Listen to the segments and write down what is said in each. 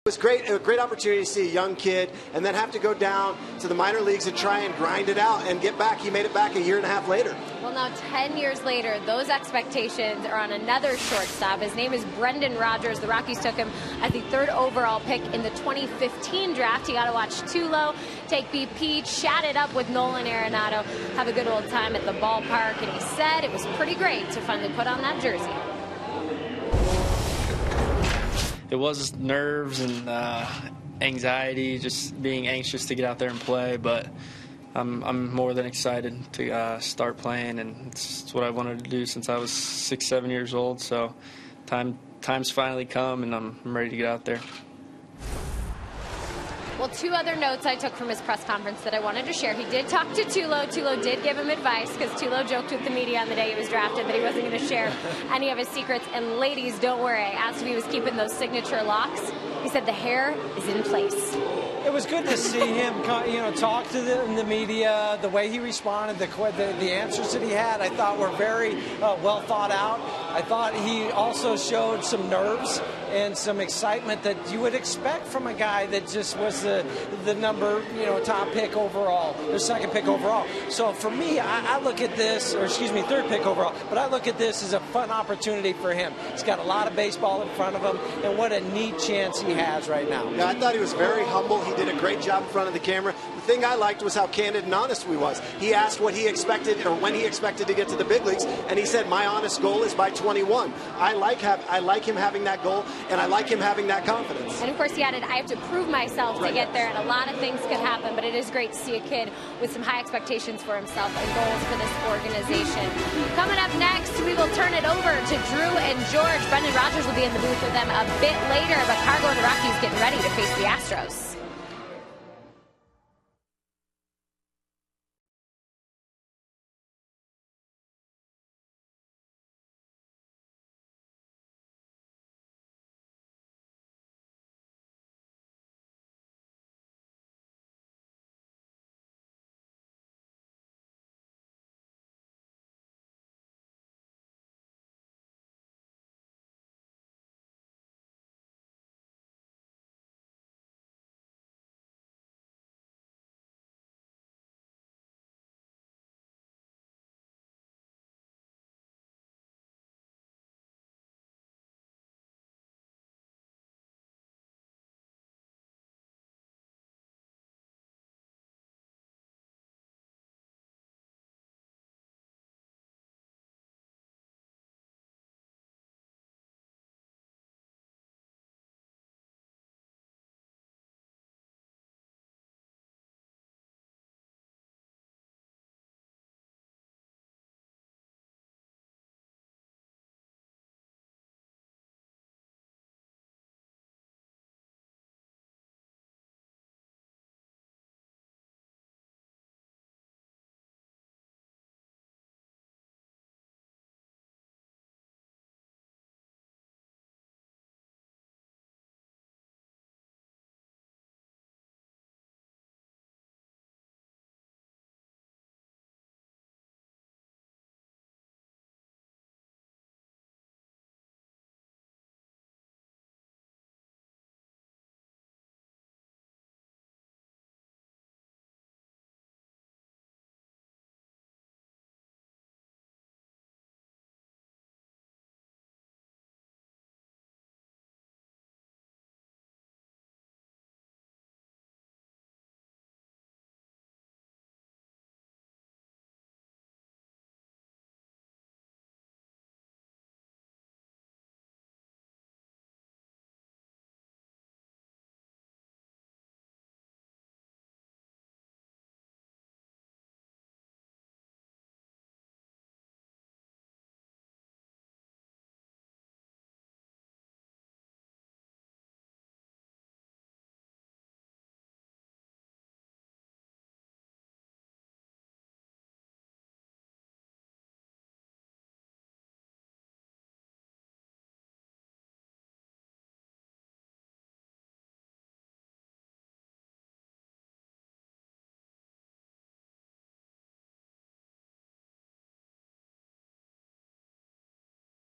It was great, a great opportunity to see a young kid and then have to go down to the minor leagues and try and grind it out and get back. He made it back a year and a half later. Well, now 10 years later, those expectations are on another shortstop. His name is Brendan Rodgers. The Rockies took him as the 3rd overall pick in the 2015 draft. You got to watch Tulo take BP, chat it up with Nolan Arenado, have a good old time at the ballpark, and he said it was pretty great to finally put on that jersey. It was nerves and anxiety, just being anxious to get out there and play, but I'm more than excited to start playing, and it's what I wanted to do since I was 6, 7 years old. So time's finally come, and I'm ready to get out there. Well, 2 other notes I took from his press conference that I wanted to share. He did talk to Tulo. Tulo did give him advice because Tulo joked with the media on the day he was drafted that he wasn't going to share any of his secrets. And ladies, don't worry. I asked if he was keeping those signature locks. He said the hair is in place. It was good to see him, talk to the media. The way he responded, the answers that he had, I thought were very well thought out. I thought he also showed some nerves and some excitement that you would expect from a guy that just was the number, top pick overall, or 2nd pick overall. So for me, I look at this, 3rd pick overall, but I look at this as a fun opportunity for him. He's got a lot of baseball in front of him, and what a neat chance he has right now. Yeah, I thought he was very humble. He did a great job in front of the camera. The thing I liked was how candid and honest he was. He asked what he expected or when he expected to get to the big leagues, and he said, my honest goal is by 21. I like him having that goal, and I like him having that confidence. And of course he added, I have to prove myself to get there, and a lot of things could happen, but it is great to see a kid with some high expectations for himself and goals for this organization. Coming up next, we will turn it over to Drew and George. Brendan Rodgers will be in the booth with them a bit later, but Cargo and the Rockies getting ready to face the Astros.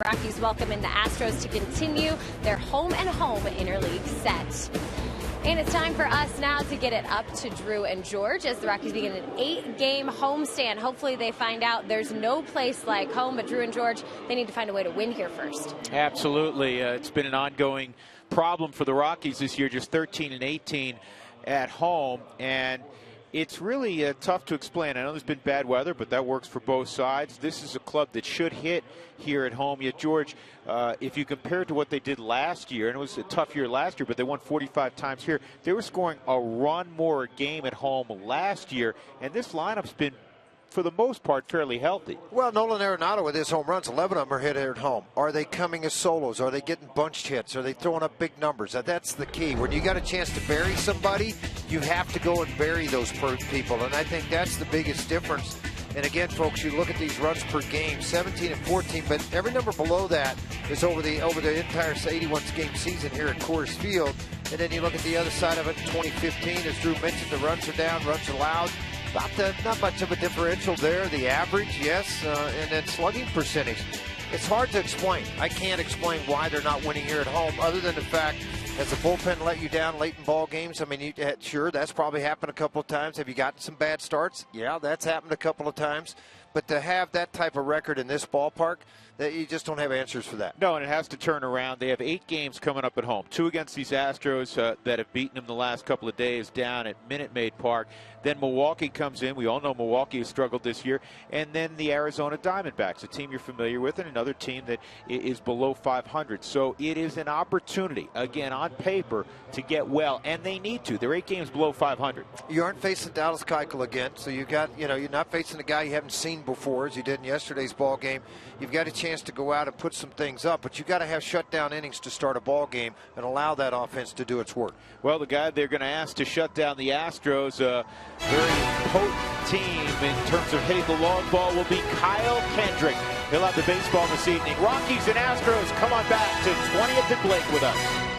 Rockies welcome in the Astros to continue their home and home interleague set. And it's time for us now to get it up to Drew and George as the Rockies begin an 8-game homestand. Hopefully they find out there's no place like home, but Drew and George, they need to find a way to win here first. Absolutely. It's been an ongoing problem for the Rockies this year, just 13-18 at home, and it's really tough to explain. I know there's been bad weather, but that works for both sides. This is a club that should hit here at home. Yet, George, if you compare it to what they did last year, and it was a tough year last year, but they won 45 times here. They were scoring a run more a game at home last year, and this lineup's been, for the most part, fairly healthy. Well, Nolan Arenado with his home runs, 11 of them are hit here at home. Are they coming as solos? Are they getting bunched hits? Are they throwing up big numbers? That's the key. When you got a chance to bury somebody, you have to go and bury those people, and I think that's the biggest difference. And again, folks, you look at these runs per game, 17 and 14, but every number below that is over the entire 81-game season here at Coors Field. And then you look at the other side of it, 2015, as Drew mentioned, the runs are down, runs allowed. Not much of a differential there. The average, yes, and then slugging percentage. It's hard to explain. I can't explain why they're not winning here at home, other than the fact, has the bullpen let you down late in ball games? I mean, sure, that's probably happened a couple of times. Have you gotten some bad starts? Yeah, that's happened a couple of times. But to have that type of record in this ballpark, that you just don't have answers for that. No, and it has to turn around. They have 8 games coming up at home. 2 against these Astros that have beaten them the last couple of days down at Minute Maid Park. Then Milwaukee comes in. We all know Milwaukee has struggled this year. And then the Arizona Diamondbacks, a team you're familiar with, and another team that is below 500. So it is an opportunity, again, on paper, to get well. And they need to. They're 8 games below 500. You aren't facing Dallas Keuchel again. So you got, you're not facing a guy you haven't seen before, as you did in yesterday's ball game. You've got a chance to go out and put some things up, but you got to have shutdown innings to start a ball game and allow that offense to do its work. Well, the guy they're going to ask to shut down the Astros, very potent team in terms of hitting the long ball, will be Kyle Kendrick. He'll have the baseball this evening. Rockies and Astros, come on back to 20th and Blake with us.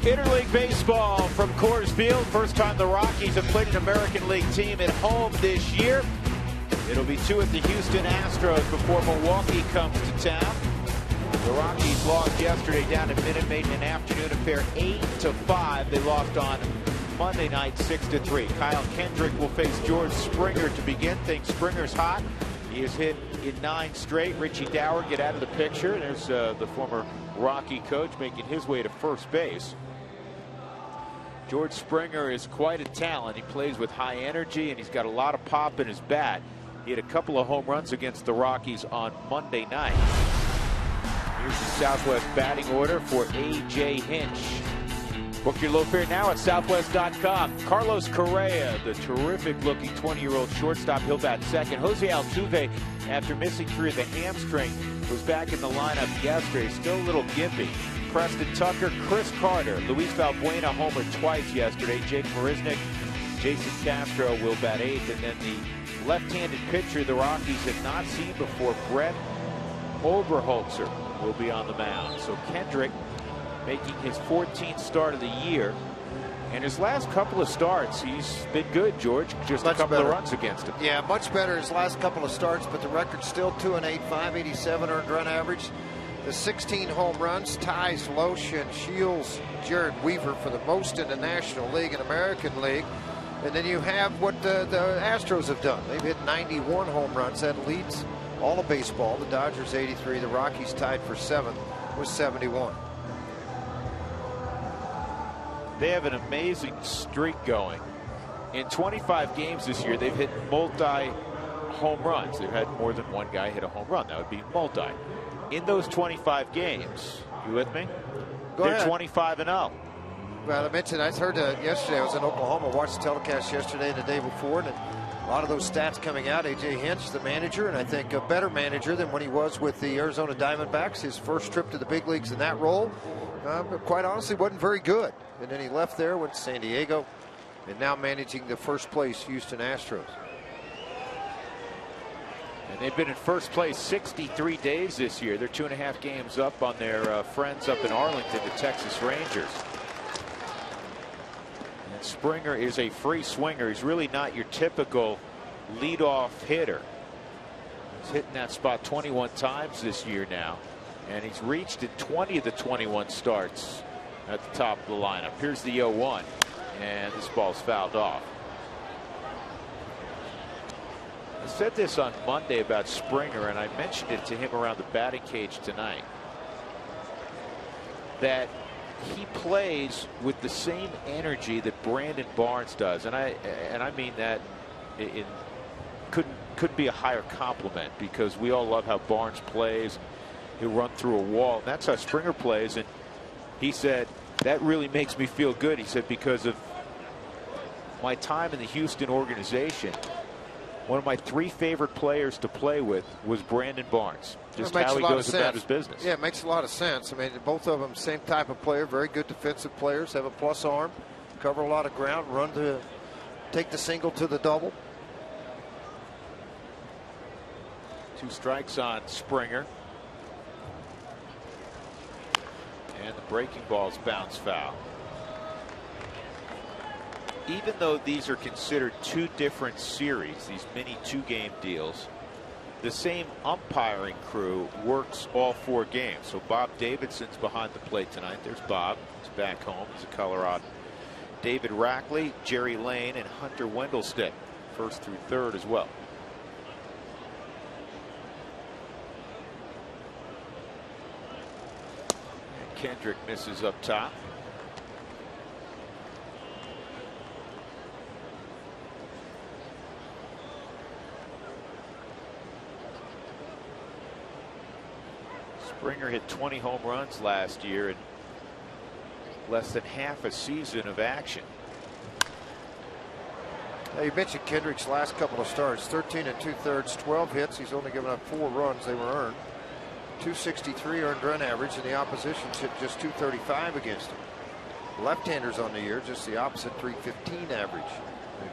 Interleague baseball from Coors Field. First time the Rockies have played an American League team at home this year. It'll be 2 at the Houston Astros before Milwaukee comes to town. The Rockies lost yesterday down at Minute Maid in an afternoon affair 8-5. They lost on Monday night 6-3. Kyle Kendrick will face George Springer to begin things. Springer's hot. He has hit in 9 straight. Richie Dower get out of the picture. There's the former Rocky coach making his way to first base. George Springer is quite a talent. He plays with high energy and he's got a lot of pop in his bat. He had a couple of home runs against the Rockies on Monday night. Here's the Southwest batting order for A.J. Hinch. Book your low fare now at Southwest.com. Carlos Correa, the terrific-looking 20-year-old shortstop, he'll bat second. Jose Altuve, after missing 3 of the hamstring, was back in the lineup yesterday. Still a little gimpy. Preston Tucker, Chris Carter, Luis Valbuena homered twice yesterday. Jake Marisnick, Jason Castro will bat 8th. And then the left-handed pitcher the Rockies have not seen before, Brett Oberholzer, will be on the mound. So Kendrick making his 14th start of the year. And his last couple of starts, he's been good, George. Just much a couple of runs against him. Yeah, much better his last couple of starts, but the record's still 2-8, 587 earned run average. The 16 home runs ties Loesch and Shields, Jared Weaver for the most in the National League and American League. And then you have what the Astros have done. They've hit 91 home runs. That leads all of baseball. The Dodgers 83. The Rockies tied for 7th with 71. They have an amazing streak going. In 25 games this year, they've hit multi-home runs. They've had more than one guy hit a home run. That would be multi. In those 25 games, you with me? They're 25-0. Well, I mentioned, I heard yesterday, I was in Oklahoma, watched the telecast yesterday and the day before, and a lot of those stats coming out. A.J. Hinch, the manager, and I think a better manager than when he was with the Arizona Diamondbacks. His first trip to the big leagues in that role, quite honestly, wasn't very good. And then he left there, went to San Diego, and now managing the first place Houston Astros. And they've been in first place 63 days this year. They're 2.5 games up on their friends up in Arlington, the Texas Rangers. And Springer is a free swinger. He's really not your typical leadoff hitter. He's hitting that spot 21 times this year now. And he's reached in 20 of the 21 starts at the top of the lineup. Here's the 0-1. And this ball's fouled off. I said this on Monday about Springer, and I mentioned it to him around the batting cage tonight, that he plays with the same energy that Brandon Barnes does, and I mean that it couldn't be a higher compliment, because we all love how Barnes plays. He'll run through a wall, and that's how Springer plays. And he said that really makes me feel good. He said, because of my time in the Houston organization, one of my 3 favorite players to play with was Brandon Barnes. Just how he goes about his business. Yeah, it makes a lot of sense. I mean, both of them same type of player, very good defensive players, have a plus arm, cover a lot of ground, run to take the single to the double. 2 strikes on Springer. And the breaking ball's bounce foul. Even though these are considered 2 different series, these mini 2-game deals, the same umpiring crew works all 4 games. So Bob Davidson's behind the plate tonight. There's Bob. He's back home. He's a Colorado. David Rackley, Jerry Lane, and Hunter Wendelstedt, 1st through 3rd as well. And Kendrick misses up top. Springer hit 20 home runs last year in less than half a season of action. Now, you mentioned Kendrick's last couple of starts, 13 2/3, 12 hits. He's only given up 4 runs. They were earned. 263 earned run average, and the opposition hit just 235 against him. Left-handers on the year, just the opposite, 315 average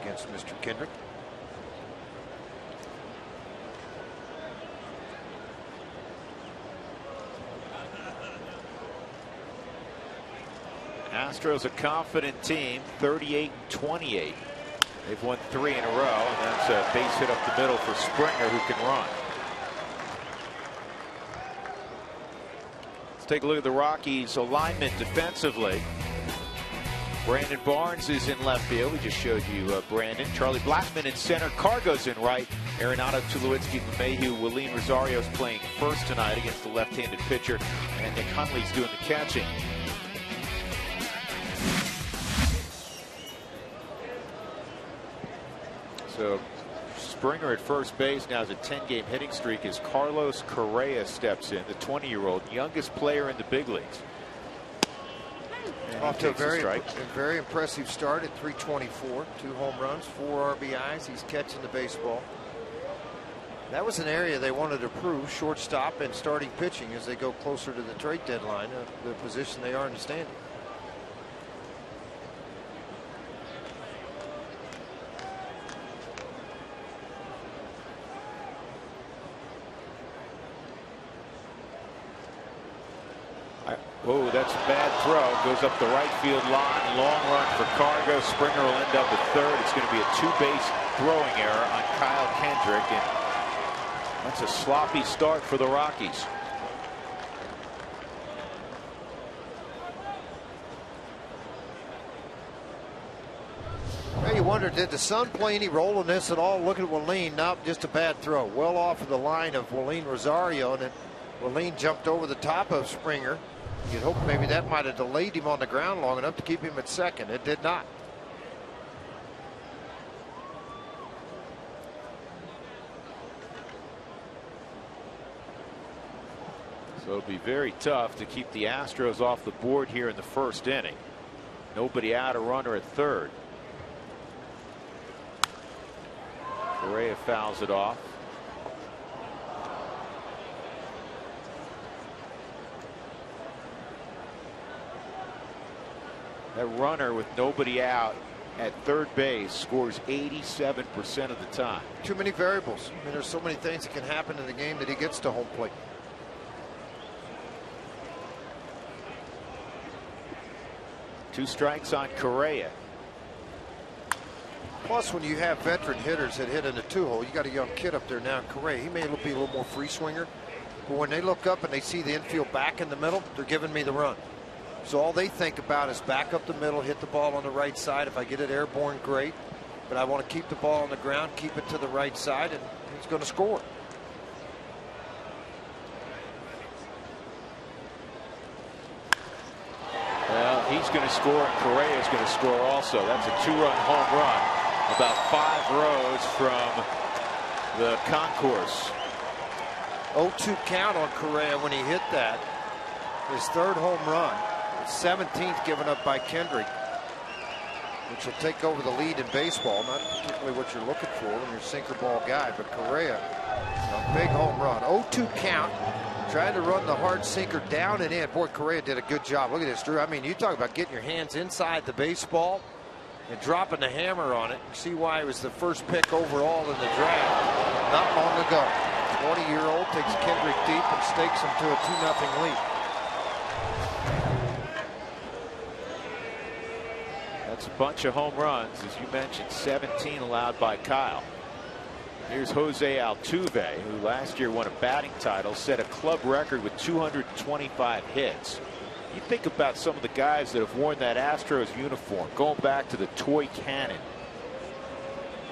against Mr. Kendrick. Astros a confident team, 38-28. They've won 3 in a row, and that's a base hit up the middle for Springer, who can run. take a look at the Rockies' alignment defensively. Brandon Barnes is in left field. We just showed you Brandon. Charlie Blackmon in center. Cargo's in right. Arenado, Tulowitzki, LeMahieu, Willeen Rosario's playing first tonight against the left-handed pitcher. And Nick Hundley's doing the catching. So Springer at first base now has a 10-game hitting streak as Carlos Correa steps in, the 20-year-old youngest player in the big leagues. Off to a very impressive start at 324, 2 home runs, 4 RBIs. He's catching the baseball. That was an area they wanted to prove, shortstop and starting pitching, as they go closer to the trade deadline, the position they are in the standing. Oh, that's a bad throw. Goes up the right field line. Long run for Cargo. Springer will end up at third. It's going to be a 2-base throwing error on Kyle Kendrick. And that's a sloppy start for the Rockies. Well, you wonder, did the sun play any role in this at all? Look at Willeen. Nope, just a bad throw. Well off of the line of Willeen Rosario. And then Willeen jumped over the top of Springer. You'd hope maybe that might have delayed him on the ground long enough to keep him at second. It did not. So it'll be very tough to keep the Astros off the board here in the first inning. Nobody out, a runner at third. Correa fouls it off. That runner with nobody out at third base scores 87% of the time. Too many variables. I mean, there's so many things that can happen in the game that he gets to home plate. Two strikes on Correa. Plus, when you have veteran hitters that hit in the 2-hole, you got a young kid up there now in Correa. He may be a little more free swinger, but when they look up and they see the infield back in the middle, they're giving me the run. So all they think about is back up the middle, hit the ball on the right side. If I get it airborne, great. But I want to keep the ball on the ground, keep it to the right side, and he's going to score. Well, he's going to score, and Correa's going to score also. That's a 2-run home run, about 5 rows from the concourse. 0-2 count on Correa when he hit that. His third home run. 17th given up by Kendrick, which will take over the lead in baseball. Not particularly what you're looking for when you're a sinker ball guy, but Correa, a big home run. 0-2 count, trying to run the hard sinker down and in. Boy, Correa did a good job. Look at this, Drew. I mean, you talk about getting your hands inside the baseball and dropping the hammer on it. You see why it was the first pick overall in the draft not long ago. 20-year-old takes Kendrick deep and stakes him to a 2-0 lead. That's a bunch of home runs, as you mentioned, 17 allowed by Kyle. Here's Jose Altuve, who last year won a batting title, set a club record with 225 hits. You think about some of the guys that have worn that Astros uniform, going back to the toy cannon,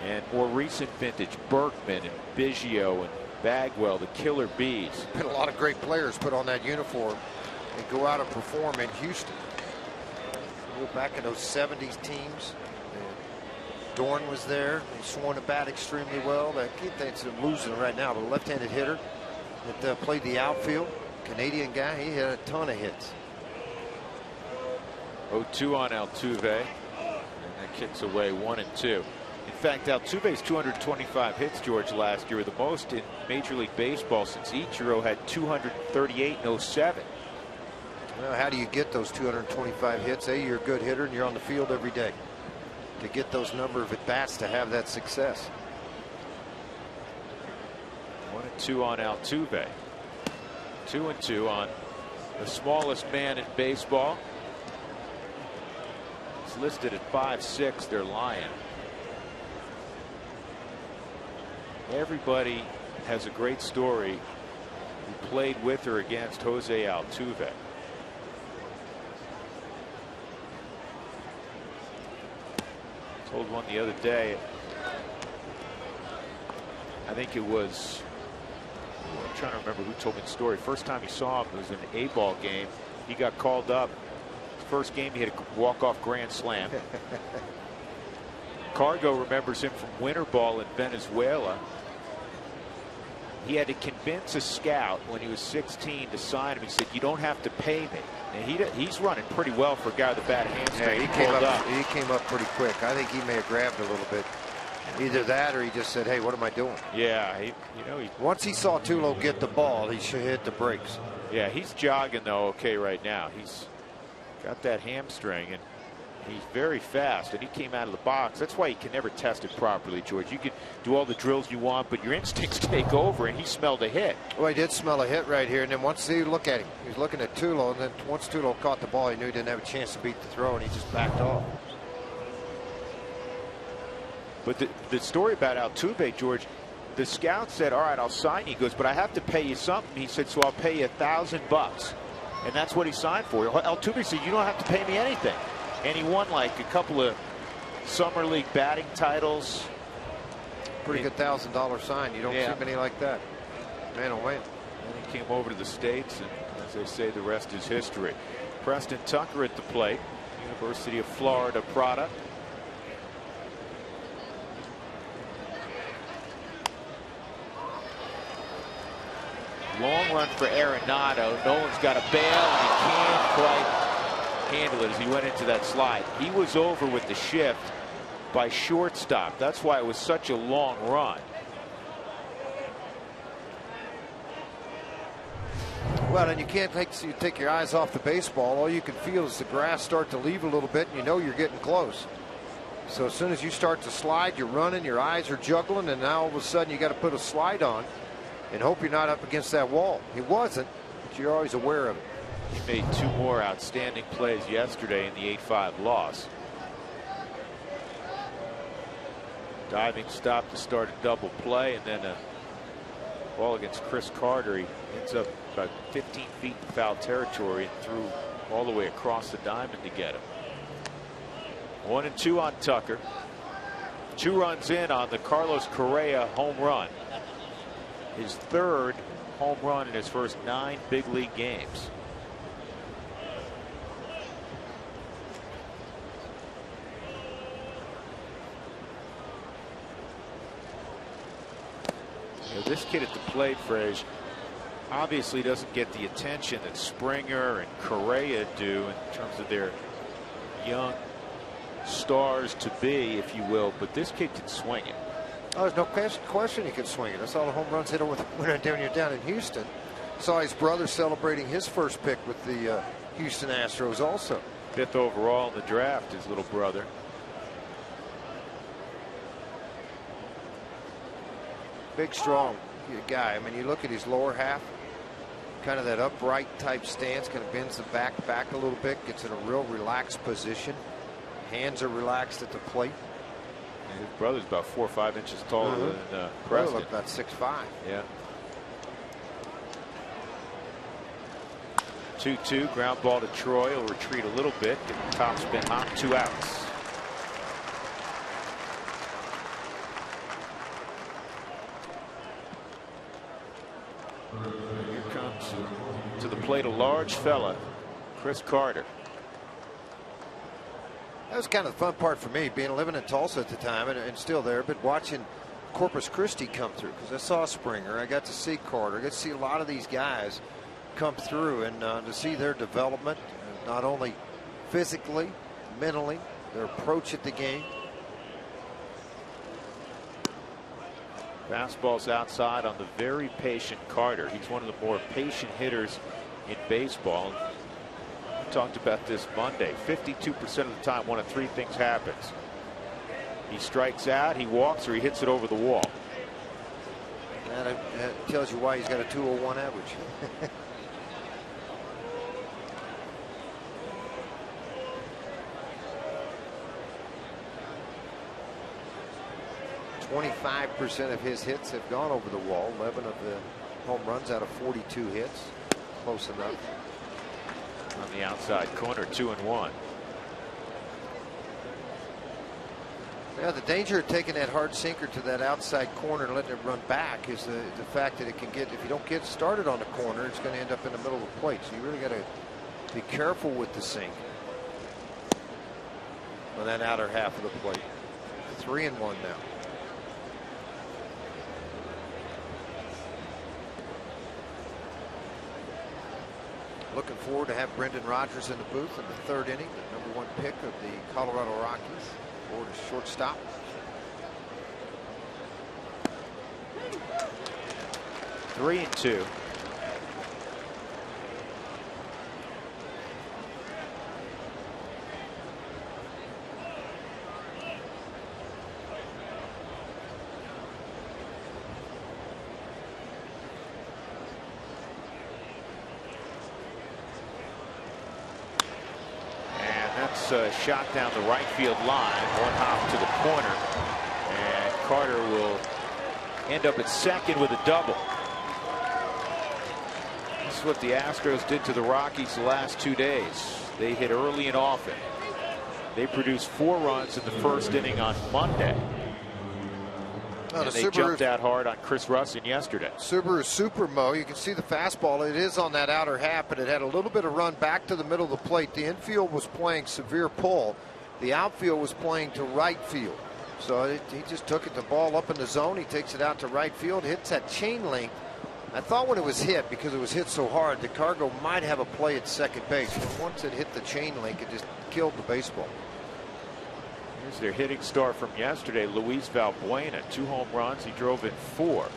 and more recent vintage Berkman and Biggio and Bagwell, the killer bees. Been a lot of great players put on that uniform and go out and perform in Houston. Back in those 70s teams, Dorn was there. He swung the bat extremely well. I can't think they're losing right now, but a left-handed hitter that played the outfield, Canadian guy, he had a ton of hits. 0-2 on Altuve, and that kicks away 1-2. In fact, Altuve's 225 hits, George, last year were the most in Major League Baseball since Ichiro had 238 in 07. Well, how do you get those 225 hits? A, you're a good hitter and you're on the field every day. To get those number of at-bats to have that success. 1-2 on Altuve. 2-2 on the smallest man in baseball. He's listed at 5'6", their Lion. Everybody has a great story who played with or against Jose Altuve. Told one the other day. I think it was, I'm trying to remember who told me the story. First time he saw him, it was an A-ball game. He got called up. First game, he had a walk-off grand slam. Cargo remembers him from winter ball in Venezuela. He had to convince a scout when he was 16 to sign him. He said, "You don't have to pay me." And he's running pretty well for a guy with a bad hamstring. Yeah, he came up pretty quick. I think he may have grabbed a little bit. Either that or he just said, "Hey, what am I doing?" Yeah, once he saw Tulo get the ball, he should hit the brakes. Yeah, he's jogging though okay right now. He's got that hamstring and he's very fast, and he came out of the box. That's why you can never test it properly, George. You can do all the drills you want, but your instincts take over, and he smelled a hit. Well, he did smell a hit right here, and then once you look at him, he was looking at Tulo, and then once Tulo caught the ball, he knew he didn't have a chance to beat the throw, and he just backed off. But the story about Altuve, George, the scout said, "All right, I'll sign you." He goes, "But I have to pay you something." He said, "So I'll pay you $1,000. And that's what he signed for. Altuve said, "You don't have to pay me anything." And he won like a couple of summer league batting titles. Pretty good $1,000 sign. You don't see many like that. Man, oh man. And he came over to the States, and as they say, the rest is history. Preston Tucker at the plate, University of Florida product. Long run for Arenado. Nolan's got a bail, and he can't quite handle it as he went into that slide. He was over with the shift by shortstop. That's why it was such a long run. Well, and you can't take your eyes off the baseball. All you can feel is the grass start to leave a little bit, and you know you're getting close. So as soon as you start to slide, you're running, your eyes are juggling, and now all of a sudden you got to put a slide on and hope you're not up against that wall. He wasn't, but you're always aware of it. He made two more outstanding plays yesterday in the 8-5 loss. Diving stop to start a double play, and then a ball against Chris Carter. He ends up about 15 feet in foul territory and threw all the way across the diamond to get him. 1-2 on Tucker. 2 runs in on the Carlos Correa home run. His 3rd home run in his first 9 big league games. This kid at the plate, Frage, obviously doesn't get the attention that Springer and Correa do in terms of their young stars to be, if you will, but this kid can swing it. Oh, there's no question he can swing it. That's all the home runs hit when you're down in Houston. Saw his brother celebrating his first pick with the Houston Astros also. 5th overall in the draft, his little brother. Big, strong guy. I mean, you look at his lower half, kind of that upright type stance, kind of bends the back a little bit, gets in a real relaxed position. Hands are relaxed at the plate. And his brother's about 4 or 5 inches taller than Preston. Look about 6'5". Yeah. 2-2, ground ball to Troy. He'll retreat a little bit, get the top spin hop, 2 outs. Here comes to the plate a large fella, Chris Carter. That was kind of the fun part for me, living in Tulsa at the time and still there, but watching Corpus Christi come through, because I saw Springer, I got to see Carter, I got to see a lot of these guys come through, and to see their development, not only physically, mentally, their approach at the game. Fastball's outside on the very patient Carter. He's one of the more patient hitters in baseball. We talked about this Monday. 52% of the time, one of 3 things happens. He strikes out, he walks, or he hits it over the wall. That tells you why he's got a 201 average. .25% of his hits have gone over the wall. 11 of the home runs out of 42 hits. Close enough. On the outside corner, 2-1. Yeah, the danger of taking that hard sinker to that outside corner and letting it run back is the fact that it can get, if you don't get started on the corner, it's going to end up in the middle of the plate. So you really got to be careful with the sink on that outer half of the plate. 3-1 now. Looking forward to have Brendan Rodgers in the booth in the 3rd inning, the #1 pick of the Colorado Rockies. Forward to shortstop. Three and two. Shot down the right field line, 1 hop to the corner, and Carter will end up at second with a double. This is what the Astros did to the Rockies the last 2 days. They hit early and often. They produced 4 runs in the 1st inning on Monday. And they jumped out hard on Chris Russin yesterday. Subaru Super Mo, you can see the fastball. It is on that outer half, but it had a little bit of run back to the middle of the plate. The infield was playing severe pull. The outfield was playing to right field. So he just took it, the ball up in the zone. He takes it out to right field, hits that chain link. I thought when it was hit, because it was hit so hard, the cargo might have a play at second base. But once it hit the chain link, it just killed the baseball. Here's their hitting star from yesterday, Luis Valbuena. 2 home runs. He drove in 4.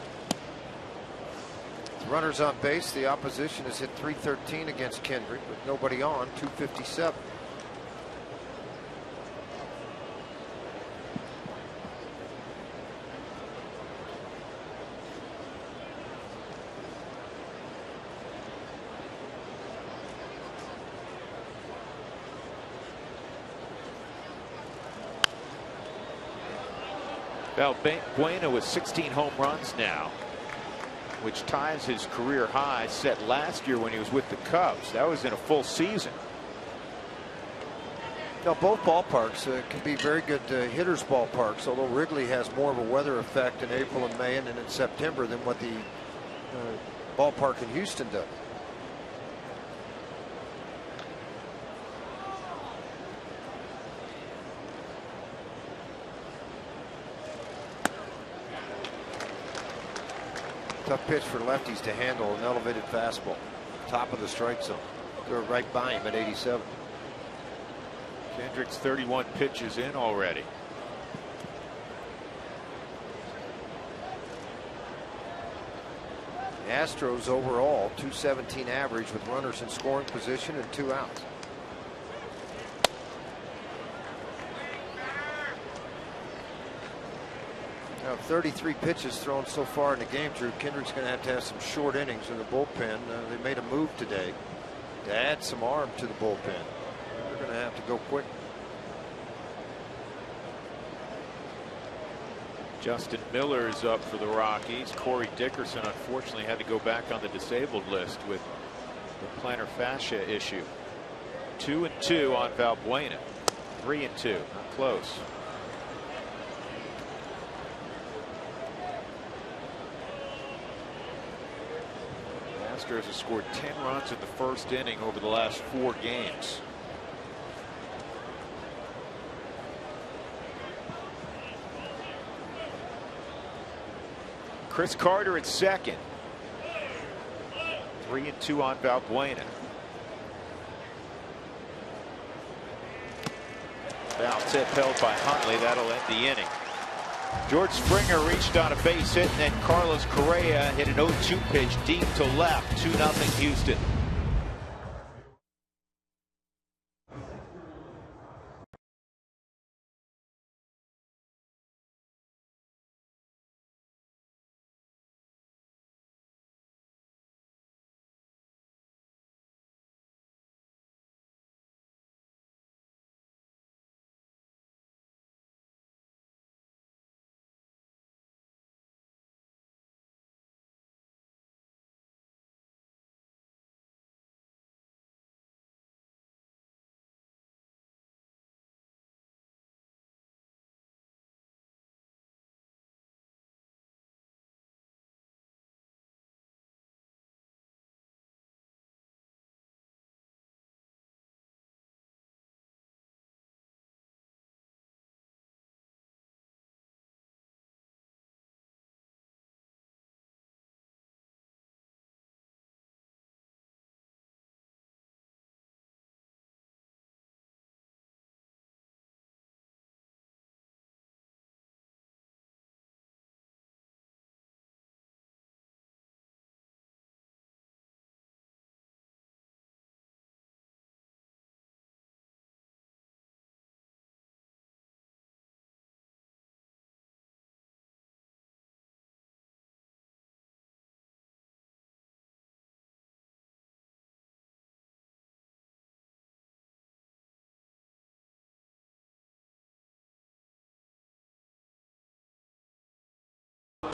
With runners on base, the opposition has hit .313 against Kendrick with nobody on, .257. Valbuena with 16 home runs now, which ties his career high set last year when he was with the Cubs. That was in a full season. Now, both ballparks can be very good hitters' ballparks, although Wrigley has more of a weather effect in April and May and then in September than what the ballpark in Houston does. Tough pitch for lefties to handle, an elevated fastball. Top of the strike zone. They're right by him at 87. Kendrick's 31 pitches in already. The Astros overall .217 average with runners in scoring position and 2 outs. Now 33 pitches thrown so far in the game, Drew. Kendrick's going to have some short innings in the bullpen. They made a move today to add some arm to the bullpen. They're going to have to go quick. Justin Miller is up for the Rockies. Corey Dickerson unfortunately had to go back on the disabled list with the plantar fascia issue. 2-2 on Valbuena. 3-2, not close. Astros have scored 10 runs in the 1st inning over the last 4 games. Chris Carter at second. 3-2 on Valbuena. Foul tip held by Huntley. That'll end the inning. George Springer reached on a base hit, and then Carlos Correa hit an 0-2 pitch deep to left. 2-0 Houston.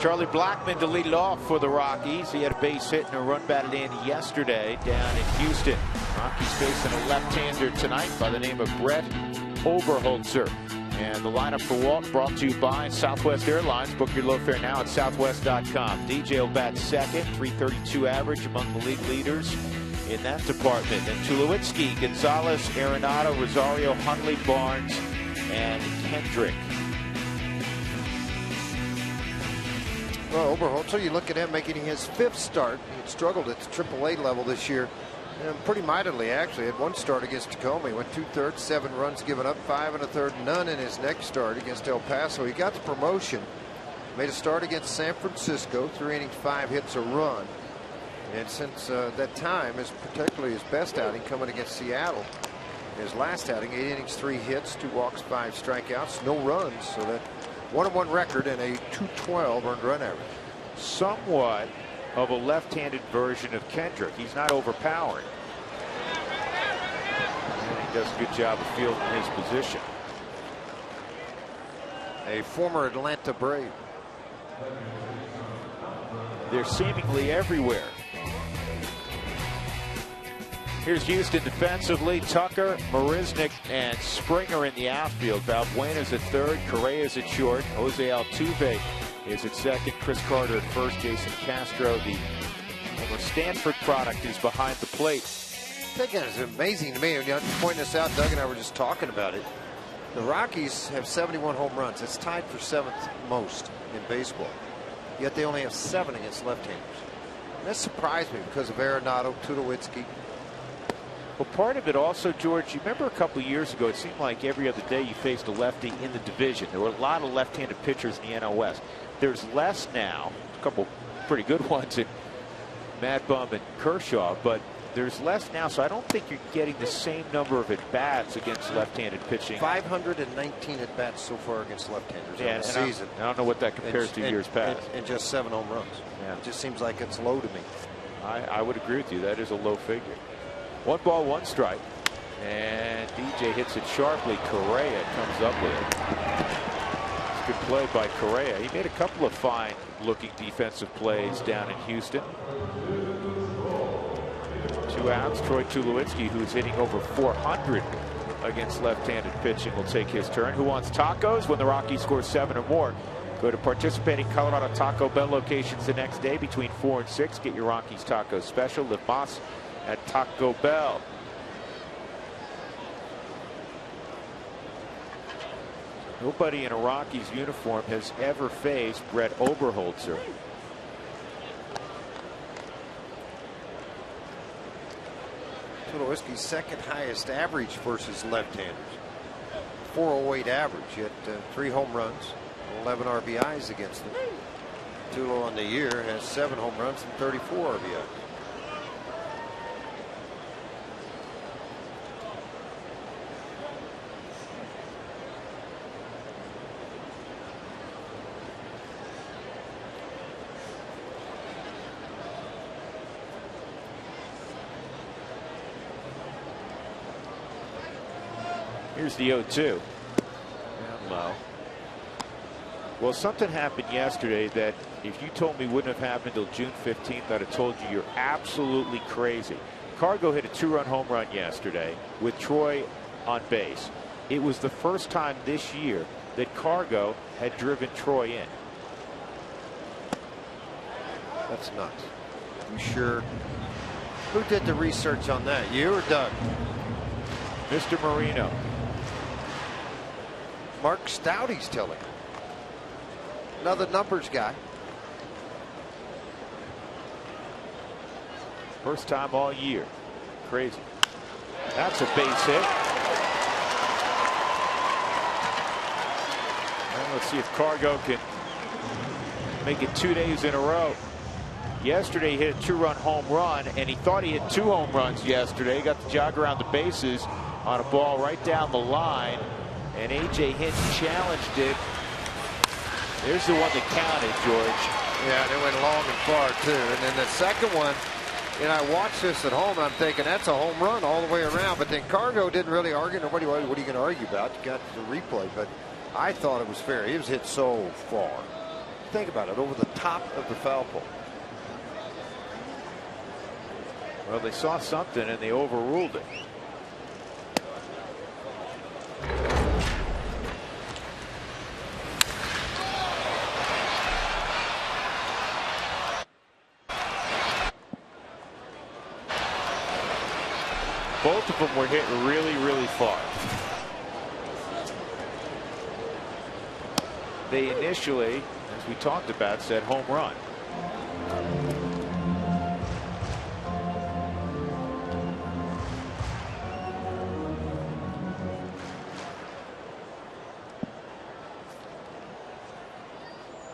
Charlie Blackmon to lead it off for the Rockies. He had a base hit and a run batted in yesterday down in Houston. Rockies facing a left-hander tonight by the name of Brett Oberholzer. And the lineup for Walt brought to you by Southwest Airlines. Book your low fare now at southwest.com. DJ will bat second, .332 average among the league leaders in that department. And Tulowitzki, Gonzalez, Arenado, Rosario, Hundley, Barnes, and Kendrick. Well, Oberholzer, you look at him making his 5th start. He had struggled at the AAA level this year, and pretty mightily, actually. Had 1 start against Tacoma. He went 2/3, 7 runs given up, 5 1/3, none in his next start against El Paso. He got the promotion. Made a start against San Francisco, 3 innings, 5 hits, a run. And since that time, particularly his best outing coming against Seattle. His last outing, 8 innings, 3 hits, 2 walks, 5 strikeouts, no runs. So that 1-1 record and a .212 earned run average. Somewhat of a left-handed version of Kendrick. He's not overpowering. And he does a good job of fielding his position. A former Atlanta Brave. They're seemingly everywhere. Here's Houston defensively. Tucker, Marisnik, and Springer in the outfield. Valbuena's at third. Correa's at short. Jose Altuve is at second. Chris Carter at first. Jason Castro, the former Stanford product, is behind the plate. I think it's amazing to me. When you point this out, Doug and I were just talking about it. The Rockies have 71 home runs. It's tied for 7th most in baseball. Yet they only have 7 against left-handers. And that surprised me because of Arenado, Tulowitzki. Well, part of it also, George, you remember a couple of years ago, it seemed like every other day you faced a lefty in the division. There were a lot of left-handed pitchers in the NL West. There's less now, a couple pretty good ones in Mad Bum and Kershaw, but there's less now, so I don't think you're getting the same number of at-bats against left-handed pitching. 519 at-bats so far against left-handers in the season. I don't know what that compares to years past. And just 7 home runs. Yeah. It just seems like it's low to me. I would agree with you. That is a low figure. 1 ball, 1 strike. And DJ hits it sharply. Correa comes up with it. It's a good play by Correa. He made a couple of fine-looking defensive plays down in Houston. 2 outs. Troy Tulowitzki, who's hitting over 400 against left-handed pitching, will take his turn. Who wants tacos? When the Rockies score 7 or more, go to participating Colorado Taco Bell locations the next day between 4 and 6. Get your Rockies taco special. Live Mas at Taco Bell. Nobody in a Rockies uniform has ever faced Brett Oberholzer. Tulowitzki's 2nd highest average versus left-handers. 408 average, yet 3 home runs, 11 RBIs against them. Tulo on the year has 7 home runs and 34 RBIs. Here's the 0-2. And low. Well, something happened yesterday that if you told me wouldn't have happened until June 15th, I'd have told you you're absolutely crazy. Cargo hit a 2-run home run yesterday with Troy on base. It was the first time this year that Cargo had driven Troy in. That's nuts. You sure? Who did the research on that? You or Doug? Mr. Marino. Mark Stoudy's telling. Another numbers guy. First time all year. Crazy. That's a base hit. And let's see if Cargo can make it 2 days in a row. Yesterday he hit a 2-run home run, and he thought he hit 2 home runs yesterday. He got the jog around the bases on a ball right down the line, and A.J. Hinch challenged it. There's the one that counted, George. Yeah, and it went long and far, too. And then the second one, and I watched this at home, and I'm thinking that's a home run all the way around. But then Cargo didn't really argue. What are you going to argue about? You got the replay. But I thought it was fair. He was hit so far. Think about it, over the top of the foul pole. Well, they saw something and they overruled it. Both of them were hit really, really far. They initially, as we talked about, said home run.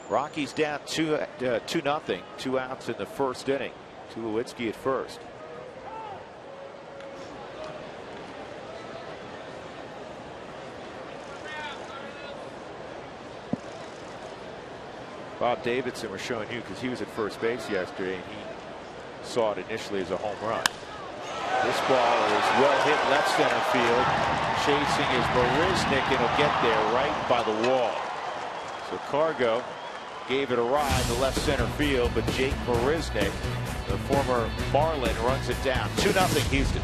Rockies down 2-0, 2 outs in the first inning. Tulowitzki at first. Bob Davidson, we're showing you because he was at first base yesterday and he saw it initially as a home run. This ball is well hit left center field. Chasing is Marisnick and he'll get there right by the wall. So Cargo gave it a ride to left center field, but Jake Marisnick, the former Marlin, runs it down. 2-0 Houston.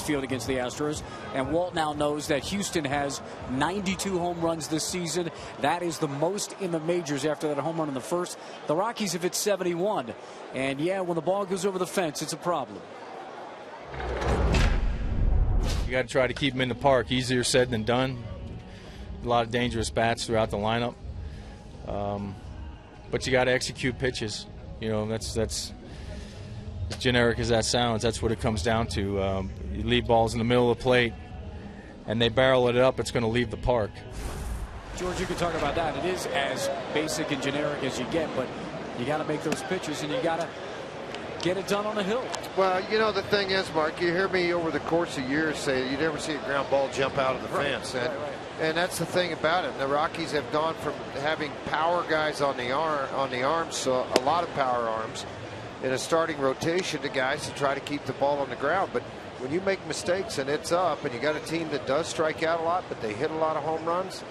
Field against the Astros, and Walt now knows that Houston has 92 home runs this season. That is the most in the majors after that home run in the first. The Rockies have hit 71, and yeah, when the ball goes over the fence, it's a problem. You got to try to keep him in the park. Easier said than done. A lot of dangerous bats throughout the lineup, but you got to execute pitches. You know, that's as generic as that sounds. That's what it comes down to. You leave balls in the middle of the plate and they barrel it up, it's going to leave the park. George, you can talk about that. It is as basic and generic as you get, but you got to make those pitches and you got to get it done on the hill. Well, you know, the thing is, Mark, you hear me over the course of years say you never see a ground ball jump out of the fence. And that's the thing about it. The Rockies have gone from having power guys on the arms, so a lot of power arms, in a starting rotation to guys to try to keep the ball on the ground. But when you make mistakes and it's up, and you got a team that does strike out a lot, but they hit a lot of home runs,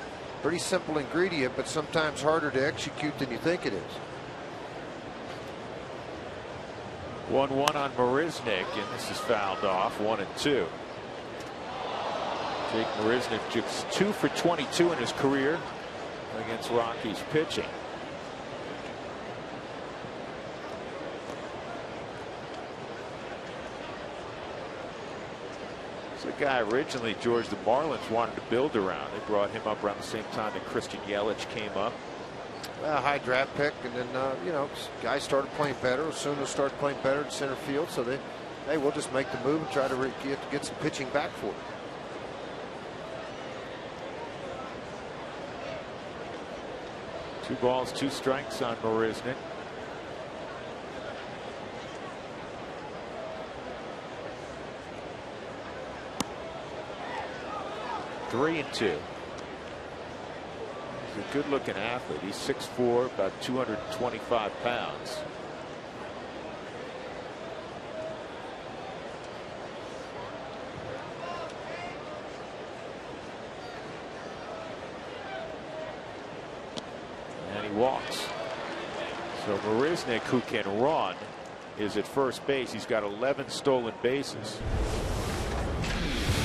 pretty simple ingredient, but sometimes harder to execute than you think it is. 1-1 on Marisnick, and this is fouled off. 1-2. Jake Marisnick just 2 for 22 in his career against Rockies pitching. The guy originally, George, the Marlins wanted to build around. They brought him up around the same time that Christian Yelich came up. Well, high draft pick, and then you know, guys started playing better. Soon they'll start playing better in center field. So they, hey, we'll just make the move and try to get some pitching back for it. Two balls, 2 strikes on Marisnick. 3-2. He's a good-looking athlete. He's 6'4", about 225 pounds. And he walks. So Marisnick, who can run, is at first base. He's got 11 stolen bases.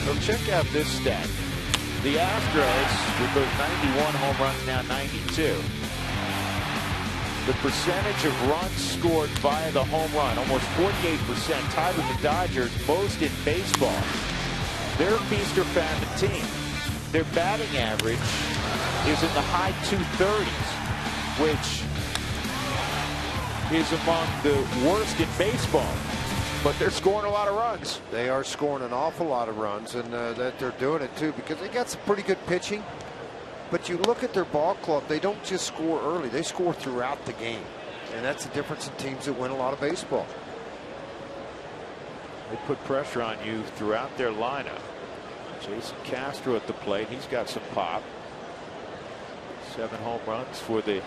So check out this stat. The Astros, with those 91 home runs, now 92. The percentage of runs scored via the home run, almost 48%, tied with the Dodgers, most in baseball. They're a feast or famine team. Their batting average is in the high 230s, which is among the worst in baseball. But they're scoring a lot of runs. They are scoring an awful lot of runs, and that they're doing it too because they got some pretty good pitching. But you look at their ball club, they don't just score early, they score throughout the game. And that's the difference in teams that win a lot of baseball. They put pressure on you throughout their lineup. Jason Castro at the plate, he's got some pop. 7 home runs for the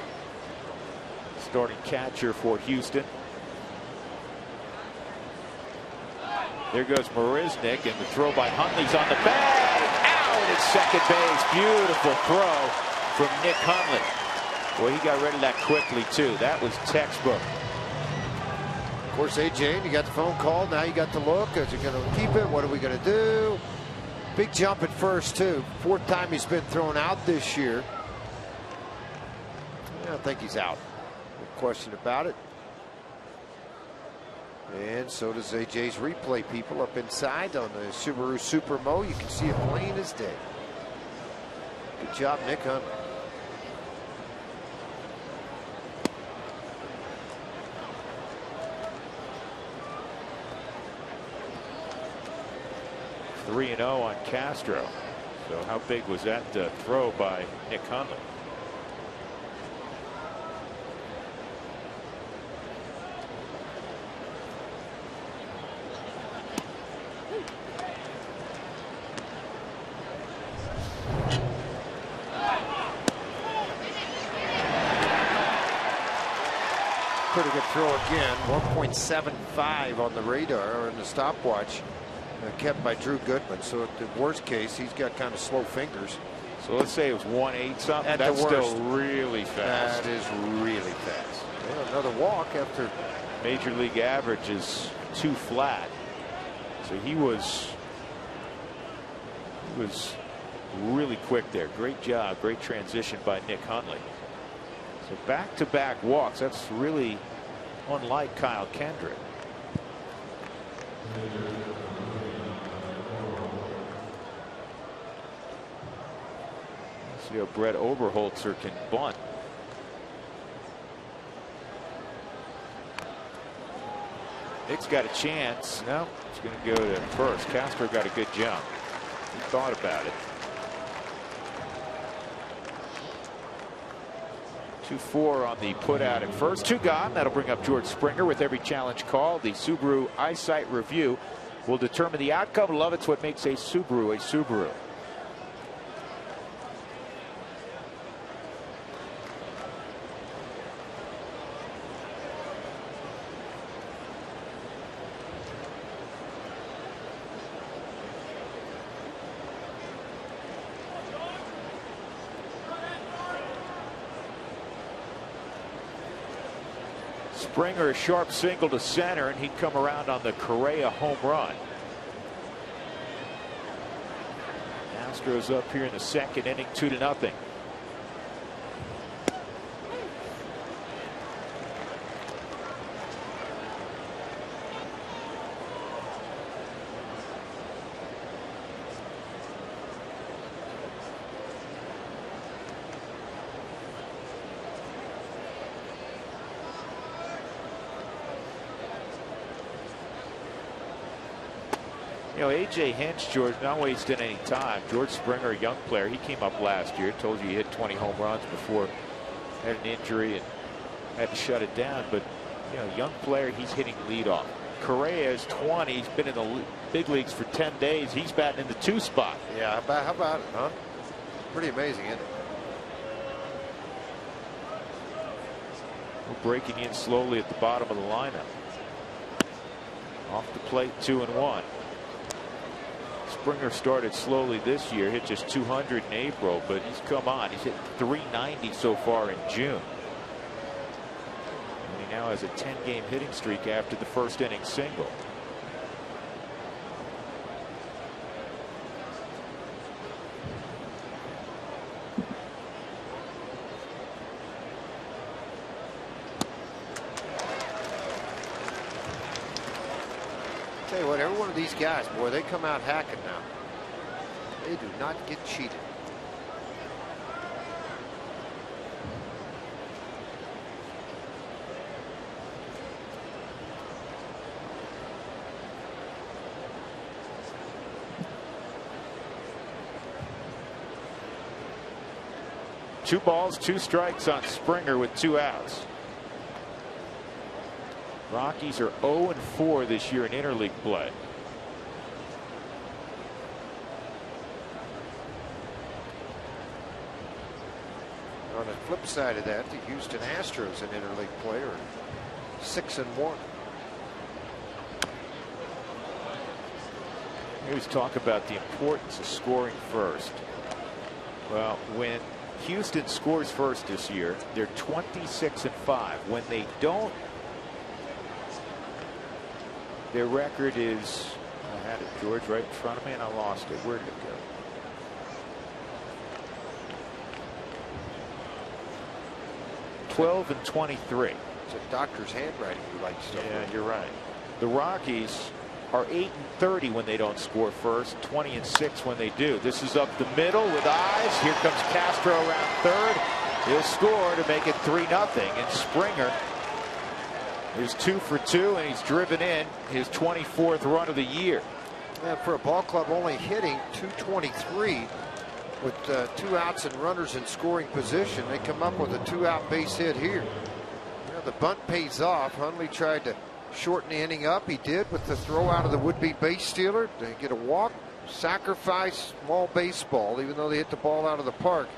starting catcher for Houston. There goes Marisnick, and the throw by Hundley's on the bag. Out at second base. Beautiful throw from Nick Hundley. Well, he got rid of that quickly, too. That was textbook. Of course, AJ, you got the phone call. Now you got the look. Is he going to keep it? What are we going to do? Big jump at first, too. 4th time he's been thrown out this year. I think he's out. No question about it. And so does AJ's replay people up inside on the Subaru Supermo. You can see it plain as day. Good job, Nick Hundley. .3-0 on Castro. So how big was that throw by Nick Hundley? Pretty good throw again. 1.75 on the radar or in the stopwatch. Kept by Drew Goodman. So at the worst case, he's got kind of slow fingers. So let's say it was 1.8 something. That's still really fast. That is really fast. Well, another walk after. Major league average is 2 flat. So he was really quick there. Great job. Great transition by Nick Hundley. So back-to-back walks. That's really unlike Kyle Kendrick. See how Brett Oberholzer can bunt. Nick's got a chance. No, he's going to go to first. Castro got a good jump. He thought about it. 2-4 on the put out at first. 2 gone. That'll bring up George Springer with every challenge call. The Subaru eyesight review will determine the outcome. Love it's what makes a Subaru a Subaru. Springer, a sharp single to center, and he'd come around on the Correa home run. Astros up here in the 2nd inning, 2-0. You know, AJ Hinch, George, not wasting any time. George Springer, a young player, he came up last year. Told you he hit 20 home runs before had an injury and had to shut it down. But you know, young player, he's hitting leadoff. Correa is 20. He's been in the big leagues for 10 days. He's batting in the 2 spot. Yeah, how about it, huh? Pretty amazing, isn't it? We're breaking in slowly at the bottom of the lineup. Off the plate, 2-1. Springer started slowly this year, hit just 200 in April, but he's come on. He's hit 390 so far in June. And he now has a 10-game hitting streak after the first inning single. Tell you what, every one of these guys, boy, they come out hacking now. They do not get cheated. Two balls, 2 strikes on Springer with 2 outs. Rockies are 0-4 this year in interleague play. On the flip side of that, the Houston Astros in interleague play are 6-1. We always talk about the importance of scoring first. Well, when Houston scores first this year, they're 26-5. When they don't, their record is, I had it, George, right in front of me, and I lost it. Where did it go? 12-23. It's a doctor's handwriting you like stuff. Yeah, you're right. The Rockies are 8-30 when they don't score first, 20-6 when they do. This is up the middle with eyes. Here comes Castro around third. He'll score to make it 3-0. And Springer is 2 for 2, and he's driven in his 24th run of the year. Yeah, for a ball club only hitting .223 with 2 outs and runners in scoring position, they come up with a 2-out base hit here. You know, the bunt pays off. Hundley tried to shorten the inning up. He did with the throw out of the would-be base stealer. They get a walk, sacrifice, small baseball, even though they hit the ball out of the park.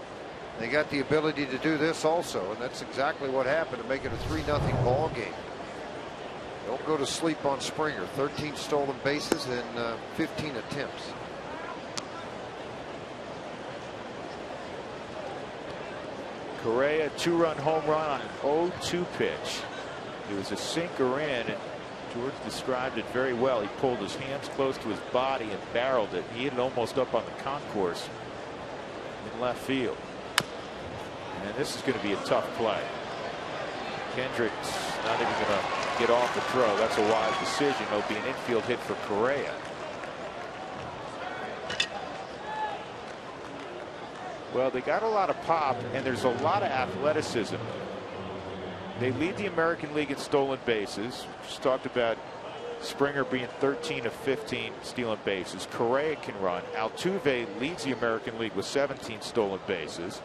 They got the ability to do this also, and that's exactly what happened to make it a 3-0 ball game. Don't go to sleep on Springer. 13 stolen bases in 15 attempts. Correa, 2-run home run on an 0-2 pitch. It was a sinker in, and George described it very well. He pulled his hands close to his body and barreled it. He hit it almost up on the concourse in left field. And this is going to be a tough play. Kendrick's not even going to get off the throw. That's a wise decision. It'll be an infield hit for Correa. Well, they got a lot of pop, and there's a lot of athleticism. They lead the American League in stolen bases. Just talked about Springer being 13 of 15 stealing bases. Correa can run. Altuve leads the American League with 17 stolen bases.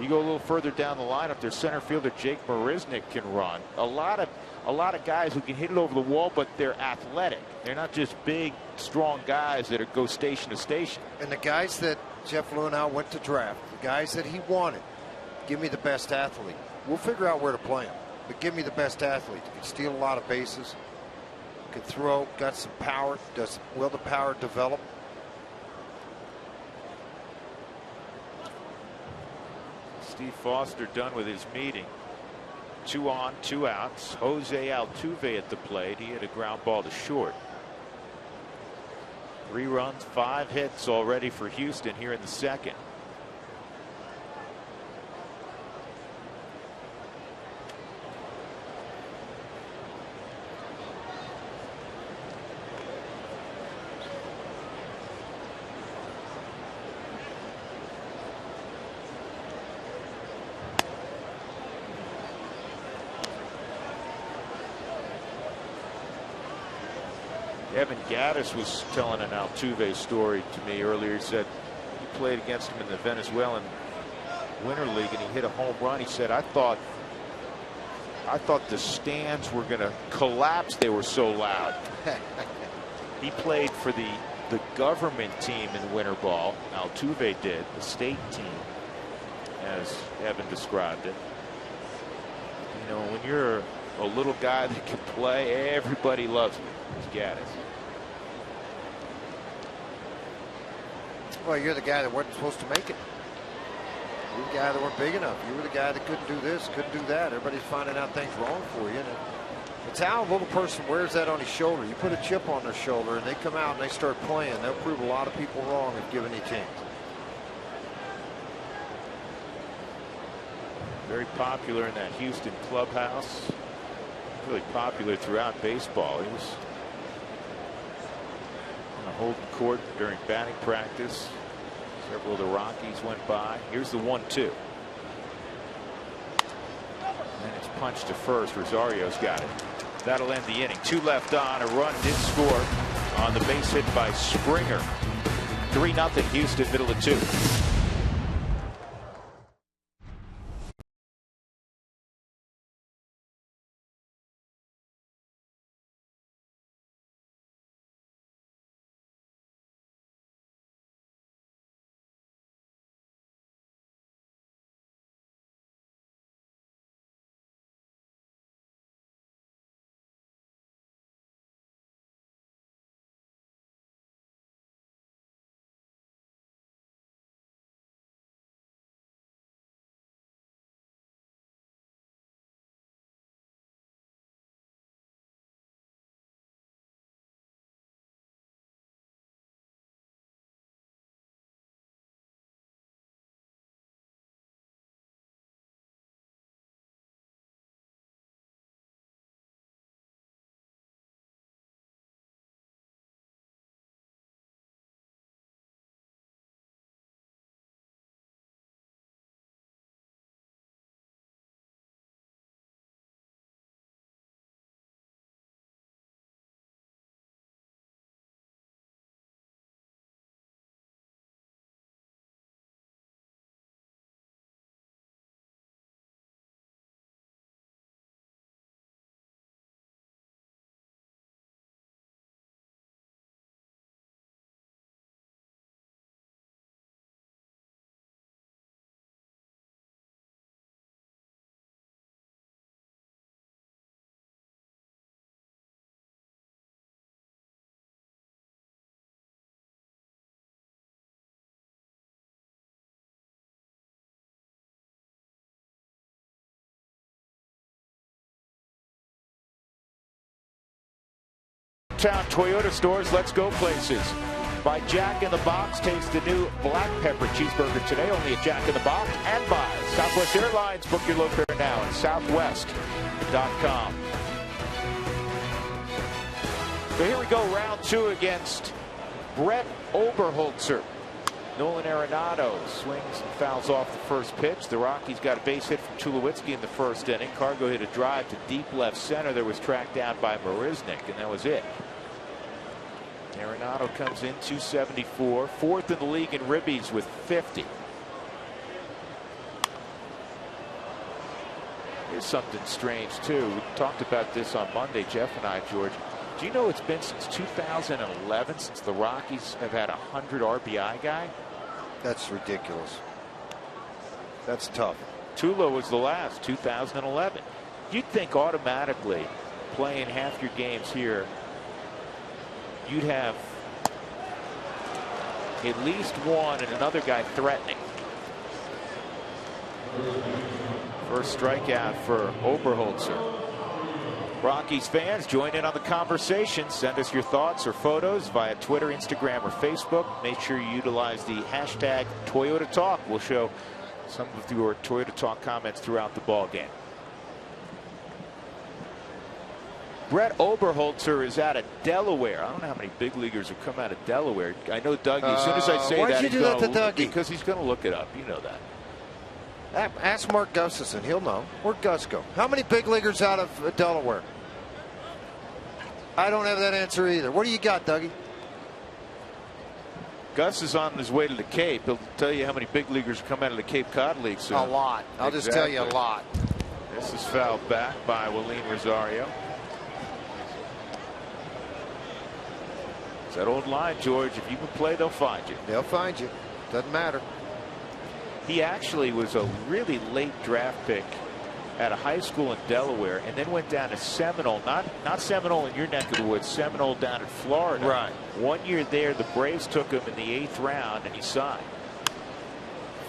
You go a little further down the lineup, their center fielder Jake Marisnick can run. A lot of guys who can hit it over the wall, but they're athletic. They're not just big, strong guys that go station to station. And the guys that Jeff Luhnow went to draft, the guys that he wanted, give me the best athlete. We'll figure out where to play him, but give me the best athlete. He can steal a lot of bases, can throw, got some power. Will the power develop? Steve Foster done with his meeting. 2 on, 2 outs. Jose Altuve at the plate. He hit a ground ball to short. 3 runs, 5 hits already for Houston here in the second. Evan Gaddis was telling an Altuve story to me earlier. He said he played against him in the Venezuelan Winter League and he hit a home run. He said, I thought the stands were going to collapse. They were so loud. He played for the government team in the winter ball. Altuve did, the state team, as Evan described it. You know, when you're a little guy that can play, everybody loves you. It's Gaddis. Well, you're the guy that wasn't supposed to make it. You're the guy that weren't big enough. You were the guy that couldn't do this, couldn't do that. Everybody's finding out things wrong for you. And it's how a little person wears that on his shoulder. You put a chip on their shoulder and they come out and they start playing. They'll prove a lot of people wrong if given a chance. Very popular in that Houston clubhouse. Really popular throughout baseball. He was on a holding court during batting practice. Several of the Rockies went by. Here's the 1-2. And it's punched to first. Rosario's got it. That'll end the inning. 2 left on. A run did score on the base hit by Springer. 3-0 Houston, middle of 2. Town Toyota stores, let's go places. By Jack in the Box, taste the new black pepper cheeseburger today, only at Jack in the Box. And by Southwest Airlines, book your low fare now at southwest.com. So here we go, round 2 against Brett Oberholzer. Nolan Arenado swings and fouls off the first pitch. The Rockies got a base hit from Tulowitzki in the first inning. Cargo hit a drive to deep left center that was tracked down by Marisnik, and that was it. Arenado comes in 274, 4th in the league in ribbies with 50. Here's something strange too. We talked about this on Monday, Jeff and I, George. Do you know it's been since 2011 since the Rockies have had a 100 RBI guy? That's ridiculous. That's tough. Tulo was the last, 2011. You'd think automatically playing half your games here, you'd have at least one and another guy threatening. First strikeout for Oberholzer. Rockies fans, join in on the conversation. Send us your thoughts or photos via Twitter, Instagram, or Facebook. Make sure you utilize the hashtag Toyota Talk. We'll show some of your Toyota Talk comments throughout the ball game. Brett Oberholzer is out of Delaware. I don't know how many big leaguers have come out of Delaware. I know Dougie. As soon as I say why'd that, you do that to Dougie? Because he's going to look it up. You know that. Ask Mark Gustafson. He'll know. Where'd Gus go? How many big leaguers out of Delaware? I don't have that answer either. What do you got, Dougie? Gus is on his way to the Cape. He'll tell you how many big leaguers come out of the Cape Cod League soon. A lot. I'll just tell you a lot. This is fouled back by Willeen Rosario. It's that old line, George. If you can play, they'll find you. They'll find you. Doesn't matter. He actually was a really late draft pick at a high school in Delaware, and then went down to Seminole, not Seminole in your neck of the woods, Seminole down in Florida. Right. 1 year there, the Braves took him in the 8th round, and he signed.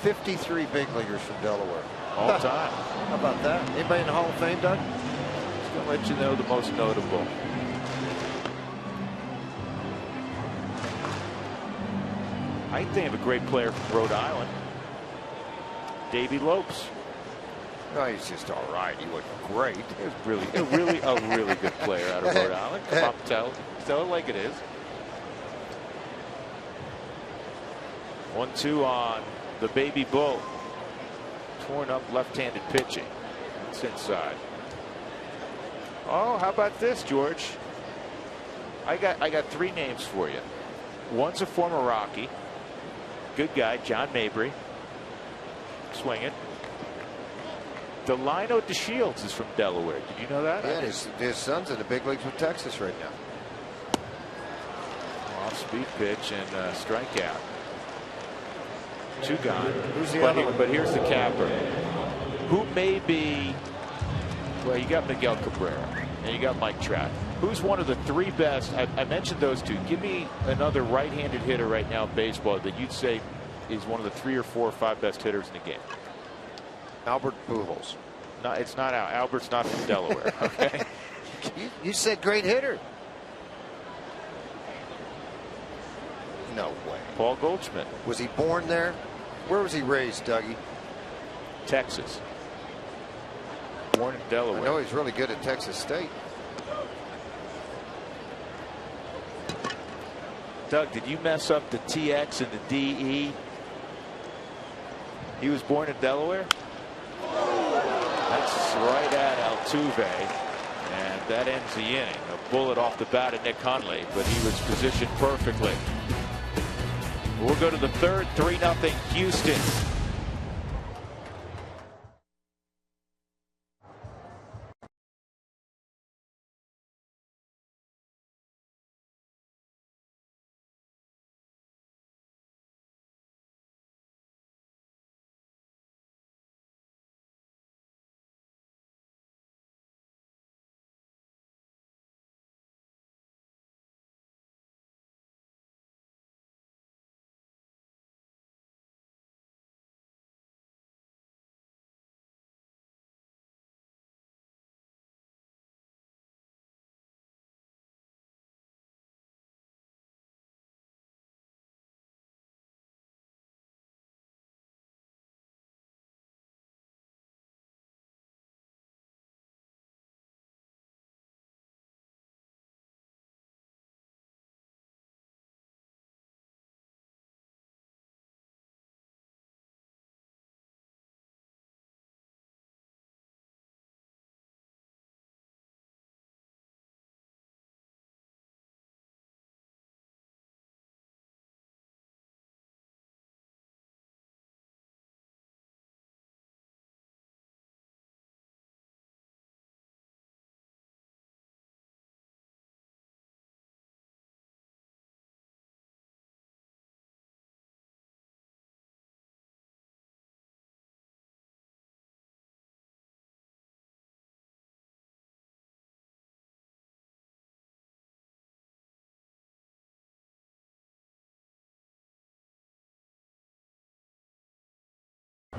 53 big leaguers from Delaware. All time. How about that? Anybody in the Hall of Fame, Doug? Just gonna let you know the most notable. I think they have a great player from Rhode Island, Davy Lopes. No, he's just all right. He wasn't great. He was a really good player out of Rhode Island. Come on, tell it like it is. 1-2 on the baby bull. Torn up left-handed pitching. It's inside. Oh, how about this, George? I got 3 names for you. One's a former Rocky. Good guy, John Mabry. Swing it. Delino DeShields is from Delaware. Did you know that? Yeah, his son's in the big leagues with Texas right now. Off-speed pitch and strikeout. 2 gone. Who's the other one? But here's the capper. Who may be? Well, you got Miguel Cabrera and you got Mike Trout. Who's one of the 3 best? I mentioned those 2. Give me another right-handed hitter right now in baseball that you'd say is one of the 3 or 4 or 5 best hitters in the game. Albert Pujols. No, it's not Al. Albert's not from Delaware. Okay. You said great hitter. No way. Paul Goldschmidt. Was he born there? Where was he raised, Dougie? Texas. Born in Delaware. I know he's really good at Texas State. Doug, did you mess up the TX and the DE? He was born in Delaware? That's right at Altuve, and that ends the inning. A bullet off the bat of Nick Hundley, but he was positioned perfectly. We'll go to the 3rd, 3-0 Houston.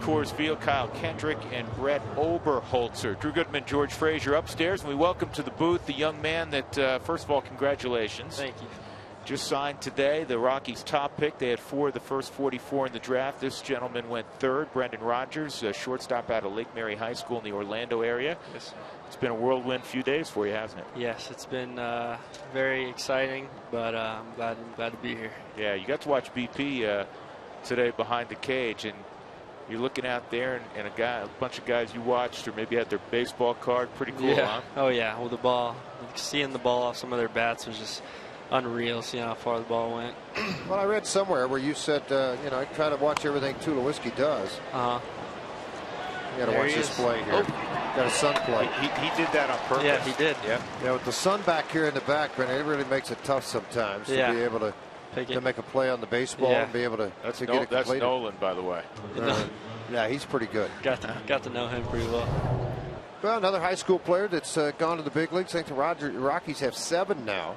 Coors Field, Kyle Kendrick and Brett Oberholzer. Drew Goodman, George Frazier upstairs, and we welcome to the booth the young man that, first of all, congratulations. Thank you. Just signed today, the Rockies' top pick. They had 4 of the first 44 in the draft. This gentleman went 3rd, Brendan Rodgers, a shortstop out of Lake Mary High School in the Orlando area. Yes. It's been a whirlwind few days for you, hasn't it? Yes, it's been very exciting, but I'm glad to be here. Yeah, you got to watch BP today behind the cage, and you're looking out there, and a bunch of guys you watched or maybe had their baseball card. Pretty cool, yeah. huh? Oh, yeah. Well, the ball, seeing the ball off some of their bats was just unreal, seeing how far the ball went. Well, I read somewhere where you said, I try to watch everything Tulowitzki does. You got to watch this play here. Got a sun play. He did that on purpose. Yeah, he did. Yeah, with the sun back here in the background, it really makes it tough sometimes to be able to make a play on the baseball and be able to get it completed. That's Nolan, by the way. Yeah, he's pretty good. Got to know him pretty well. Well, another high school player that's gone to the big leagues. I think the Rockies have 7 now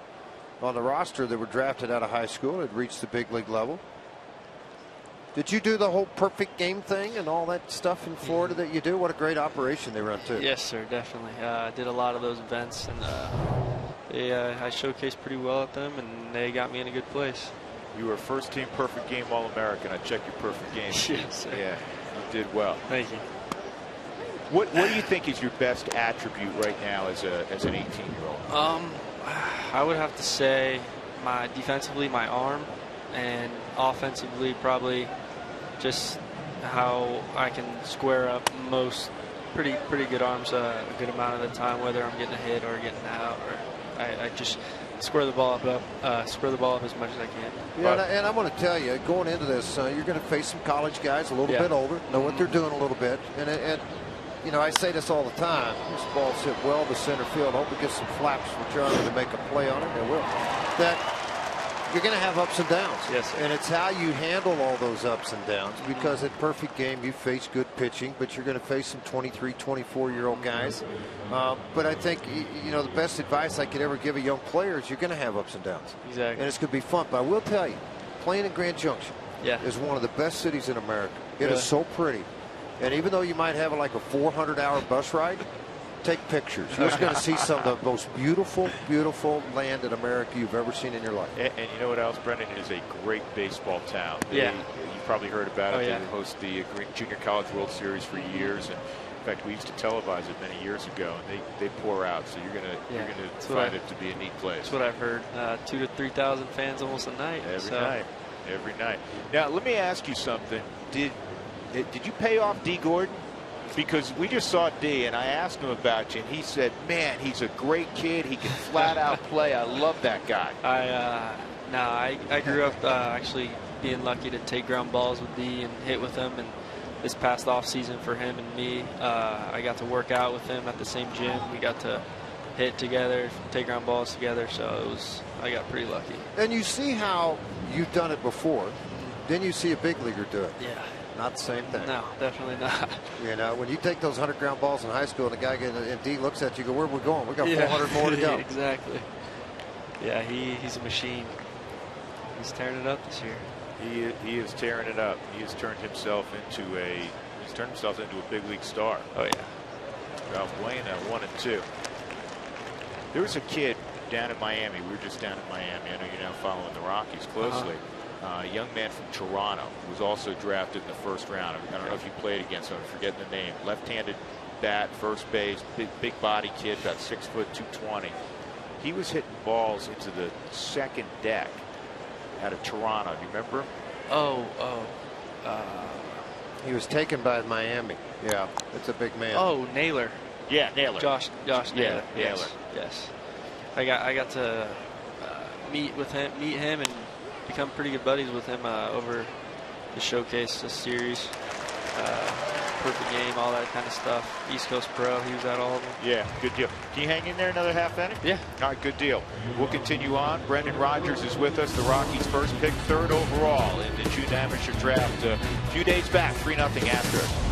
on the roster that were drafted out of high school and had reached the big league level. Did you do the whole perfect game thing and all that stuff in Florida that you do? What a great operation they run too. Yes, sir, definitely. I did a lot of those events, and I showcased pretty well at them, and they got me in a good place. You were first team perfect game All-American. I checked your perfect game. Yes, sir. Yeah, you did well. Thank you. What do you think is your best attribute right now as an 18-year-old? I would have to say defensively my arm, and offensively probably just how I can square up pretty good arms a good amount of the time, whether I'm getting a hit or getting out, or I just square the ball up as much as I can. Yeah, and I'm going to tell you, going into this, you're going to face some college guys a little bit older, know what they're doing a little bit, and you know, I say this all the time. This ball's hit well to center field. Hope it gets some flaps for Charlie to make a play on it. It will. That you're going to have ups and downs. Yes. And it's how you handle all those ups and downs, because at perfect game you face good pitching, but you're going to face some 23, 24-year-old guys. But I think, you know, the best advice I could ever give a young player is you're going to have ups and downs. Exactly. And it's going to be fun. But I will tell you, playing in Grand Junction is one of the best cities in America. It is so pretty. And even though you might have like a 400-hour bus ride, take pictures. You're just going to see some of the most beautiful, beautiful land in America you've ever seen in your life. And you know what else, Brendan? It is a great baseball town. You probably heard about it. They host the Junior College World Series for years. And in fact, we used to televise it many years ago, and they pour out. So you're gonna find it to be a neat place. That's what I've heard. 2,000 to 3,000 fans almost a night. Every night. Now let me ask you something. Did you pay off D. Gordon? Because we just saw D, and I asked him about you, and he said, man, he's a great kid. He can flat out play. I love that guy. I grew up actually being lucky to take ground balls with D and hit with him. And this past off season for him and me, I got to work out with him at the same gym. We got to hit together, take ground balls together. So I got pretty lucky. And you see how you've done it before. Then you see a big leaguer do it. Yeah. Not the same thing. No, definitely not. You know, when you take those 100 ground balls in high school and the guy and D looks at you, go, where are we going? We got 400 more to go. Exactly. Yeah, he's a machine. He's tearing it up this year. He is tearing it up. He has turned himself into a big league star. Oh yeah. Ralph Blaine at 1 and 2. There was a kid down in Miami. We were just down in Miami. I know you're now following the Rockies closely. A young man from Toronto who was also drafted in the first round. I don't know if you played against him. I'm forgetting the name. Left-handed bat, first base, big body kid, about 6 foot 220. He was hitting balls into the second deck out of Toronto. Do you remember him? He was taken by Miami. Yeah, that's a big man. Oh, Naylor. Yeah, Naylor. Josh Naylor. Yeah, Yes. I got to meet him, and become pretty good buddies with him over the showcase, the series, perfect game, all that kind of stuff. East Coast Pro, he was at all of them. Yeah, good deal. Can you hang in there another half inning? Yeah. All right, good deal. We'll continue on. Brendan Rodgers is with us, the Rockies' first pick, 3rd overall in the June amateur draft. A few days back, 3-0 Astros.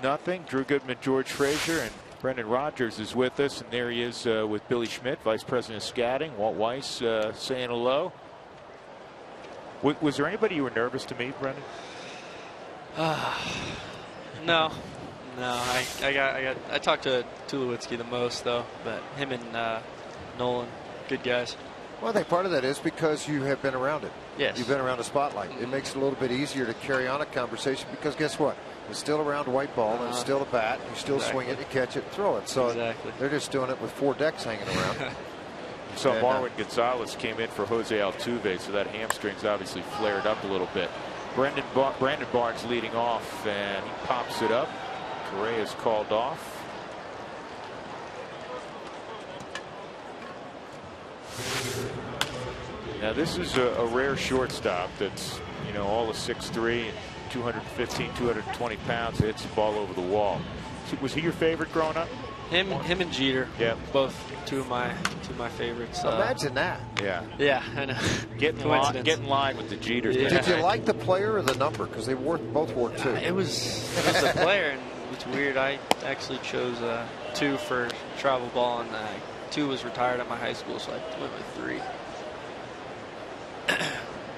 Nothing. Drew Goodman, George Frazier, and Brendan Rodgers is with us, and there he is with Billy Schmidt, Vice President of Scouting. Walt Weiss saying hello. Was there anybody you were nervous to meet, Brendan? No. I talked to Tulowitzki the most though, but him and Nolan, good guys. Well, I think part of that is because you have been around it. Yes. You've been around the spotlight. It makes it a little bit easier to carry on a conversation because guess what? It's still a round white ball and it's still a bat. You still swing it, you catch it, throw it. So they're just doing it with 4 decks hanging around. So Marwin Gonzalez came in for Jose Altuve, so that hamstring's obviously flared up a little bit. Brandon Barnes leading off, and he pops it up. Correa's called off. Now this is a rare shortstop that's, you know, all of 6'3", 215, 220 pounds, hits the ball over the wall. So was he your favorite growing up? Him and Jeter. Yeah, both two of my favorites. Imagine that. Yeah, I know. Get in line with the Jeter. Yeah. Did you like the player or the number? Because they both wore 2. It was the player, and it's weird. I actually chose 2 for travel ball, and 2 was retired at my high school, so I went with 3.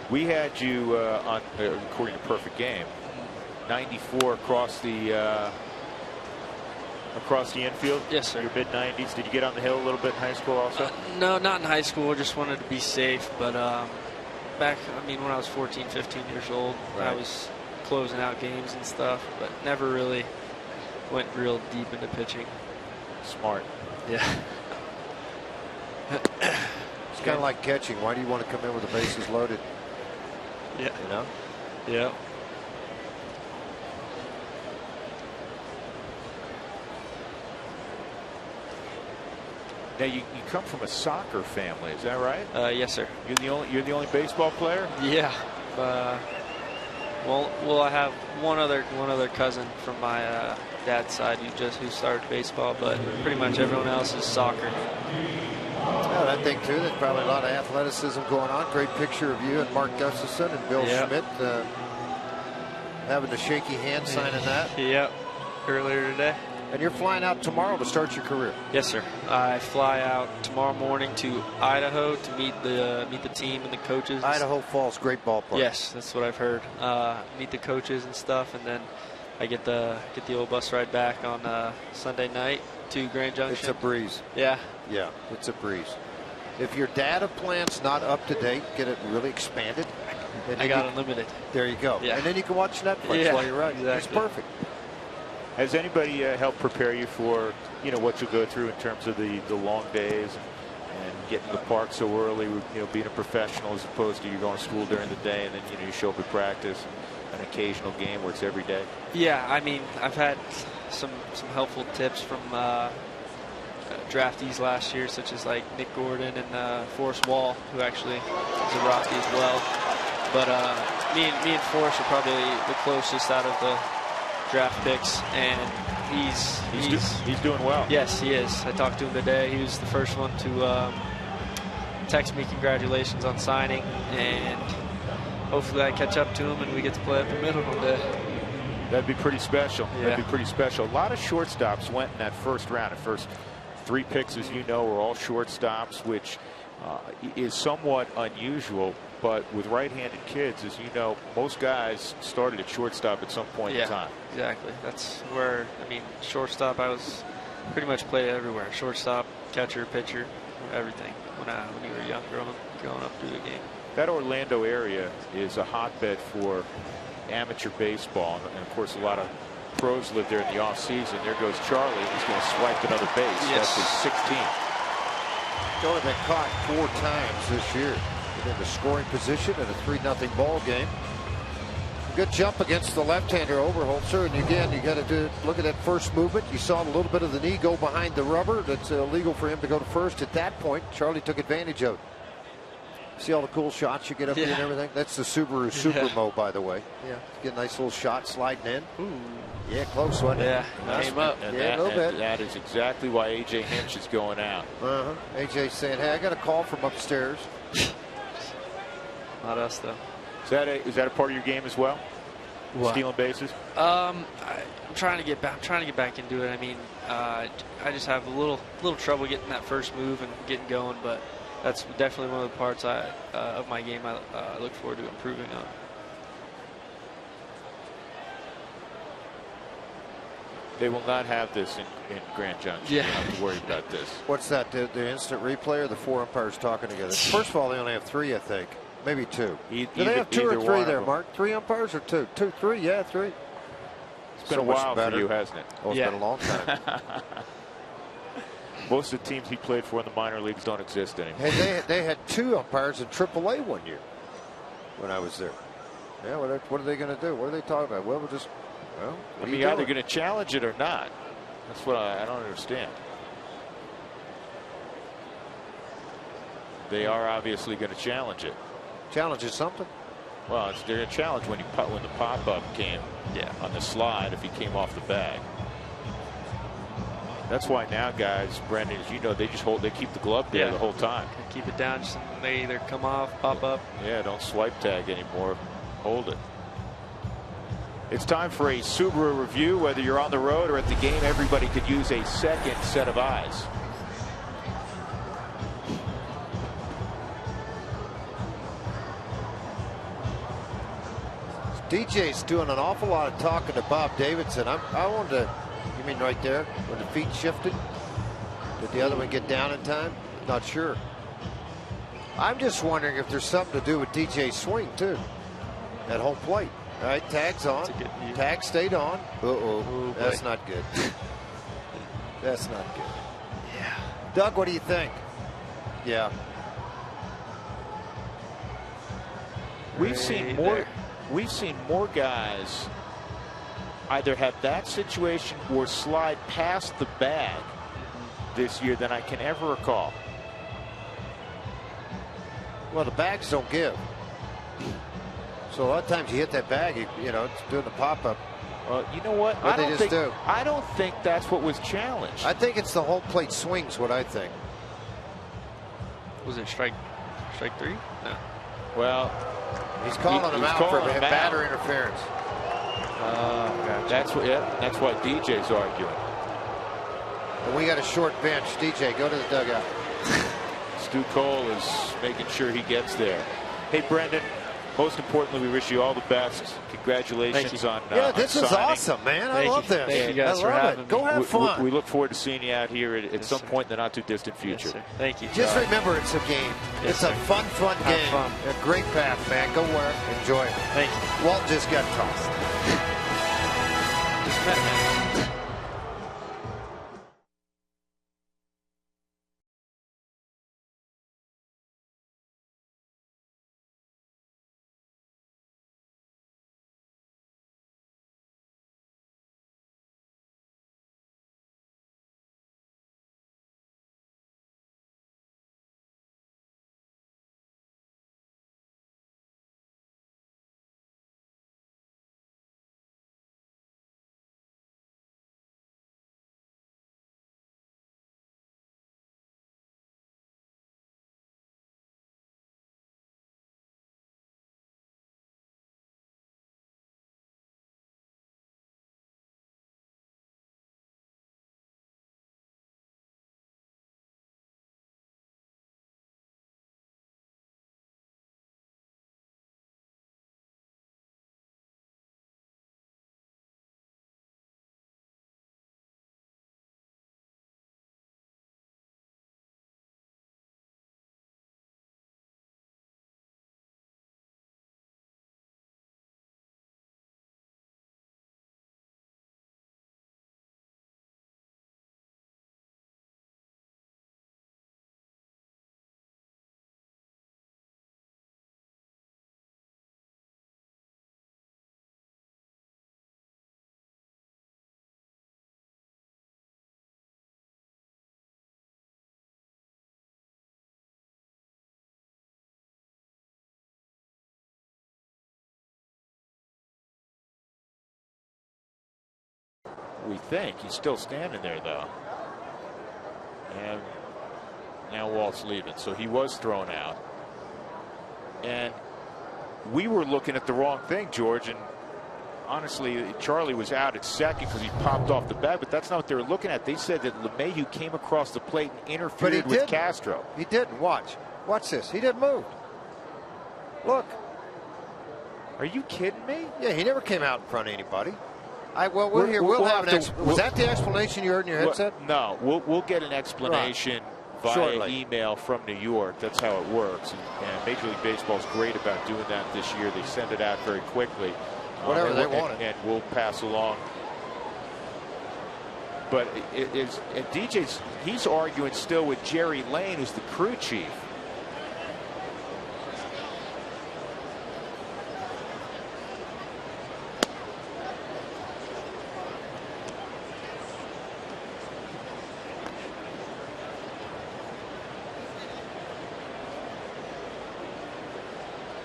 We had you on, according to Perfect Game, 94 across the infield. Yes, sir. Your mid-90s. Did you get on the hill a little bit in high school also? No, not in high school. Just wanted to be safe. But back, when I was 14, 15 years old, I was closing out games and stuff, but never really went real deep into pitching. Smart. Yeah. It's kind of like catching. Why do you want to come in with the bases loaded? Yeah. You know? Yeah. Now you come from a soccer family, is that right? Yes, sir. You're the only baseball player? Yeah. Well, I have one other cousin from my dad's side who started baseball, but pretty much everyone else is soccer. Yeah, I think too. There's probably a lot of athleticism going on. Great picture of you and Mark Gustafson and Bill Schmidt having a shaky hand signing that. Yep. Earlier today. And you're flying out tomorrow to start your career. Yes, sir. I fly out tomorrow morning to Idaho to meet the team and the coaches. Idaho Falls, great ballpark. Yes, that's what I've heard. Meet the coaches and stuff, and then I get the old bus ride back on Sunday night to Grand Junction. It's a breeze. Yeah. Yeah, it's a breeze. If your data plan's not up to date, get it really expanded. I got unlimited. There you go. Yeah. And then you can watch Netflix while you're riding. Exactly. It's perfect. Has anybody helped prepare you for what you'll go through in terms of the long days and getting to the park so early? Being a professional as opposed to you going to school during the day and then you show up at practice, and an occasional game where it's every day. Yeah, I've had some helpful tips from draftees last year, such as like Nick Gordon and Forrest Wall, who actually is a Rocky as well. But me and Forrest are probably the closest out of the draft picks, and he's doing well. Yes, he is. I talked to him today. He was the first one to text me congratulations on signing, and hopefully I catch up to him and we get to play up the middle one day. That'd be pretty special. Yeah. That'd be pretty special. A lot of shortstops went in that first round. The first 3 picks, as you know, were all shortstops, which is somewhat unusual. But with right-handed kids, as you know, most guys started at shortstop at some point in time. Exactly. That's where, shortstop, I was pretty much played everywhere. Shortstop, catcher, pitcher, everything when you were young, growing up through the game. That Orlando area is a hotbed for amateur baseball, and of course a lot of pros live there in the offseason. There goes Charlie. He's going to swipe another base. Yes. That's his 16th. He's only been caught 4 times this year. In the scoring position in a 3-0 ball game. Good jump against the left-hander Overholzer, and again you got to look at that first movement. You saw a little bit of the knee go behind the rubber. That's illegal for him to go to first. At that point, Charlie took advantage of it. See all the cool shots you get up here and everything? That's the Subaru Supermo, by the way. Yeah, get a nice little shot sliding in. Ooh. Yeah, close, wasn't it? Yeah, came up. And a little bit. That is exactly why A.J. Hinch is going out. A.J. saying, hey, I got a call from upstairs. Not us, though. Is that a part of your game as well? What? Stealing bases? I'm trying to get back. I'm trying to get back into it. I mean, I just have a little trouble getting that first move and getting going. But that's definitely one of the parts of my game I look forward to improving on. They will not have this in Grand Junction. Yeah. You don't have to worry about this. What's that? The instant replay or the 4 umpires talking together? First of all, they only have 3, I think. Maybe 2. Do they have 2 or 3 there, Mark? 3 umpires or 2? 2, 3, yeah, 3. It's been a while for you, hasn't it? Oh, it's been a long time. Most of the teams he played for in the minor leagues don't exist anymore. Hey, they had 2 umpires in AAA one year when I was there. Yeah, what are they going to do? What are they talking about? Well, I mean, you're either going to challenge it or not. That's what I don't understand. They are obviously going to challenge it. Challenge is something? Well, they're going to challenge when the pop-up came on the slide if he came off the bag. That's why now, guys, Brendan, as you know, they keep the glove there the whole time. Keep it down. Just they either come off, pop up. Yeah, don't swipe tag anymore. Hold it. It's time for a Subaru review. Whether you're on the road or at the game, everybody could use a second set of eyes. DJ's doing an awful lot of talking to Bob Davidson. I wanted to, you mean right there when the feet shifted? Did the other one get down in time? Not sure. I'm just wondering if there's something to do with DJ's swing too at home plate. All right, tag's on. Tag stayed on. That's not good. That's not good. Yeah. Doug, what do you think? Yeah. We've seen more guys either have that situation or slide past the bag this year than I can ever recall. Well, the bags don't give. So a lot of times you hit that bag, you know, it's doing the pop-up. Well, you know what? I don't think that's what was challenged. I think it's the home plate swings, what I think. Was it strike 3? No. Well, he's calling him out for batter interference. Gotcha. That's what DJ's arguing. And we got a short bench. DJ, go to the dugout. Stu Cole is making sure he gets there. Hey, Brendan. Most importantly, we wish you all the best. Congratulations on this is awesome, man. I love this. Thank you guys for having me. Go have fun. We look forward to seeing you out here at some point in the not too distant future. Yes, thank you. Just remember, it's a game. It's a fun game. Fun. A great path, man. Go where, enjoy it. Thank you. Walt just got tossed. Just met him. We think he's still standing there, though. And now Walt's leaving, so he was thrown out. And we were looking at the wrong thing, George, and honestly, Charlie was out at second because he popped off the bat, but that's not what they were looking at. They said that LeMahieu came across the plate and interfered with Castro. He didn't. Watch this. He didn't move. Look. Are you kidding me? Yeah, he never came out in front of anybody. We'll have an was that the explanation you heard in your headset? No, we'll get an explanation via shortly. email from New York. That's how it works. And Major League Baseball is great about doing that this year. They send it out very quickly. Whatever they want. And we'll pass along. But he's arguing still with Jerry Lane, who's the crew chief.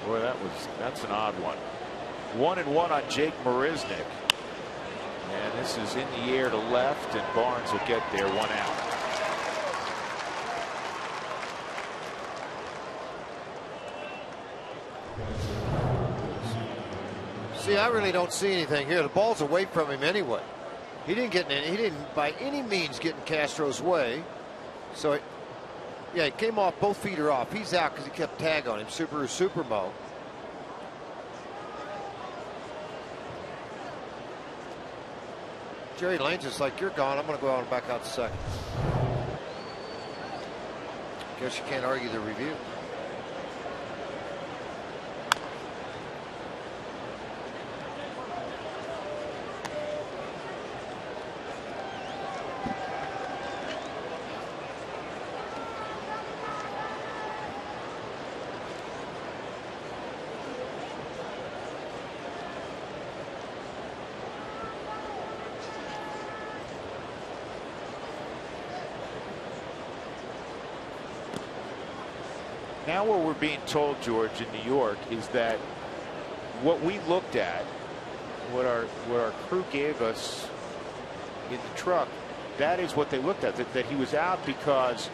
Boy, that's an odd one. 1-1 on Jake Marisnick. And this is in the air to left, and Barnes will get there, 1 out. See, I really don't see anything here. The ball's away from him anyway. He didn't by any means get in Castro's way. So yeah, he came off, both feet are off. He's out because he kept tag on him. Super Mo. Jerry Lane's just like, you're gone. I'm going to go out and back out to second. Guess you can't argue the review. Now what we're being told, George, in New York is that what we looked at, what our crew gave us in the truck, that is what they looked at, that he was out because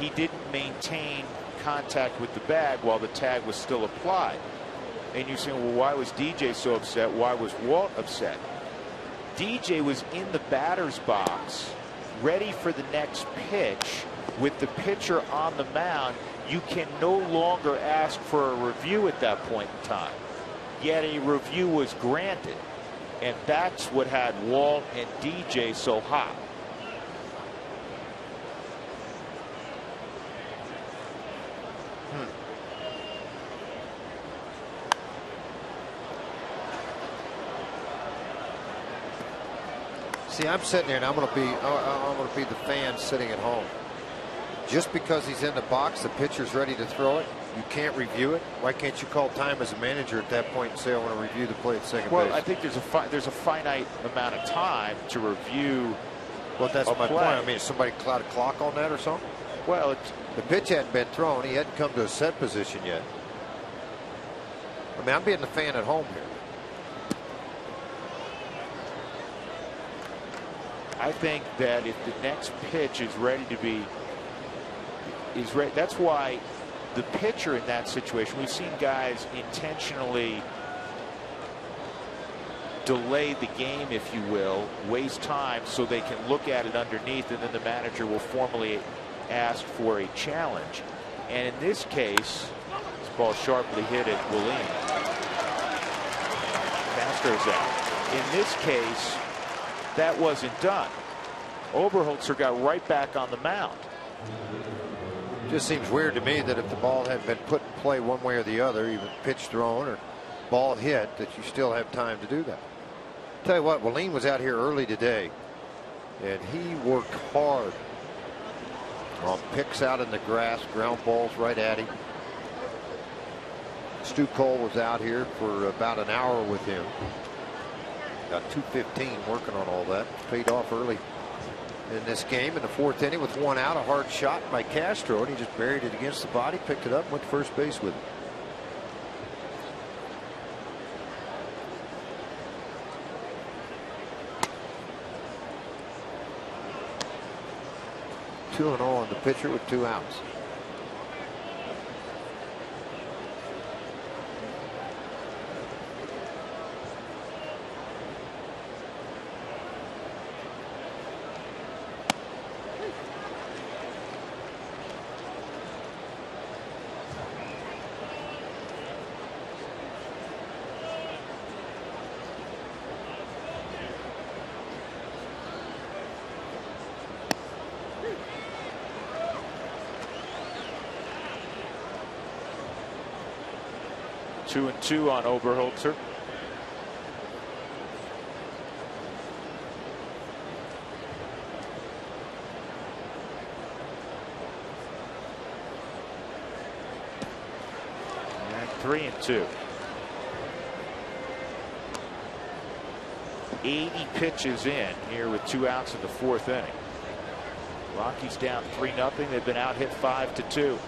he didn't maintain contact with the bag while the tag was still applied. And you're saying, well, why was DJ so upset? Why was Walt upset? DJ was in the batter's box ready for the next pitch with the pitcher on the mound. You can no longer ask for a review at that point in time. Yet a review was granted. And that's what had Walt and DJ so hot. See, I'm sitting there and I'm going to be the fan sitting at home. Just because he's in the box, the pitcher's ready to throw it, you can't review it. Why can't you call time as a manager at that point and say, I want to review the play at second base? Well, I think there's a finite amount of time to review. Well, that's my play. point. I mean, is somebody cloud a clock on that or something? Well, the pitch hadn't been thrown. He hadn't come to a set position yet. I mean, I'm being the fan at home here. I think that if the next pitch is ready to be that's why the pitcher in that situation, we've seen guys intentionally delay the game, if you will, waste time so they can look at it underneath, and then the manager will formally ask for a challenge. And in this case, this ball sharply hit at Willeen. Castro's out. In this case, that wasn't done. Oberholzer got right back on the mound. Just seems weird to me that if the ball had been put in play one way or the other, even pitch thrown or ball hit, that you still have time to do that. Tell you what, Willeen was out here early today, and he worked hard on picks out in the grass, ground balls right at him. Stu Cole was out here for about an hour with him. Got 2:15 working on all that. Paid off early in this game in the fourth inning with 1 out. A hard shot by Castro, and he just buried it against the body, picked it up, went to first base with it. Two and 0 on the pitcher with 2 outs. 2-2 on Oberholzer. And 3-2. 80 pitches in here with 2 outs in the 4th inning. Rockies down 3-0. They've been out hit 5-2.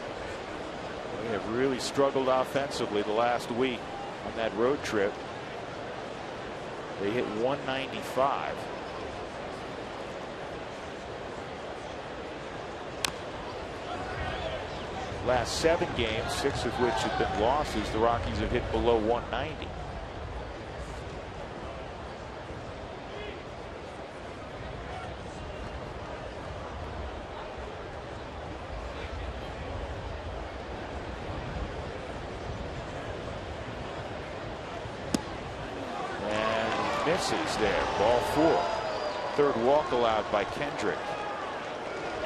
They have really struggled offensively the last week on that road trip. They hit 195. Last 7 games, 6 of which have been losses, the Rockies have hit below 190. Misses there. Ball 4. 3rd walk allowed by Kendrick.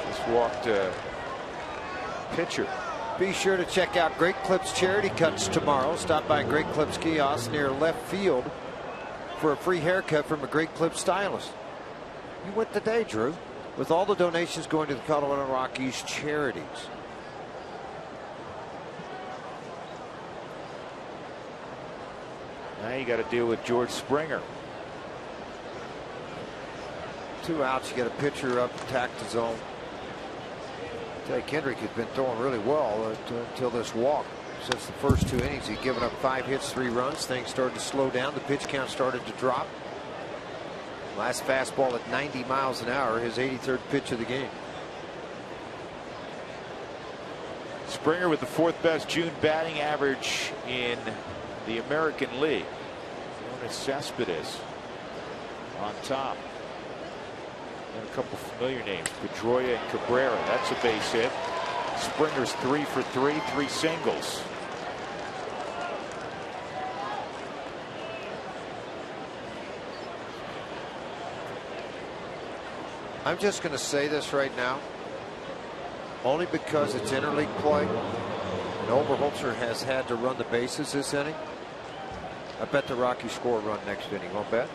Just walked a pitcher. Be sure to check out Great Clips charity cuts tomorrow. Stop by Great Clips kiosk near left field for a free haircut from a Great Clips stylist. You went today, Drew, with all the donations going to the Colorado Rockies charities. Now you got to deal with George Springer. 2 outs, you get a pitcher up, attack the zone. Kendrick has been throwing really well until this walk. Since the first 2 innings, he'd given up 5 hits, 3 runs. Things started to slow down. The pitch count started to drop. Last fastball at 90 miles an hour, his 83rd pitch of the game. Springer with the 4th best June batting average in the American League. Jonas Cespedes on top. And a couple familiar names, Pedroia and Cabrera. That's a base hit. Springer's 3 for 3, 3 singles. I'm just going to say this right now, only because it's interleague play and Oberholzer has had to run the bases this inning. I bet the Rockies score a run next inning. Won't bet?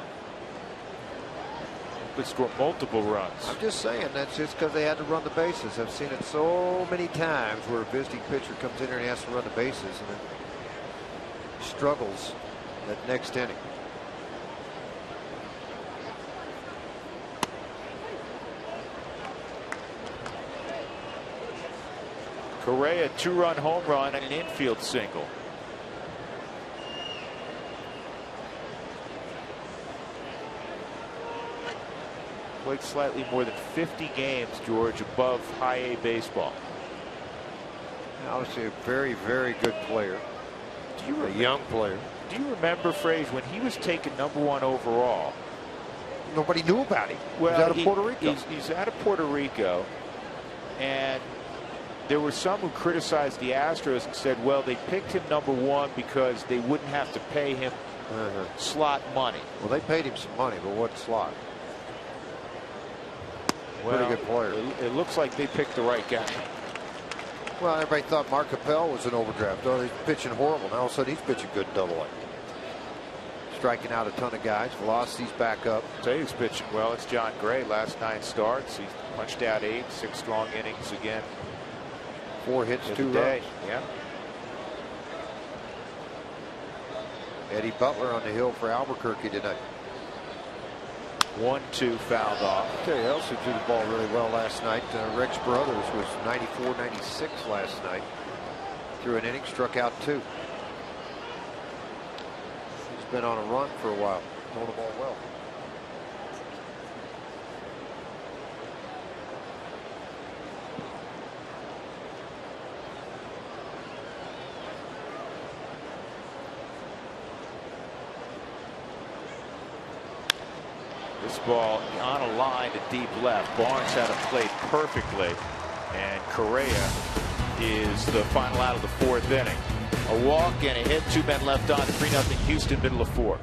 Could score multiple runs. I'm just saying that's just because they had to run the bases. I've seen it so many times where a visiting pitcher comes in here and he has to run the bases and then struggles that next inning. Correa, 2-run home run and an infield single. Played slightly more than 50 games, George, above high A baseball. Obviously a very, very good player. A young player. Do you remember, Frazier, when he was taken #1 overall? Nobody knew about him. Well, he's out of Puerto Rico. He's out of Puerto Rico, and there were some who criticized the Astros and said, well, they picked him #1 because they wouldn't have to pay him slot money. Well, they paid him some money, but what slot? Well, pretty good player. It looks like they picked the right guy. Well, everybody thought Mark Capel was an overdraft. Oh, he's pitching horrible. Now all of a sudden he's pitching good Double-A. Striking out a ton of guys. Velocity's back up. I'll tell you who's pitching well. It's John Gray. Last 9 starts. He punched out 8, 6 strong innings again. 4 hits, 2 runs. Yeah. Eddie Butler on the hill for Albuquerque tonight. 1-2 fouled off. I'll tell you, Elsie threw the ball really well last night. Rex Brothers was 94-96 last night. Threw an inning, struck out 2. He's been on a run for a while. Throwing the ball well. This ball on a line to deep left. Barnes had it played perfectly, and Correa is the final out of the 4th inning. A walk and a hit, 2 men left on, 3-0 Houston, middle of 4.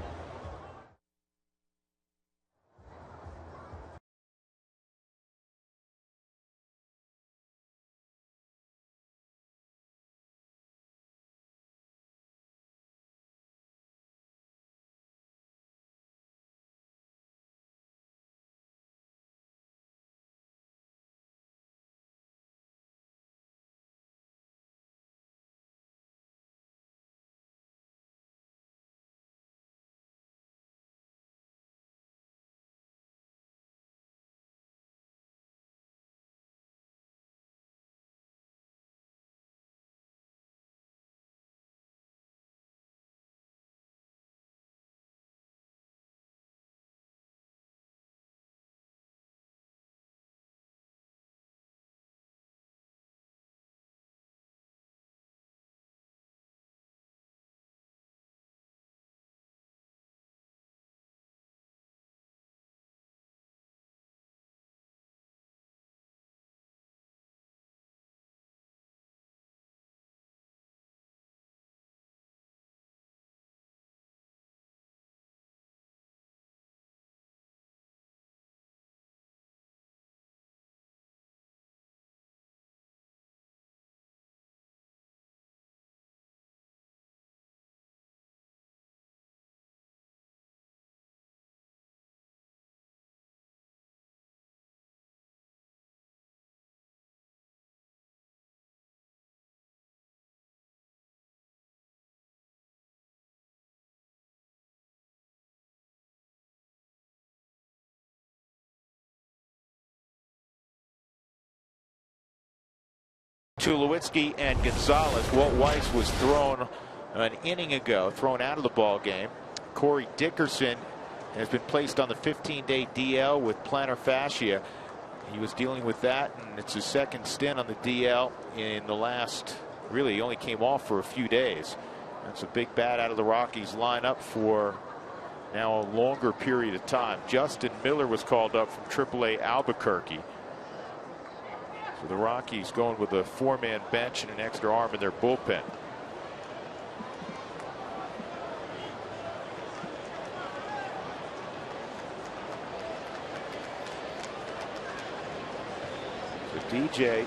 Tulowitzki and Gonzalez. Walt Weiss was thrown an inning ago, thrown out of the ball game. Corey Dickerson has been placed on the 15-day DL with plantar fascia. He was dealing with that, and it's his second stint on the DL in the last, really, he only came off for a few days. That's a big bat out of the Rockies lineup for now a longer period of time. Justin Miller was called up from AAA Albuquerque. So the Rockies going with a 4-man bench and an extra arm in their bullpen. So DJ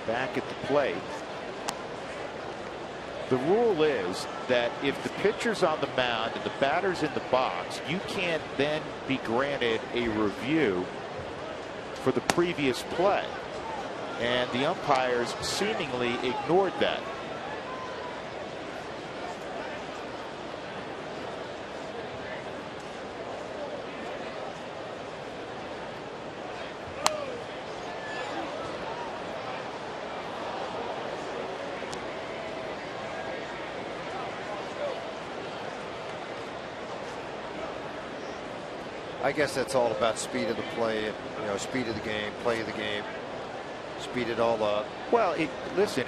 back at the plate. The rule is that if the pitcher's on the mound and the batter's in the box, you can't then be granted a review for the previous play. And the umpires seemingly ignored that. I guess that's all about speed of the play, and speed of the game, play of the game, speed it all up. Well, listen,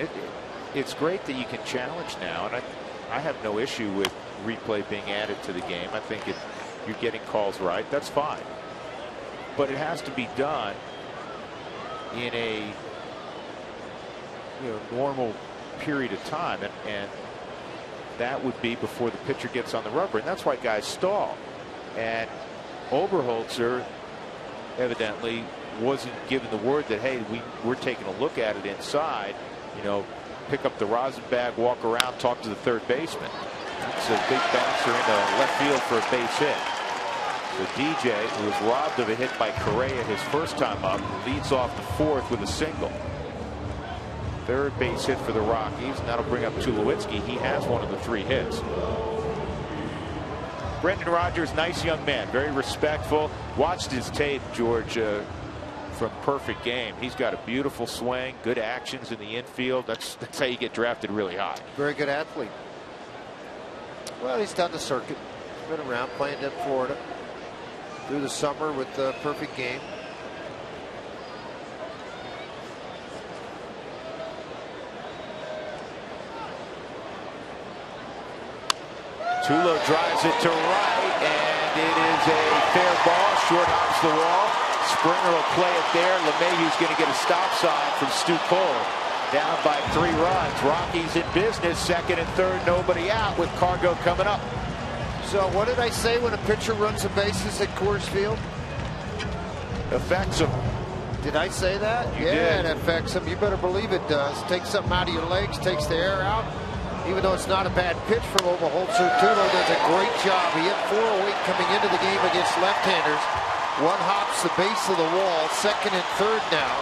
it's great that you can challenge now, and I have no issue with replay being added to the game. I think if you're getting calls right, that's fine. But it has to be done in a normal period of time, and that would be before the pitcher gets on the rubber, and that's why guys stall. And Oberholzer evidently wasn't given the word that, hey, we're taking a look at it inside, pick up the rosin bag, walk around, talk to the third baseman. It's a big bouncer into left field for a base hit. So DJ, who was robbed of a hit by Correa his first time up, leads off the fourth with a single. Third base hit for the Rockies, and that'll bring up Tulowitzki. He has one of the 3 hits. Brendan Rodgers, nice young man, very respectful. Watched his tape, George, from Perfect Game. He's got a beautiful swing, good actions in the infield. That's how you get drafted really high. Very good athlete. Well, he's done the circuit. Been around playing in Florida through the summer with the Perfect Game. Tulo drives it to right, and it is a fair ball. Short hops the wall. Springer will play it there. LeMahieu's going to get a stop sign from Stu Cole. Down by 3 runs. Rockies in business. Second and third, nobody out with Cargo coming up. So what did I say when a pitcher runs the bases at Coors Field? Affects him. Did I say that? You did. It affects him. You better believe it does. Takes something out of your legs, takes the air out. Even though it's not a bad pitch from Oberholzer, Tulo does a great job. He hit 408 coming into the game against left-handers. One hops the base of the wall, second and third now.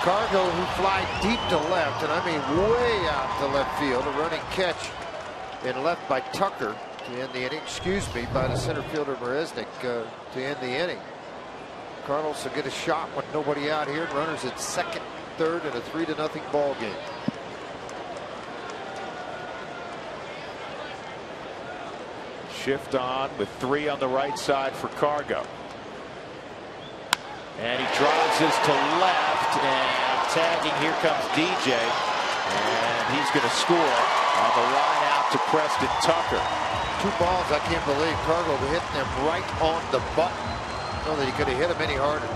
Cargo, who fly deep to left, and I mean way out to left field. A running catch and left by Tucker to end the inning. Excuse me, by the center fielder Marisnik to end the inning. Cardinals will get a shot with nobody out here. Runners at second, third, and a 3-0 ball game. Shift on with 3 on the right side for Cargo. And he drives this to left, and tagging, here comes DJ. And he's going to score on the line out to Preston Tucker. 2 balls, I can't believe Cargo hitting them right on the button. I don't know that he could have hit them any harder.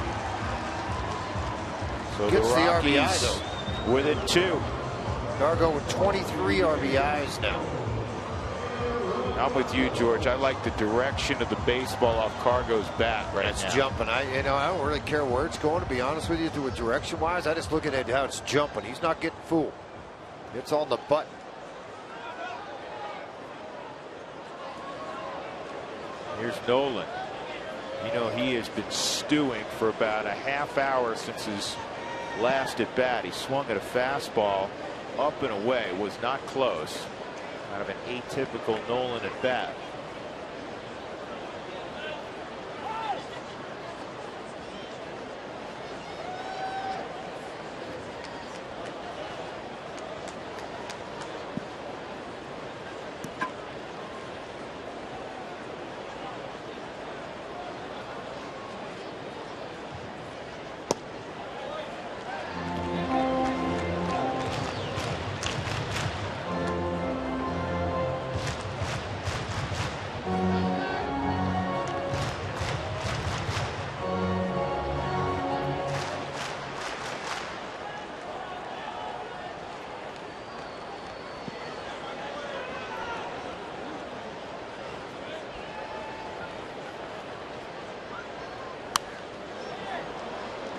So gets the Rockies RBI though. within 2. Cargo with 23 RBIs now. I'm with you, George. I like the direction of the baseball off Cargo's bat right now. It's jumping. I don't really care where it's going, to be honest with you, to a direction-wise. I just look at how it's jumping. He's not getting fooled. It's on the button. Here's Nolan. He has been stewing for about a half hour since his last at bat. He swung at a fastball up and away, was not close. Kind of an atypical Nolan at bat.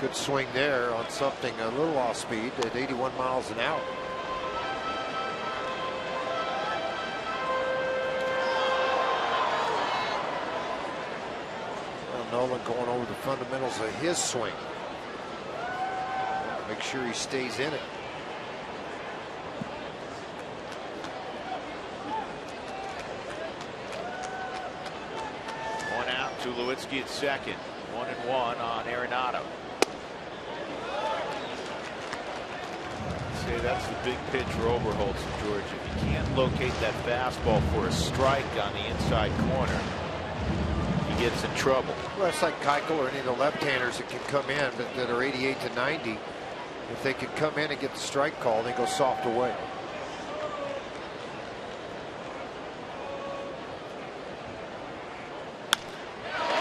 Good swing there on something a little off speed at 81 miles an hour. Well, Nolan going over the fundamentals of his swing. Make sure he stays in it. One out, Tulowitzki at second. 1-1 on Arenado. Say that's the big pitch for Oberholtz, George. If you can't locate that fastball for a strike on the inside corner, he gets in trouble. Well, it's like Keuchel or any of the left-handers that can come in that are 88 to 90. If they can come in and get the strike call, they go soft away.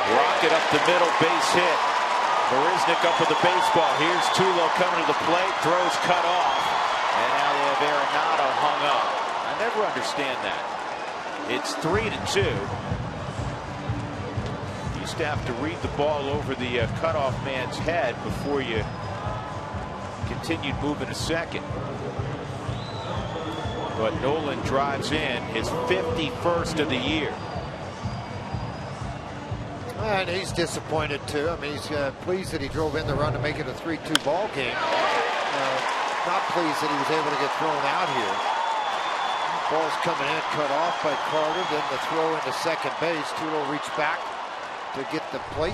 Rocket up the middle, base hit. Marisnik up with the baseball. Here's Tulo coming to the plate, throws cut off. And now they have Arenado hung up. I never understand that. It's 3-2. You used to have to read the ball over the cutoff man's head before you continued moving to second. But Nolan drives in his 51st of the year. And he's disappointed too. I mean, he's pleased that he drove in the run to make it a 3-2 ball game. Not pleased that he was able to get thrown out here. Ball's coming in, cut off by Carter. Then the throw into second base. Tulo reached back to get the plate.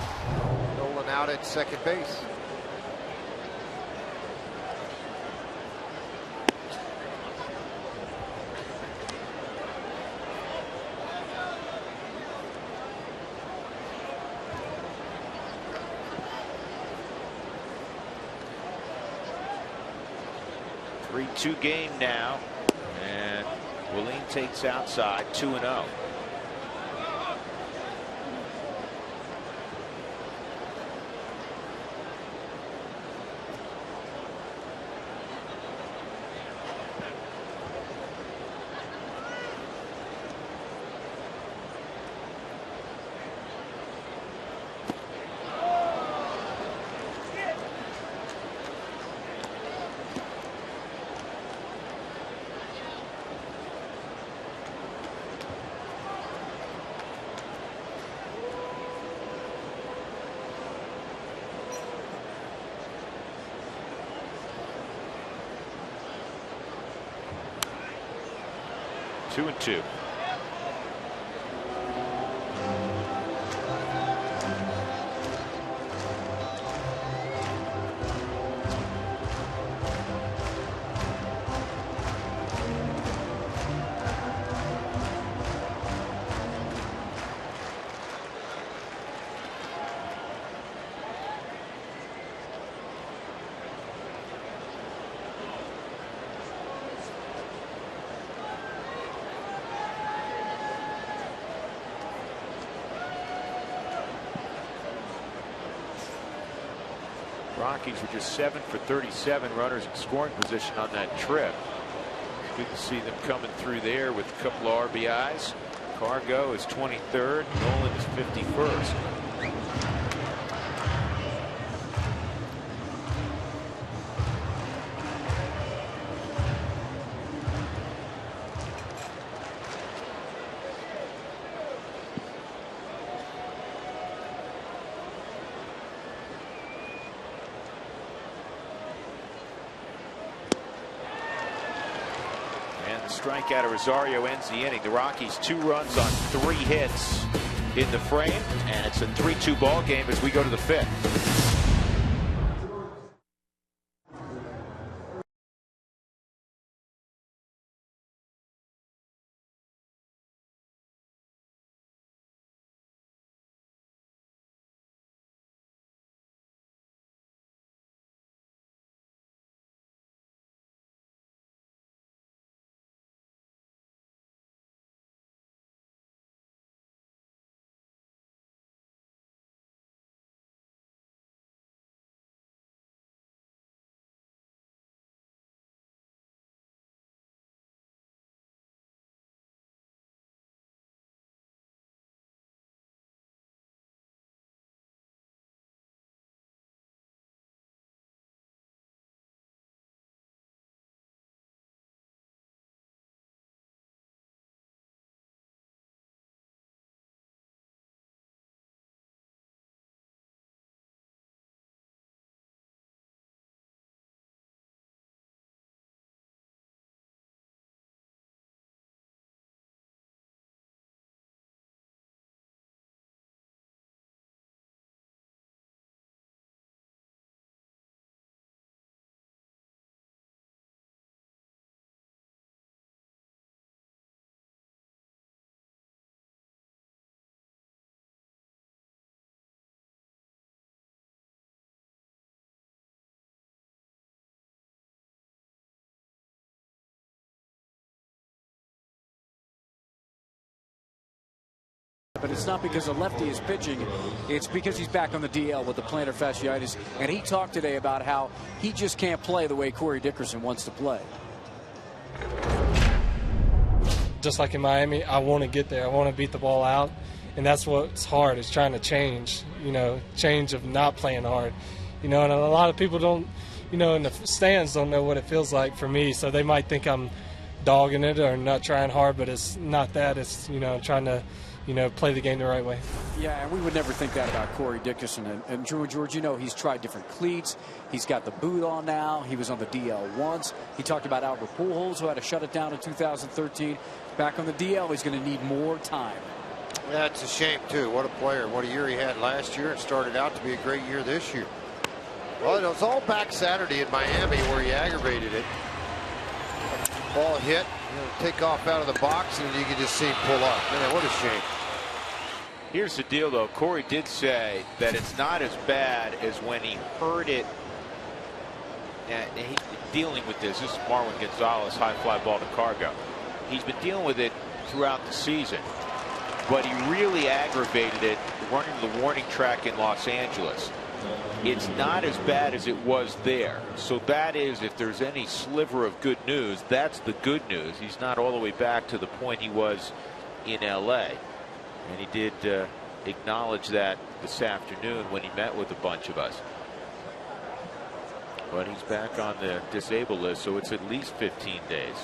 Nolan out at second base. Two game now, and Willeen takes outside 2-0. Two and two. Rockies were just 7 for 37 runners in scoring position on that trip. Good to see them coming through there with a couple of RBIs. Cargo is 23rd. Nolan is 51st. Strikeout of Rosario ends the inning. The Rockies 2 runs on 3 hits in the frame, and it's a 3-2 ball game as we go to the 5th. It's not because a lefty is pitching. It's because he's back on the DL with the plantar fasciitis. And he talked today about how he just can't play the way Corey Dickerson wants to play. Just like in Miami, I want to get there. I want to beat the ball out. And that's what's hard, is trying to change, change of not playing hard. And a lot of people don't, in the stands don't know what it feels like for me. So they might think I'm dogging it or not trying hard, but it's not that. It's, trying to, play the game the right way. Yeah, and we would never think that about Corey Dickerson. And Drew and George, he's tried different cleats. He's got the boot on now. He was on the DL once. He talked about Albert Pujols, who had to shut it down in 2013. Back on the DL, he's going to need more time. That's a shame, too. What a player. What a year he had last year. It started out to be a great year this year. Well, it was all back Saturday in Miami where he aggravated it. Ball hit, take off out of the box, and you can just see him pull up. Man, what a shame. Here's the deal, though. Corey did say that it's not as bad as when he heard it. And he's been dealing with this. This is Marwin Gonzalez, high fly ball to Cargo. He's been dealing with it throughout the season. But he really aggravated it running the warning track in Los Angeles. It's not as bad as it was there. So that is, if there's any sliver of good news, that's the good news. He's not all the way back to the point he was in LA. And he did acknowledge that this afternoon when he met with a bunch of us. But he's back on the disabled list, so it's at least 15 days.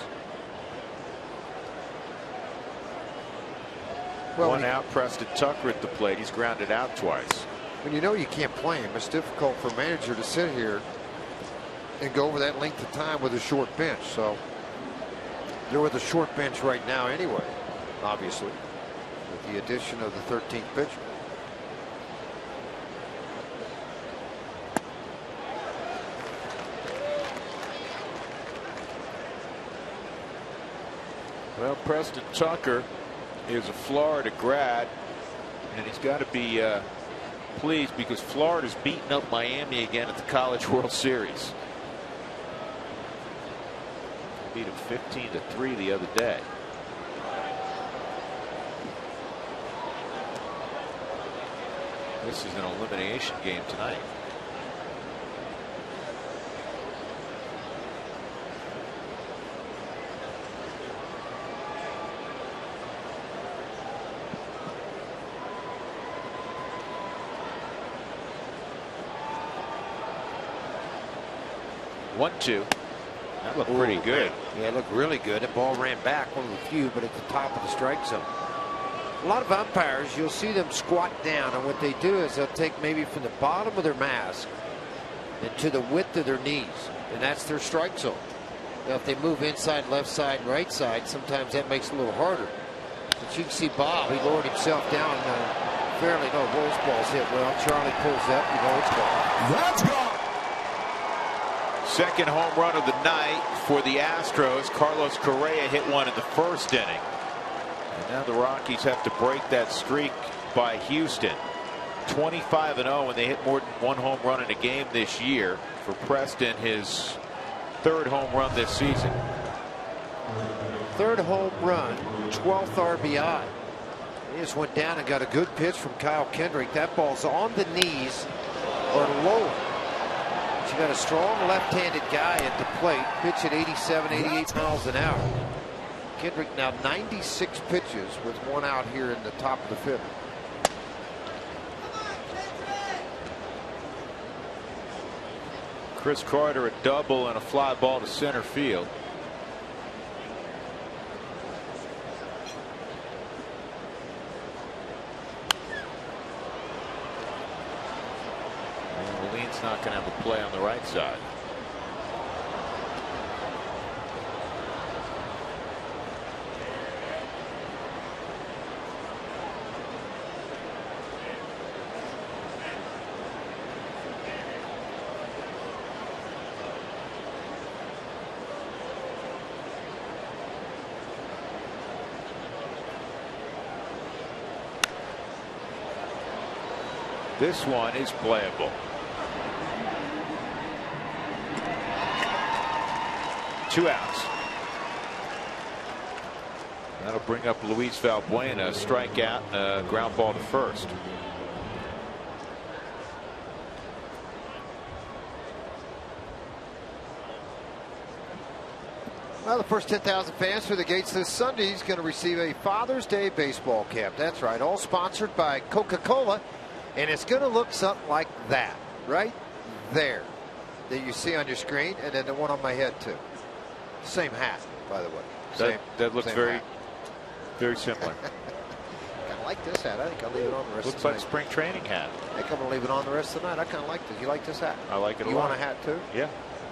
Well, one out, Preston Tucker at the plate. He's grounded out twice. When you can't play him, it's difficult for a manager to sit here and go over that length of time with a short bench. So they're with a short bench right now anyway, obviously, with the addition of the 13th pitcher. Well, Preston Tucker is a Florida grad, and he's got to be pleased because Florida's beaten up Miami again at the College World Series. Beat him 15-3 the other day. This is an elimination game tonight. One-two. That looked pretty good. Yeah, it looked really good. The ball ran back, one of the few, but at the top of the strike zone. A lot of umpires, you'll see them squat down, and what they do is they'll take maybe from the bottom of their mask and to the width of their knees, and that's their strike zone. Now, if they move inside, left side, right side, sometimes that makes it a little harder. But you can see Bob, he lowered himself down fairly. No, Rose ball's hit well. Charlie pulls up, it's gone. That's gone. Second home run of the night for the Astros. Carlos Correa hit one in the first inning. And now the Rockies have to break that streak by Houston. 25-0 when they hit more than one home run in a game this year. For Preston, his third home run this season. Third home run, 12th RBI. He just went down and got a good pitch from Kyle Kendrick. That ball's on the knees or low. You got a strong left-handed guy at the plate. Pitch at 87, 88 miles an hour. Kendrick now 96 pitches with one out here in the top of the fifth. Chris Carter a double and a fly ball to center field. Not going to have a play on the right side. This one is playable. 2 outs. That'll bring up Luis Valbuena, strikeout, ground ball to first. Well, the first 10,000 fans through the gates this Sunday is going to receive a Father's Day baseball cap. That's right, all sponsored by Coca-Cola, and it's going to look something like that, right there, that you see on your screen, and then the one on my head too. Same hat, by the way. That looks very similar. I kind of like this hat. I think I'll leave it on the rest Looks of the like night. spring training hat. I think I'm going to leave it on the rest of the night. I kind of like this. You like this hat? I like it a lot. You want a hat too? Yeah.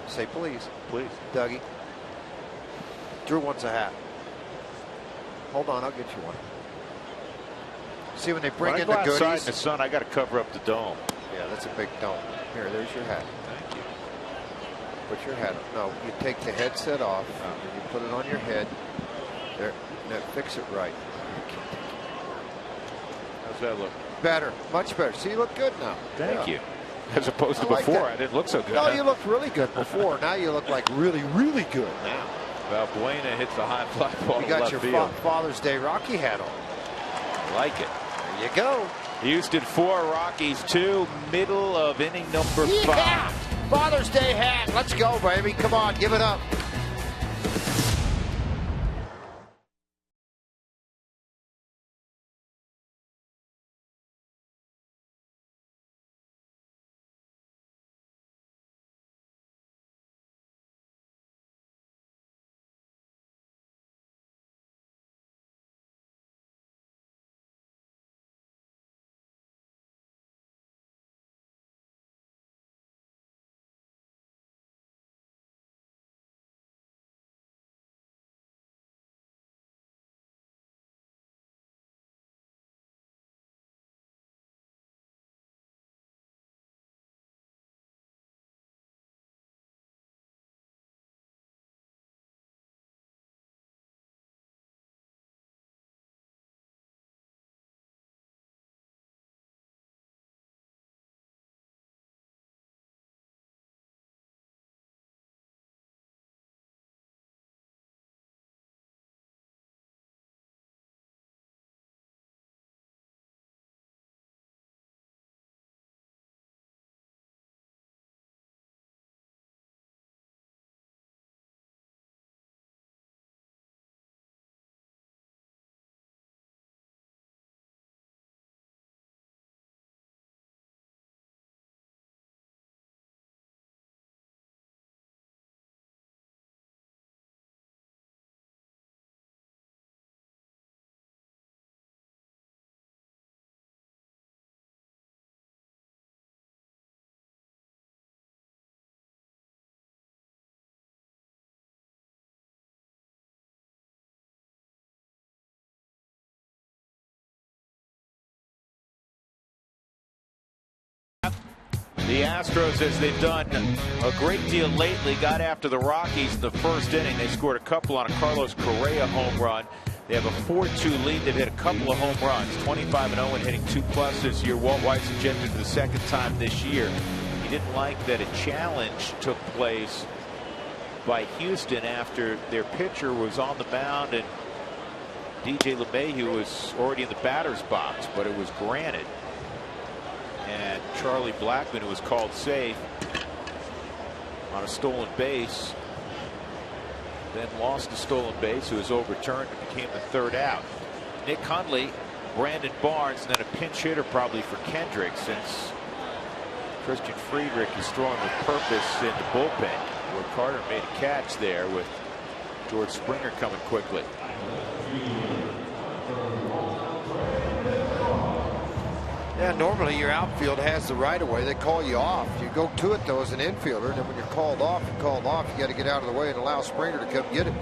Say please. Please. Dougie. Drew wants a hat. Hold on, I'll get you one. See, when they bring When I in go the outside goodies. in the sun, I got to cover up the dome. Yeah, that's a big dome. Here, there's your hat. Thank you. Put your hat on. No, you take the headset off and you put it on your head. There. Now fix it right. How's that look? Better. Much better. See, you look good now. Thank Yeah. you. As opposed to I like before, that. I didn't look so good. No, you looked really good before. Now you look like really, really good now. Valbuena hits the high fly ball You to got left your field. Father's Day Rocky hat on. Like it. There you go. Houston 4, Rockies 2, middle of inning number 5. Father's Day hat. Let's go, baby. Come on, give it up. The Astros, as they've done a great deal lately, got after the Rockies in the first inning. They scored a couple on a Carlos Correa home run. They have a 4-2 lead. They've hit a couple of home runs, 25-0 and hitting 2+ this year. Walt Weitz ejected for the second time this year. He didn't like that a challenge took place by Houston after their pitcher was on the mound and DJ LeMahieu was already in the batter's box, but it was granted. And Charlie Blackmon, who was called safe on a stolen base, then lost a stolen base, who was overturned and became the third out. Nick Hundley, Brandon Barnes, and then a pinch hitter probably for Kendrick, since Christian Friedrich is throwing with purpose in the bullpen, where Carter made a catch there with George Springer coming quickly. Yeah, normally your outfield has the right of way. They call you off. You go to it though as an infielder, and then when you're called off, you got to get out of the way and allow Springer to come get it.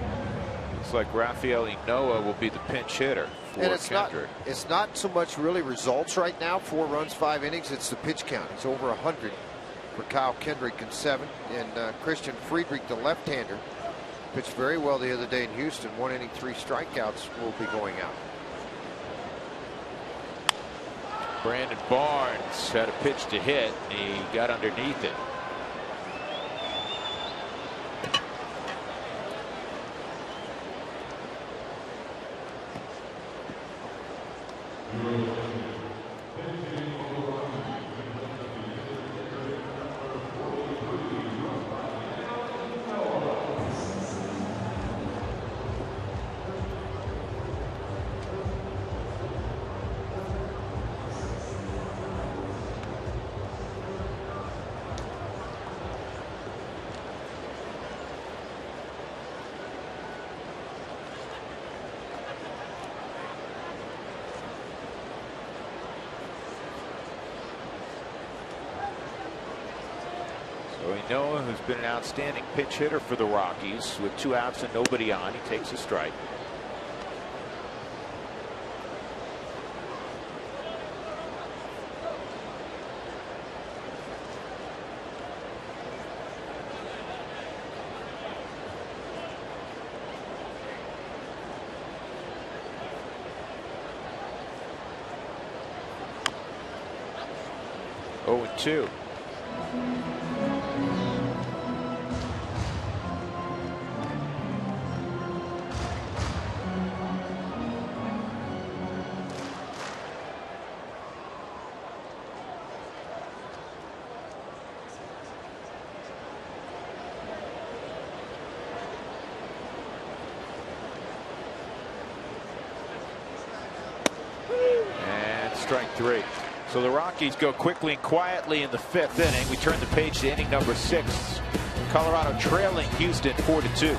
Looks like Rafael Noah will be the pinch hitter for And it's Kendrick. it's not so much really results right now. 4 runs, 5 innings. It's the pitch count. It's over 100 for Kyle Kendrick in 7. And Christian Friedrich, the left-hander, pitched very well the other day in Houston. 1 inning, 3 strikeouts, will be going out. Brandon Barnes had a pitch to hit, and he got underneath it. Noah, who's been an outstanding pinch hitter for the Rockies, with 2 outs and nobody on, he takes a strike. Oh, and 2. Strike 3. So the Rockies go quickly and quietly in the 5th inning. We turn the page to inning number 6. Colorado trailing Houston 4-2.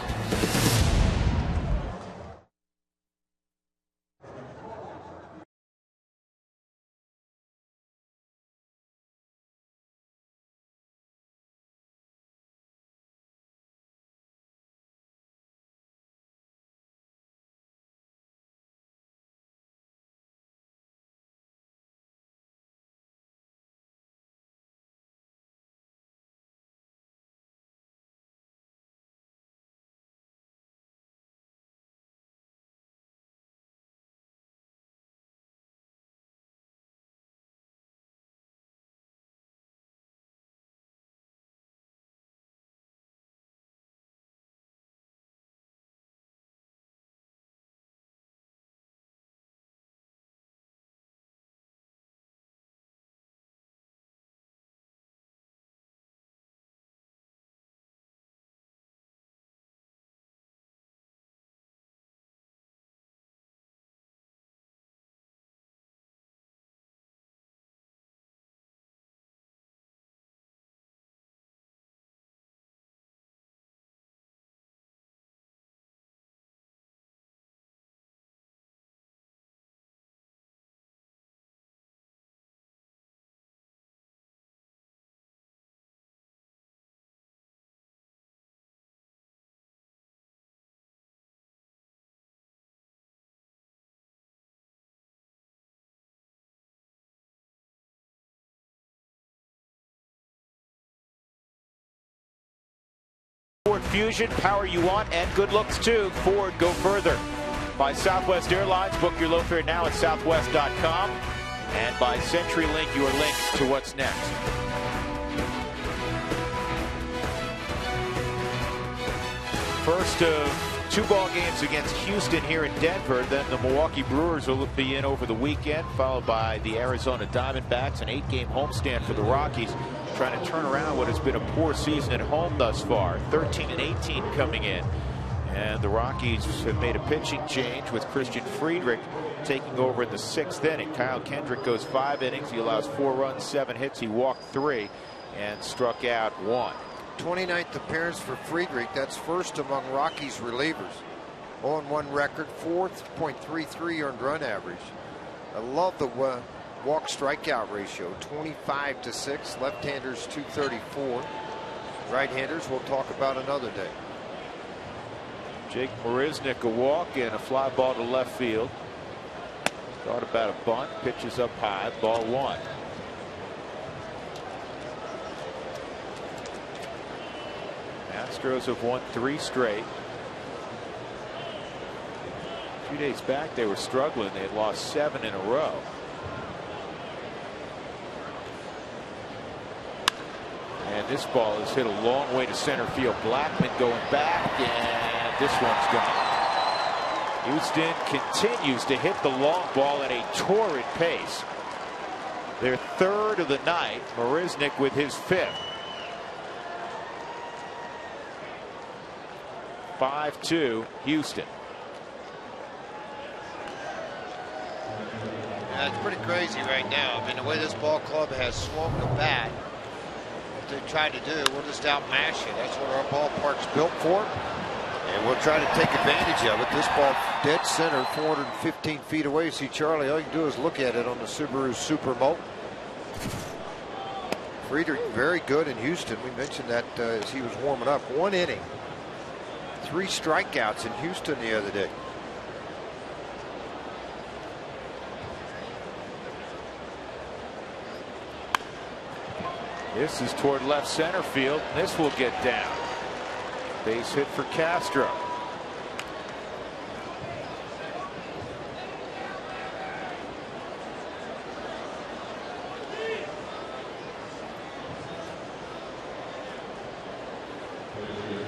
Ford Fusion, power you want and good looks too. Ford, go further. By Southwest Airlines, book your low fare now at southwest.com. And by CenturyLink, your link to what's next. First of 2 ball games against Houston here in Denver. Then the Milwaukee Brewers will be in over the weekend, followed by the Arizona Diamondbacks, an 8-game homestand for the Rockies, trying to turn around what has been a poor season at home thus far. 13-18 coming in. And the Rockies have made a pitching change with Christian Friedrich taking over in the 6th inning. Kyle Kendrick goes 5 innings. He allows 4 runs, 7 hits. He walked 3 and struck out 1. 29th appearance for Friedrich. That's first among Rockies relievers. 0-1 record, 4.33 earned run average. I love the walk strikeout ratio, 25-6. Left-handers 234. Right-handers we'll talk about another day. Jake Marisnick a walk and a fly ball to left field. Thought about a bunt, pitches up high, ball 1. Astros have won 3 straight. A few days back they were struggling. They had lost 7 in a row. And this ball is hit a long way to center field. Blackman going back, and this one's gone. Houston continues to hit the long ball at a torrid pace. Their third of the night. Marisnick with his fifth. 5-2 Houston. Yeah, it's pretty crazy right now. I mean, the way this ball club has swung the bat, what they tried to do, we'll just outmash it. That's what our ballpark's built for. And we'll try to take advantage of it. This ball dead center, 415 feet away. See, Charlie, all you can do is look at it on the Subaru Supermo. Friedrich very good in Houston. We mentioned that as he was warming up. 1 inning. 3 strikeouts in Houston the other day. This is toward left center field. This will get down. Base hit for Castro.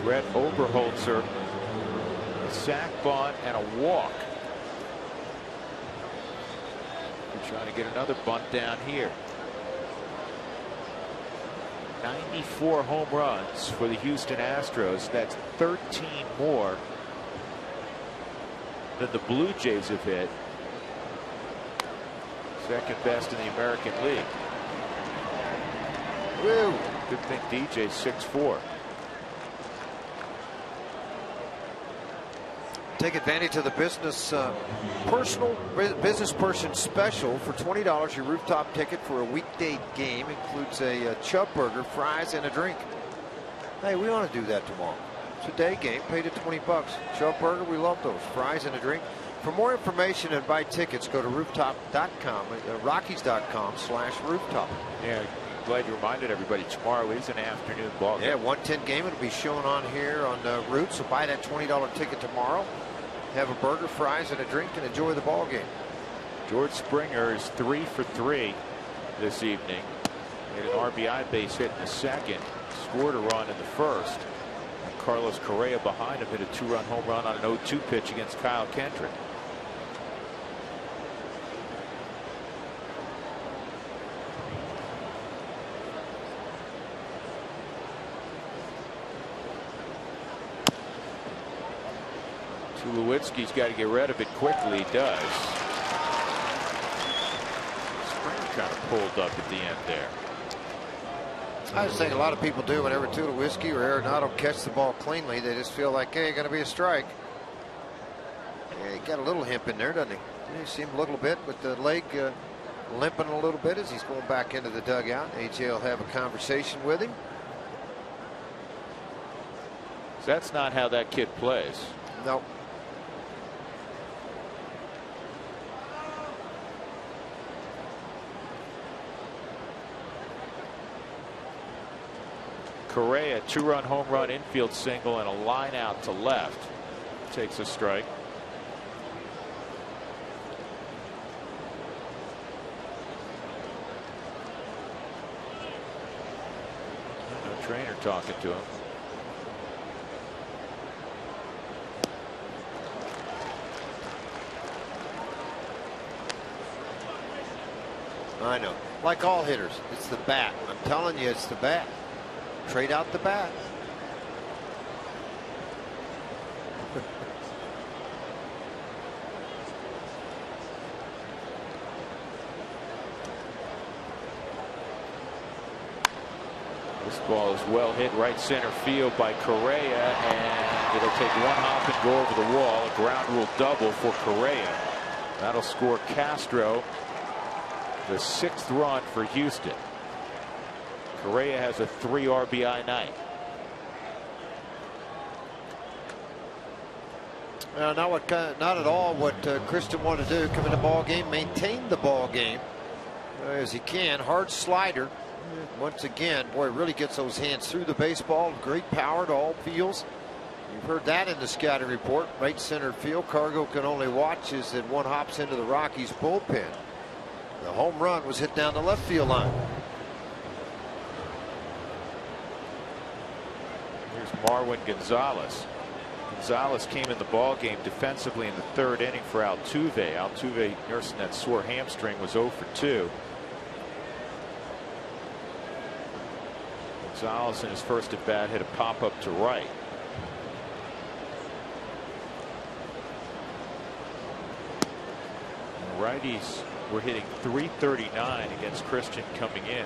Brett Oberholzer, a sac bunt and a walk. We're trying to get another bunt down here. 94 home runs for the Houston Astros. That's 13 more than the Blue Jays have hit. Second best in the American League. Woo. Good thing DJ's 6'4". Take advantage of the business person special. For $20, your rooftop ticket for a weekday game includes a Chubb burger, fries, and a drink. Hey, we want to do that tomorrow. It's a day game, paid at $20. Chubb burger, we love those. Fries and a drink. For more information and buy tickets, go to rooftop.com, rockies.com/rooftop. Yeah, glad you reminded everybody. Tomorrow is an afternoon ball game. Yeah, 1:10 game. It'll be shown on here on Root. So buy that $20 ticket tomorrow. Have a burger, fries, and a drink, and enjoy the ball game. George Springer is 3 for 3 this evening. Hit an RBI base hit in the second. Scored a run in the first. And Carlos Correa behind him hit a 2-run home run on an 0-2 pitch against Kyle Kendrick. Tulowitzki's got to get rid of it quickly. He does. Springer kind of pulled up at the end there. I just think a lot of people do whenever Tulowitzki or Arenado catch the ball cleanly. They just feel like, hey, going to be a strike. Yeah, he got a little hemp in there, doesn't he? You see him a little bit with the leg limping a little bit as he's going back into the dugout. AJ will have a conversation with him. That's not how that kid plays. No. Correa, 2-run home run infield single and a line out to left. Takes a strike. No trainer talking to him. I know. Like all hitters, it's the bat. I'm telling you, it's the bat. Trade out the bat. This ball is well hit right center field by Correa, and it'll take one hop and go over the wall. A ground rule double for Correa. That'll score Castro the 6th run for Houston. Correa has a 3 RBI night. Not at all what Kristen wanted to do. Come in the ball game, maintain the ball game as he can. Hard slider. Once again, boy, really gets those hands through the baseball. Great power to all fields. You've heard that in the scouting report. Right center field. Cargo can only watch as that one hops into the Rockies bullpen. The home run was hit down the left field line. Here's Marwin Gonzalez. Gonzalez came in the ball game defensively in the third inning for Altuve. Altuve, nursing that sore hamstring, was 0 for 2. Gonzalez in his first at bat hit a pop up to right. And righties were hitting .339 against Christian coming in.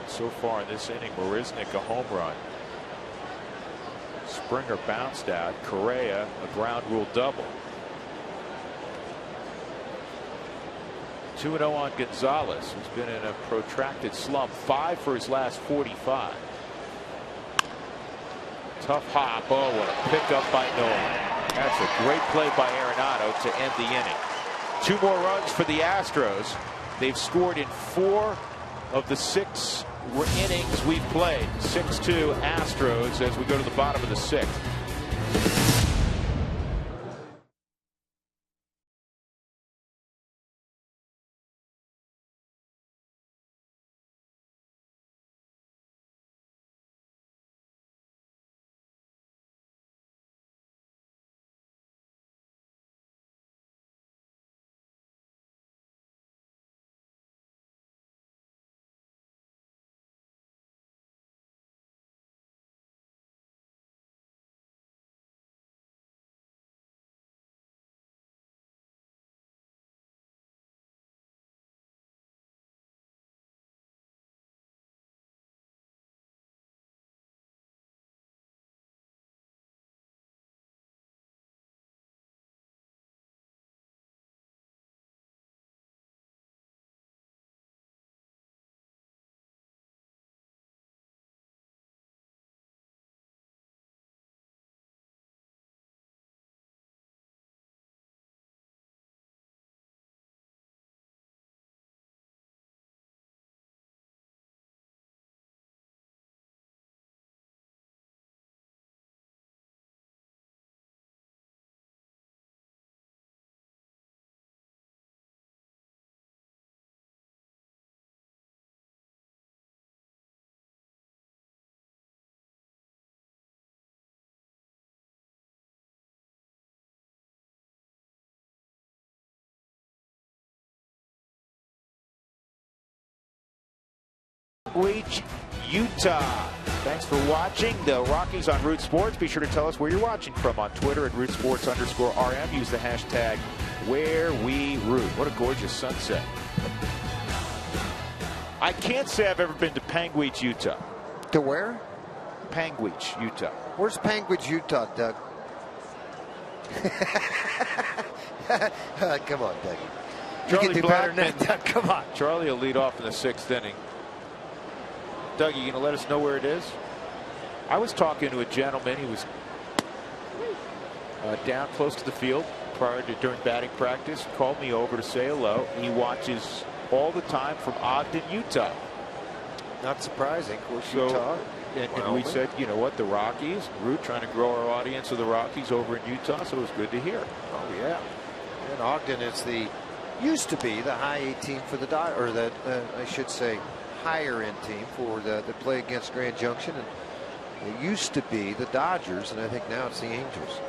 So far in this inning, Marisnick a home run. Springer bounced out. Correa a ground rule double. 2-0 on Gonzalez, who's been in a protracted slump. 5 for his last 45. Tough hop. Oh, what a pickup by Nolan. That's a great play by Arenado to end the inning. 2 more runs for the Astros. They've scored in 4 of the 6 innings we've played. 6-2 Astros as we go to the bottom of the 6th. Beach, Utah. Thanks for watching the Rockies on Root Sports. Be sure to tell us where you're watching from on Twitter at @RootSports_RM. Use the hashtag #WhereWeRoot. What a gorgeous sunset. I can't say I've ever been to Panguitch, Utah. To where? Panguitch, Utah. Where's Panguitch, Utah, Doug? Come on, Doug. You can do better than that, Doug. Come on. Charlie will lead off in the 6th inning. Doug, you going to let us know where it is? I was talking to a gentleman. He was down close to the field during batting practice. Called me over to say hello. He watches all the time from Ogden, Utah. Not surprising. Of course, Utah. And we said, you know what, the Rockies, Root trying to grow our audience of the Rockies over in Utah, so it was good to hear. Oh, yeah. And Ogden is used to be the high A team for the or that I should say higher end team for that play against Grand Junction, and it used to be the Dodgers, and I think now it's the Angels.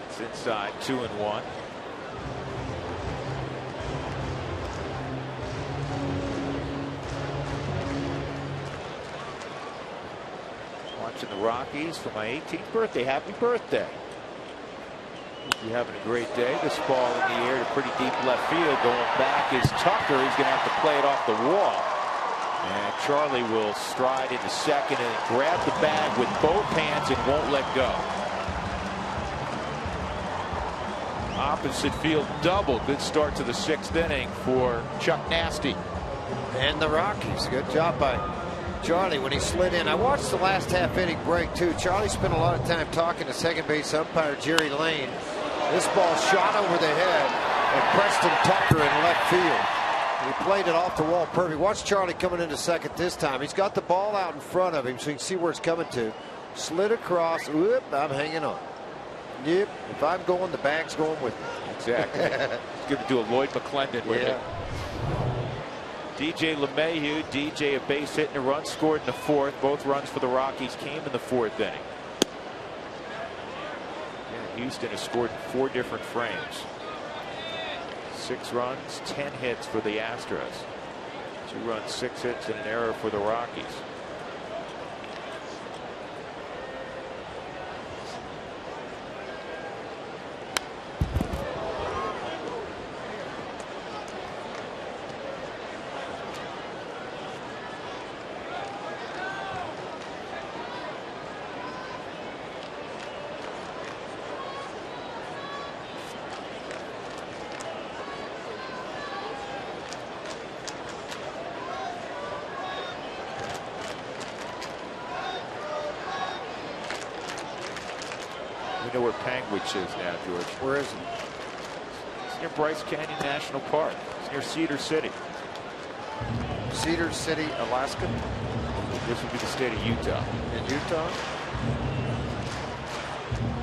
It's inside 2-1. Watching the Rockies for my 18th birthday. Happy birthday. Hope you're having a great day. This ball in the air to pretty deep left field. Going back is Tucker. He's going to have to play it off the wall. And Charlie will stride into second and grab the bag with both hands and won't let go. Opposite field double. Good start to the 6th inning for Chuck Nasty. And the Rockies. Good job by Charlie when he slid in. I watched the last half inning break too. Charlie spent a lot of time talking to second base umpire Jerry Lane. This ball shot over the head of Preston Tucker in left field. He played it off the wall perfect. Watch Charlie coming into second this time. He's got the ball out in front of him so you can see where it's coming to. Slid across. Whoop, I'm hanging on. Yep, if I'm going, the bag's going with me. Exactly. going to do a Lloyd McClendon with it. DJ LeMahieu, DJ a base hit and a run scored in the fourth. Both runs for the Rockies came in the fourth inning. Yeah, Houston has scored in 4 different frames. 6 runs, 10 hits for the Astros. 2 runs, 6 hits, and an error for the Rockies. We know where Panguitch is now, George. Where is it? It's near Bryce Canyon National Park. It's near Cedar City. Cedar City, Alaska? This would be the state of Utah. In Utah?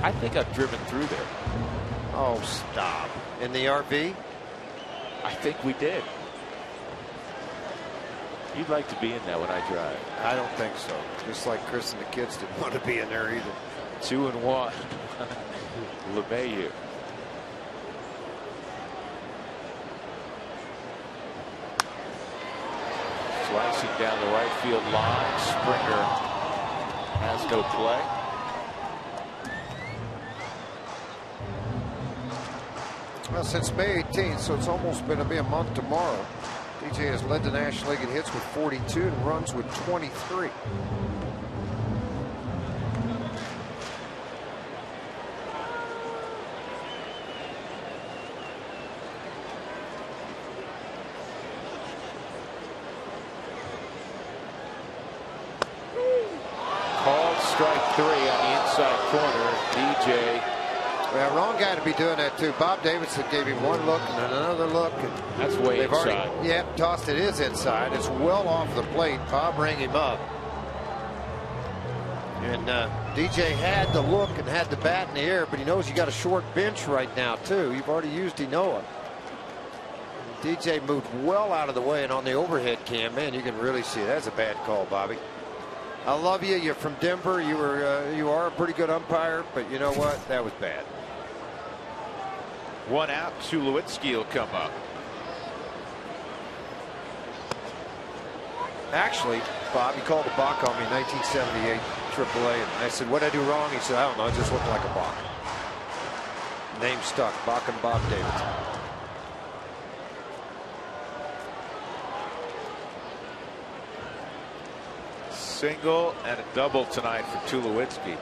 I think I've driven through there. Oh, stop. In the RV? I think we did. You'd like to be in that when I drive. I don't think so. Just like Chris and the kids didn't want to be in there either. 2-1. LeMahieu. Slicing down the right field line. Springer has no play. Well, since May 18th, so it's almost going to be a month tomorrow. DJ has led the National League in hits with 42 and runs with 23. Strike 3 on the inside corner. DJ. Well, wrong guy to be doing that too. Bob Davidson gave him one look and then another look. And that's way inside. Already, tossed it is inside. It's well off the plate. Bob rang him up. And DJ had the look and had the bat in the air, but he knows you got a short bench right now too. You've already used Inoa. DJ moved well out of the way, and on the overhead cam, man, you can really see that's a bad call, Bobby. I love you. You're from Denver. You are a pretty good umpire, but you know what? That was bad. 1 out. Tulowitzki will come up. Actually, Bob, he called a balk on me in 1978 AAA, and I said, "What'd I do wrong?" He said, "I don't know. It just looked like a balk." Name stuck. Balk and Bob Davidson. Single and a double tonight for Tulowitzki.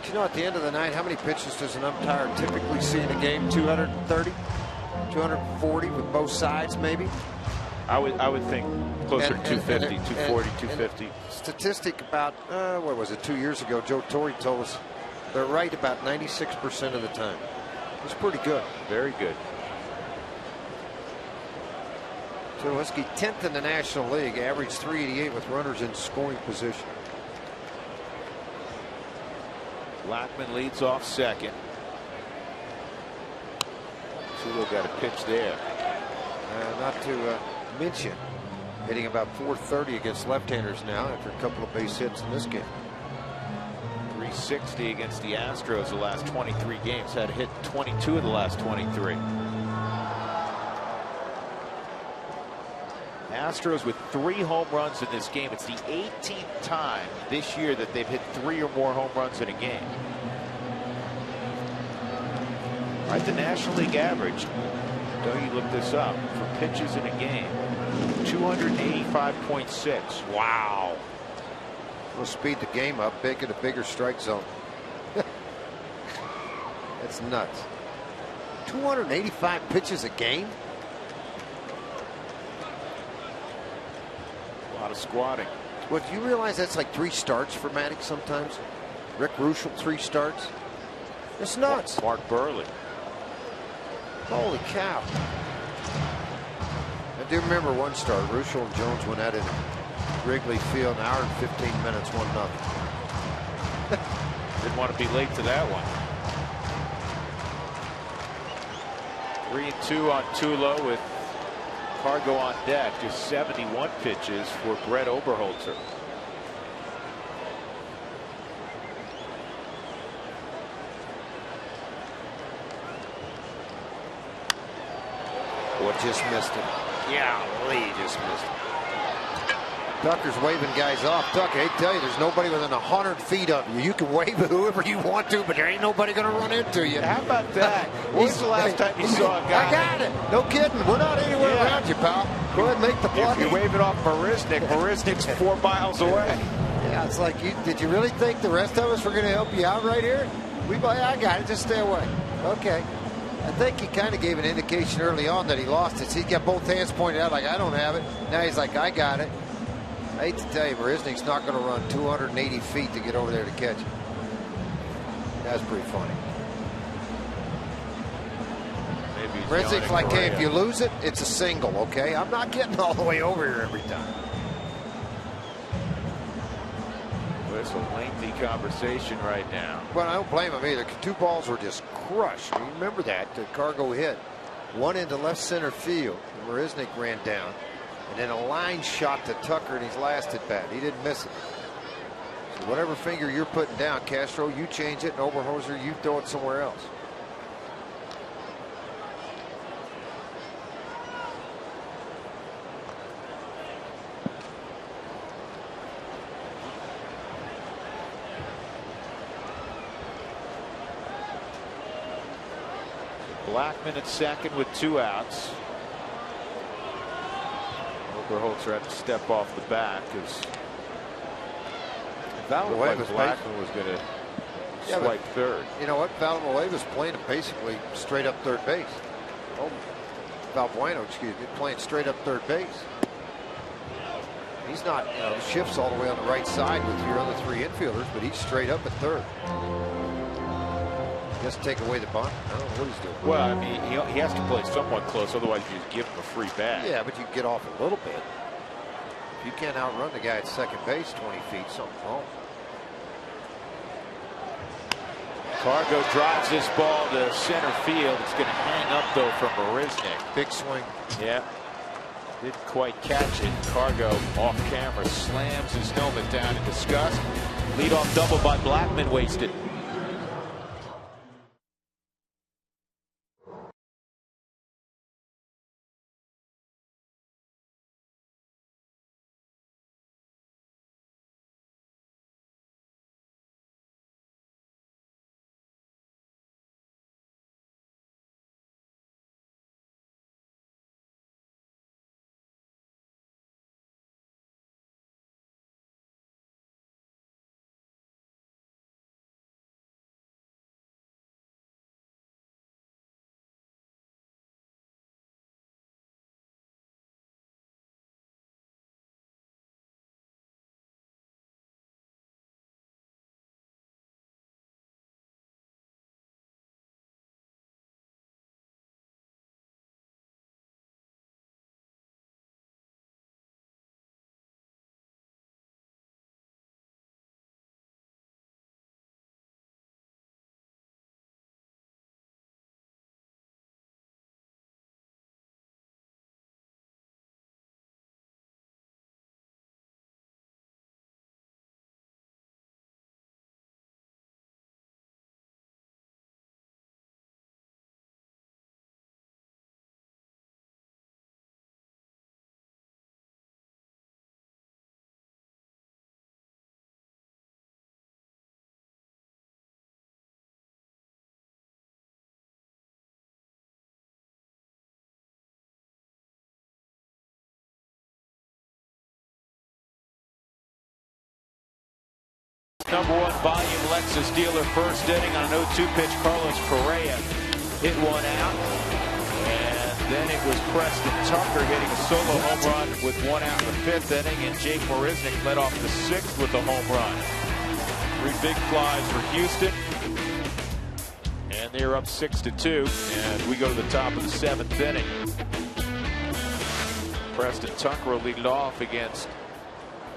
You know, at the end of the night, how many pitches does an umpire typically see in a game? 230, 240 with both sides, maybe. I would think closer to 250, 240, 250. Statistic about what was it, 2 years ago? Joe Torre told us they're right about 96% of the time. It's pretty good. Very good. Tulowitzki 10th in the National League, averaged 388 with runners in scoring position. Blackman leads off second. Tulo got a pitch there. Not to mention, hitting about .430 against left-handers now after a couple of base hits in this game. .360 against the Astros the last 23 games. Had hit 22 of the last 23. Astros with 3 home runs in this game. It's the 18th time this year that they've hit 3 or more home runs in a game. Right, the National League average, don't you look this up, for pitches in a game, 285.6. Wow. We'll speed the game up, make it a bigger strike zone. That's nuts. 285 pitches a game? A lot of squatting. Well, do you realize that's like 3 starts for Maddox sometimes? Rick Ruschel, 3 starts? It's nuts. Mark Burley. Holy cow. I do remember one start. Ruschel and Jones went at it at Wrigley Field, an hour and 15 minutes, 1-0. Didn't want to be late to that one. 3-2 on Tulo with Cargo on deck. Just 71 pitches for Brett Oberholzer. What just missed him? Yeah, Lee just missed him. Tucker's waving guys off. Tucker, I tell you, there's nobody within 100 feet of you. You can wave at whoever you want to, but there ain't nobody going to run into you. How about that? When's the last time you saw a guy? I got it. No kidding. We're not anywhere around you, pal. Go ahead and make the play. If you're waving off Marisnik's 4 miles away. Yeah, it's like, did you really think the rest of us were going to help you out right here? I got it. Just stay away. Okay. I think he kind of gave an indication early on that he lost it. So he's got both hands pointed out like, I don't have it. Now he's like, I got it. I hate to tell you, Marisnik's not going to run 280 feet to get over there to catch it. That's pretty funny. Marisnik's like, hey, if you lose it, it's a single, okay? I'm not getting all the way over here every time. Well, it's a lengthy conversation right now. Well, I don't blame him either. 2 balls were just crushed. I mean, remember that. The Cargo hit. One into left center field. And Marisnik ran down. And then a line shot to Tucker in his last at bat. He didn't miss it. So whatever finger you're putting down, Castro, you change it, and Oberholzer, you throw it somewhere else. Blackman at second with 2 outs. Oberholzer had to step off the bat because Blackman was going to swipe third. You know what? Valbuena's playing basically straight up third base. Oh, Valbuena, excuse me, playing straight up third base. He's not, shifts all the way on the right side with your other 3 infielders, but he's straight up at third. He has to take away the bunt. I don't know what he's doing. Well, I mean, he has to play somewhat close, otherwise you just give him a free bat. Yeah, but you get off a little bit. If you can't outrun the guy at second base 20 feet, something's wrong. Cargo drives this ball to center field. It's going to hang up, though, from Marisnik. Big swing. Yeah. Didn't quite catch it. Cargo off camera slams his helmet down in disgust. Leadoff double by Blackman wasted. #1 volume Lexus dealer first inning on an 0-2 pitch. Carlos Correa hit one out. And then it was Preston Tucker hitting a solo home run with 1 out in the 5th inning. And Jake Marisnick led off the 6th with a home run. 3 big flies for Houston. And they're up 6-2. And we go to the top of the 7th inning. Preston Tucker will lead it off against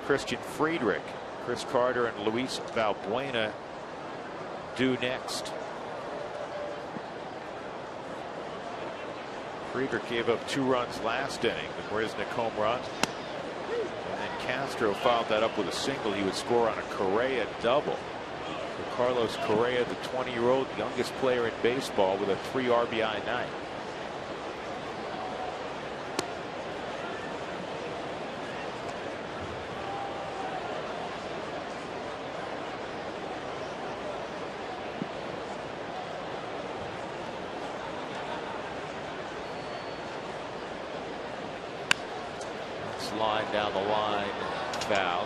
Christian Friedrich. Chris Carter and Luis Valbuena due next. Friedrich gave up 2 runs last inning. The Marisnick home run. And then Castro followed that up with a single. He would score on a Correa double. For Carlos Correa, the 20-year-old youngest player in baseball with a 3 RBI night. Line down the line, foul.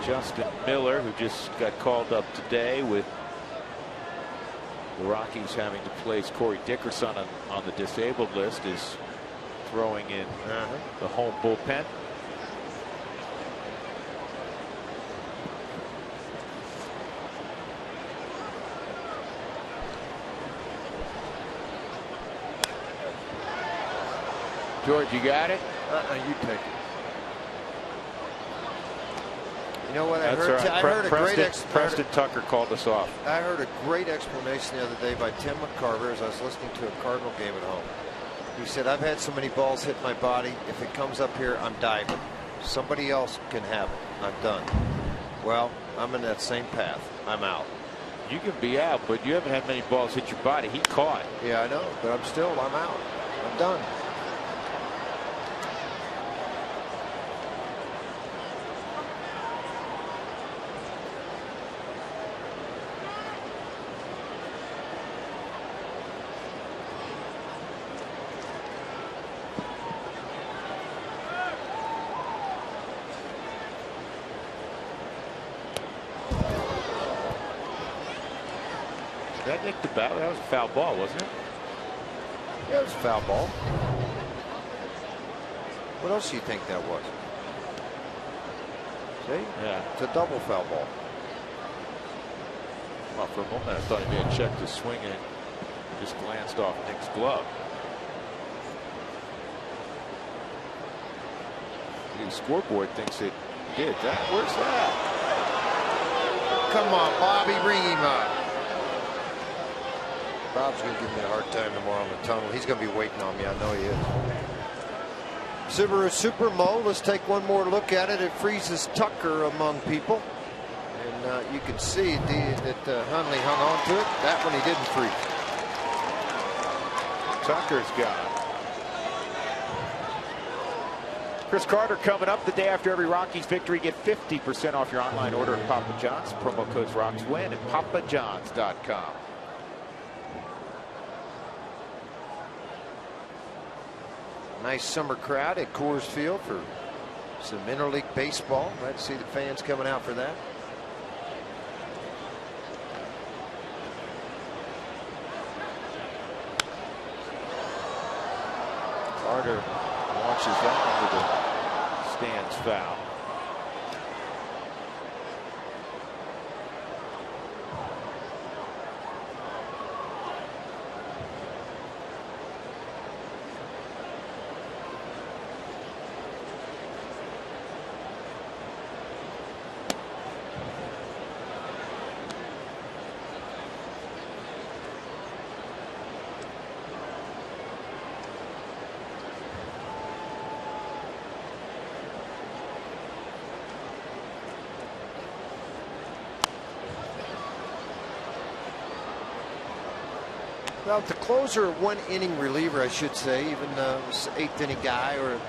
Justin Miller, who just got called up today with the Rockies having to place Corey Dickerson on the disabled list, is throwing in the home bullpen. George, you got it? You take it. You know what I That's heard? right. I heard a great Preston Tucker called us off. I heard a great explanation the other day by Tim McCarver as I was listening to a Cardinal game at home. He said, "I've had so many balls hit my body. If it comes up here, I'm diving. Somebody else can have it. I'm done." Well, I'm in that same path. I'm out. You can be out, but you haven't had many balls hit your body. He caught. Yeah, I know, but I'm out. I'm done. That nicked the bat. That was a foul ball, wasn't it? Yeah, it was a foul ball. What else do you think that was? See? Yeah. It's a double foul ball. Well, for a moment, I thought he may have checked his swing and just glanced off Nick's glove. The scoreboard thinks it did. Where's that? Come on, Bobby, ring him up. Bob's going to give me a hard time tomorrow in the tunnel. He's going to be waiting on me. I know he is. Subaru Super Mo. Let's take one more look at it. It freezes Tucker among people. And you can see that Hundley hung on to it. That one he didn't freeze. Tucker's gone. Chris Carter coming up the day after every Rockies victory. Get 50% off your online order at Papa John's. Promo codes ROCKSWIN at papajohns.com. Nice summer crowd at Coors Field for some interleague baseball. Glad to see the fans coming out for that. Carter launches that into the stands foul. Well, the closer, 1 inning reliever, I should say, even was 8th inning guy or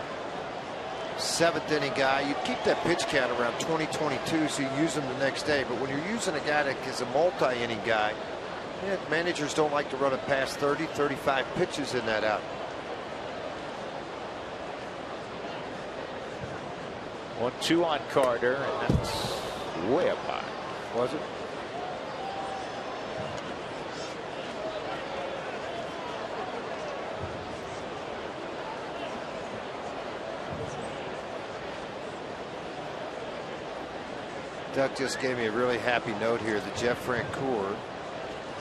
7th inning guy, you keep that pitch count around 20-22, so you use him the next day. But when you're using a guy that is a multi-inning guy, managers don't like to run it past 30, 35 pitches in that out. 1-2 on Carter, and that's way up high. Was it? Doug just gave me a really happy note here that Jeff Francoeur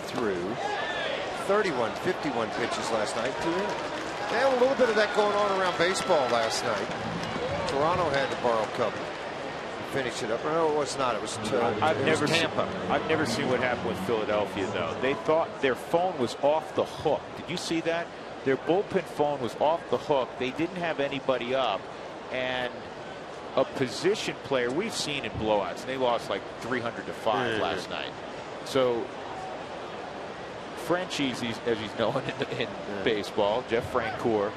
threw 31, 51 pitches last night. Yeah, a little bit of that going on around baseball last night. Toronto had to borrow a couple. Finish it up. No, it was not. It was Tampa. I've never seen what happened with Philadelphia, though. They thought their phone was off the hook. Did you see that? Their bullpen phone was off the hook. They didn't have anybody up, and a position player we've seen in blowouts, and they lost like 300-5 last night. So Frenchie, as he's known in baseball, Jeff Francoeur,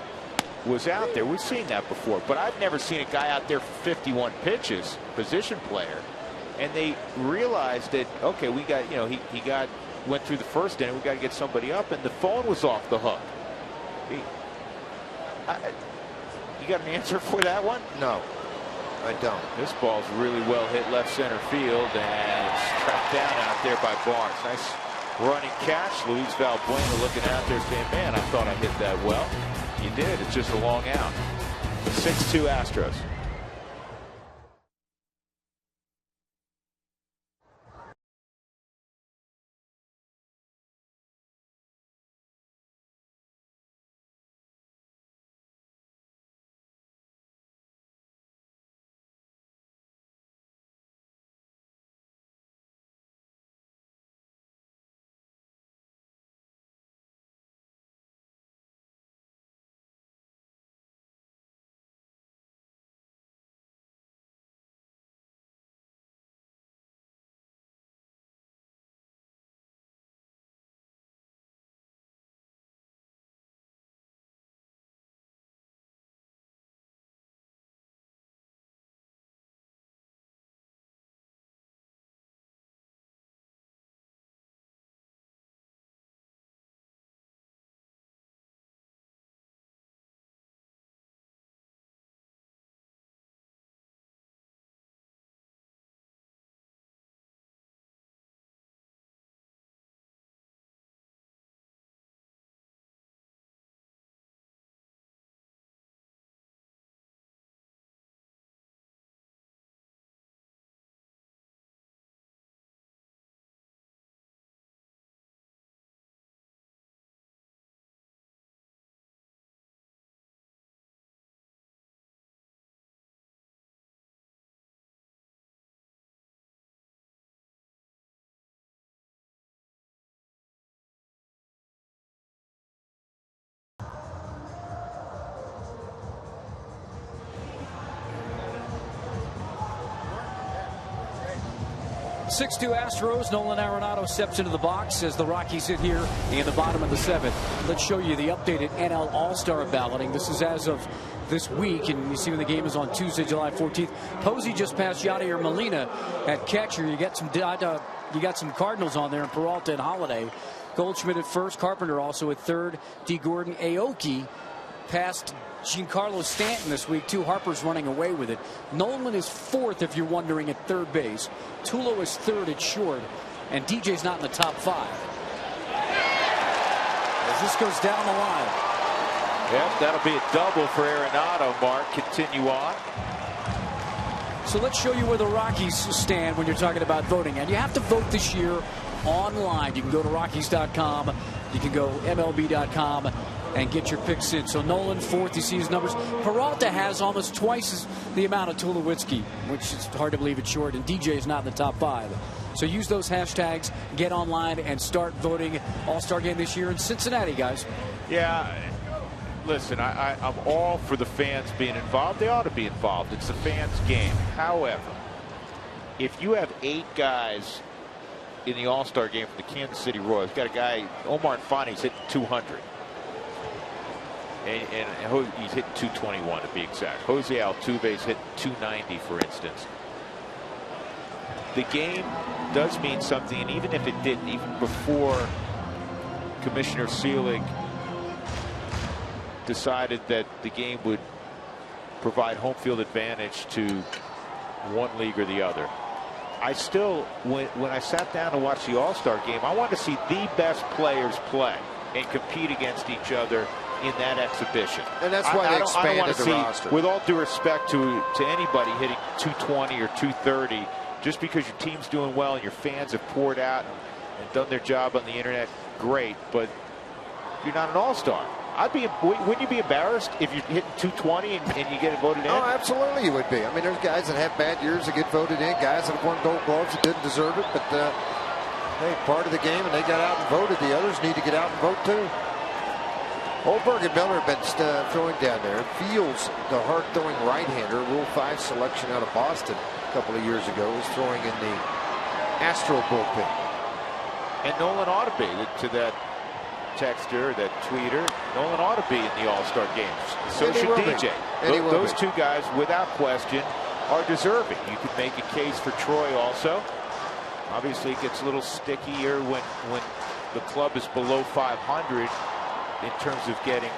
was out there. We've seen that before, but I've never seen a guy out there for 51 pitches, position player, and they realized that, okay, we got, he went through the first inning, we got to get somebody up, and the phone was off the hook. You got an answer for that one? No, I don't. This ball's really well hit left center field, and it's trapped down out there by Barnes. Nice running catch. Luis Valbuena looking out there saying, man, I thought I hit that well. You did. It's just a long out. 6-2 Astros. (6-2) Astros. Nolan Arenado steps into the box as the Rockies sit here in the bottom of the 7th. Let's show you the updated NL All-Star balloting. This is as of this week, and you see when the game is on Tuesday, July 14th. Posey just passed Yadier Molina at catcher. You got some Cardinals on there, and Peralta and Holiday. Goldschmidt at first, Carpenter also at third. D. Gordon, Aoki passed Giancarlo Stanton this week. Harper's running away with it. Nolan is 4th, if you're wondering, at third base. Tulo is 3rd at short, and DJ's not in the top 5. As this goes down the line. Yep, that'll be a double for Arenado, Mark. Continue on. So let's show you where the Rockies stand when you're talking about voting. And you have to vote this year online. You can go to Rockies.com. You can go MLB.com. and get your picks in. So Nolan 4th, you see his numbers. Peralta has almost twice the amount of Tulowitzki, which is hard to believe it's short, and DJ is not in the top 5. So use those hashtags, get online, and start voting. All-Star game this year in Cincinnati, guys. Yeah, listen, I'm all for the fans being involved. They ought to be involved. It's the fans' game. However, if you have 8 guys in the All-Star game for the Kansas City Royals, you've got a guy, Omar Infani's hitting 200. And he's hit 221 to be exact. Jose Altuve's hit 290, for instance. The game does mean something, and even if it didn't, even before Commissioner Seelig decided that the game would provide home field advantage to one league or the other. I still, when I sat down to watch the All-Star game, I wanted to see the best players play and compete against each other in that exhibition. And that's why they expanded the roster. With all due respect to anybody hitting 220 or 230, just because your team's doing well and your fans have poured out and done their job on the internet, great, but you're not an all-star. Wouldn't you be embarrassed if you're hitting 220 and you get voted in? Oh, absolutely you would be. I mean, there's guys that have bad years that get voted in, guys that have won Gold Gloves that didn't deserve it, but hey, part of the game, and they got out and voted. The others need to get out and vote too. Olberg and Miller have been throwing down there. Fields, the hard-throwing right-hander, Rule 5 selection out of Boston a couple of years ago, was throwing in the Astro bullpen. And Nolan ought to be, to that texter, that tweeter, Nolan ought to be in the All-Star games. So should DJ. Those two guys, without question, are deserving. You could make a case for Troy also. Obviously, it gets a little stickier when the club is below 500 in terms of getting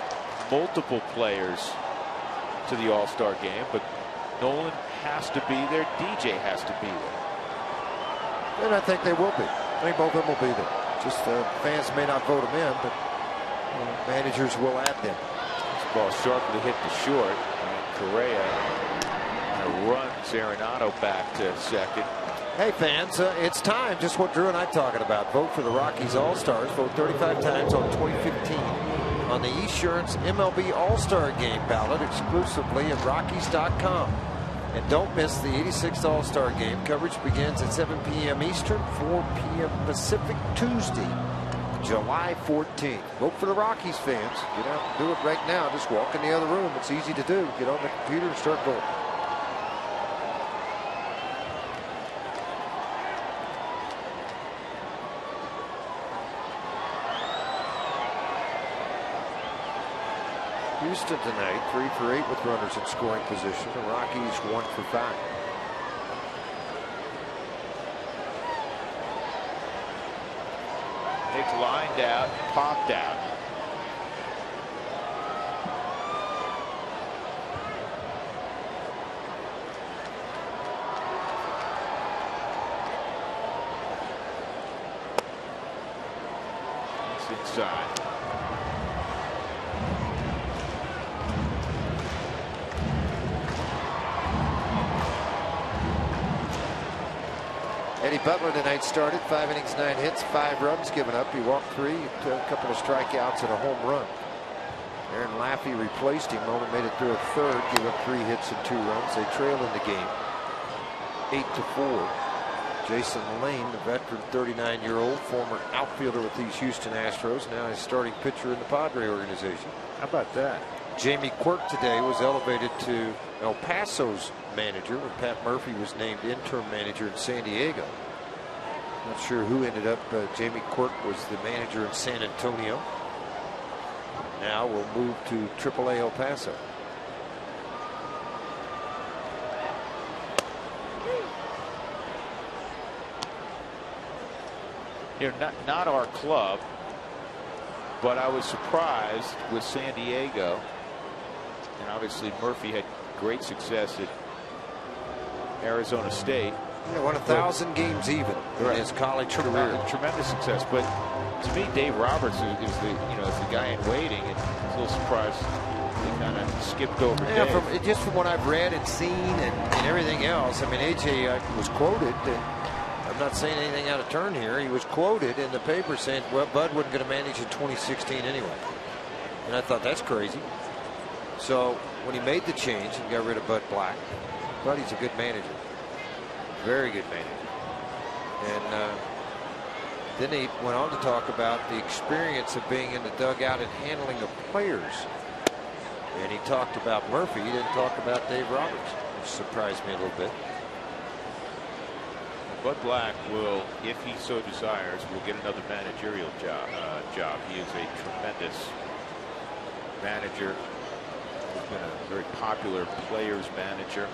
multiple players to the All-Star game. But Nolan has to be there. DJ has to be there. And I think they will be. I think both of them will be there. Just fans may not vote them in, but managers will add them. This ball sharply hit the short. And Correa runs Arenado back to second. Hey fans, it's time. Just what Drew and I are talking about. Vote for the Rockies All-Stars. Vote 35 times on 2015 on the Esurance MLB All-Star Game ballot exclusively at Rockies.com. And don't miss the 86th All-Star Game. Coverage begins at 7 p.m. Eastern, 4 p.m. Pacific, Tuesday, July 14th. Vote for the Rockies, fans. Get out and do it right now. Just walk in the other room. It's easy to do. Get on the computer and start voting. Houston tonight, 3 for 8 with runners in scoring position. The Rockies 1 for 5. Nick lined out, popped out. It's inside. Eddie Butler tonight started 5 innings, 9 hits, 5 runs given up. He walked 3, a couple of strikeouts and a home run. Aaron Laffey replaced him, only made it through a third, gave up 3 hits and 2 runs. They trail in the game 8-4. Jason Lane, the veteran 39-year-old former outfielder with these Houston Astros, now he's starting pitcher in the Padres organization. How about that? Jamie Quirk today was elevated to El Paso's manager when Pat Murphy was named interim manager in San Diego. Not sure who ended up. Jamie Quirk was the manager in San Antonio. Now we'll move to AAA El Paso. You know, not our club, but I was surprised with San Diego. And obviously Murphy had great success at Arizona State. Yeah, won 1,000 games even in his college career. Tremendous success. But to me, Dave Roberts is the guy in waiting, and I was a little surprised they kind of skipped over Dave. Just from what I've read and seen and everything else. I mean, AJ was quoted. I'm not saying anything out of turn here. He was quoted in the paper saying, "Well, Bud wasn't going to manage in 2016 anyway." And I thought that's crazy. So when he made the change and got rid of Bud Black, Buddy's a good manager. Very good manager. And then he went on to talk about the experience of being in the dugout and handling the players. And he talked about Murphy. He didn't talk about Dave Roberts, which surprised me a little bit. Bud Black will, if he so desires, will get another managerial job. He is a tremendous manager. He's been a very popular players manager.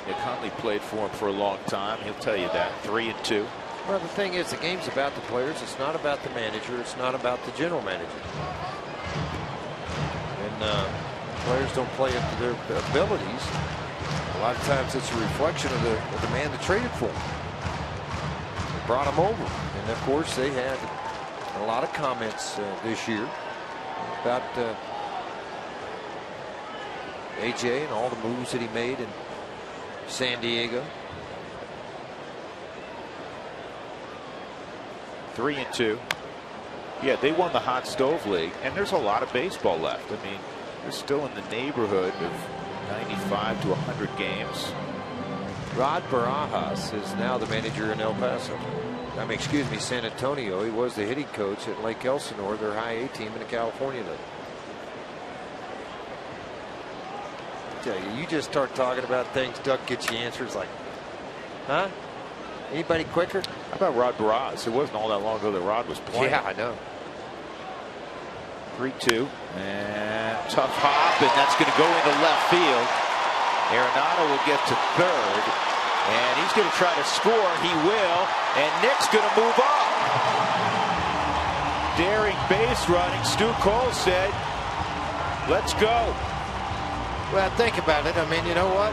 Nick Huntley played for him for a long time. He'll tell you that. 3-2. Well, the thing is, the game's about the players. It's not about the manager. It's not about the general manager. And Players don't play up to their abilities. A lot of times it's a reflection of the man that traded for him. They brought him over. And of course they had a lot of comments this year about AJ and all the moves that he made in San Diego. 3-2. Yeah, they won the Hot Stove League, and there's a lot of baseball left. I mean, they're still in the neighborhood of 95 to 100 games. Rod Barajas is now the manager in El Paso. I mean, excuse me, San Antonio. He was the hitting coach at Lake Elsinore, their high A team in the California League. I tell you, you just start talking about things, Duck gets you answers like, huh? Anybody quicker? How about Rod Barajas? It wasn't all that long ago that Rod was playing. Yeah, I know. 3-2 and tough hop, and that's going to go into left field. Arenado will get to third, and he's going to try to score. He will, and Nick's going to move up. Daring base running. Stu Cole said, "Let's go." Well, think about it. I mean, you know what?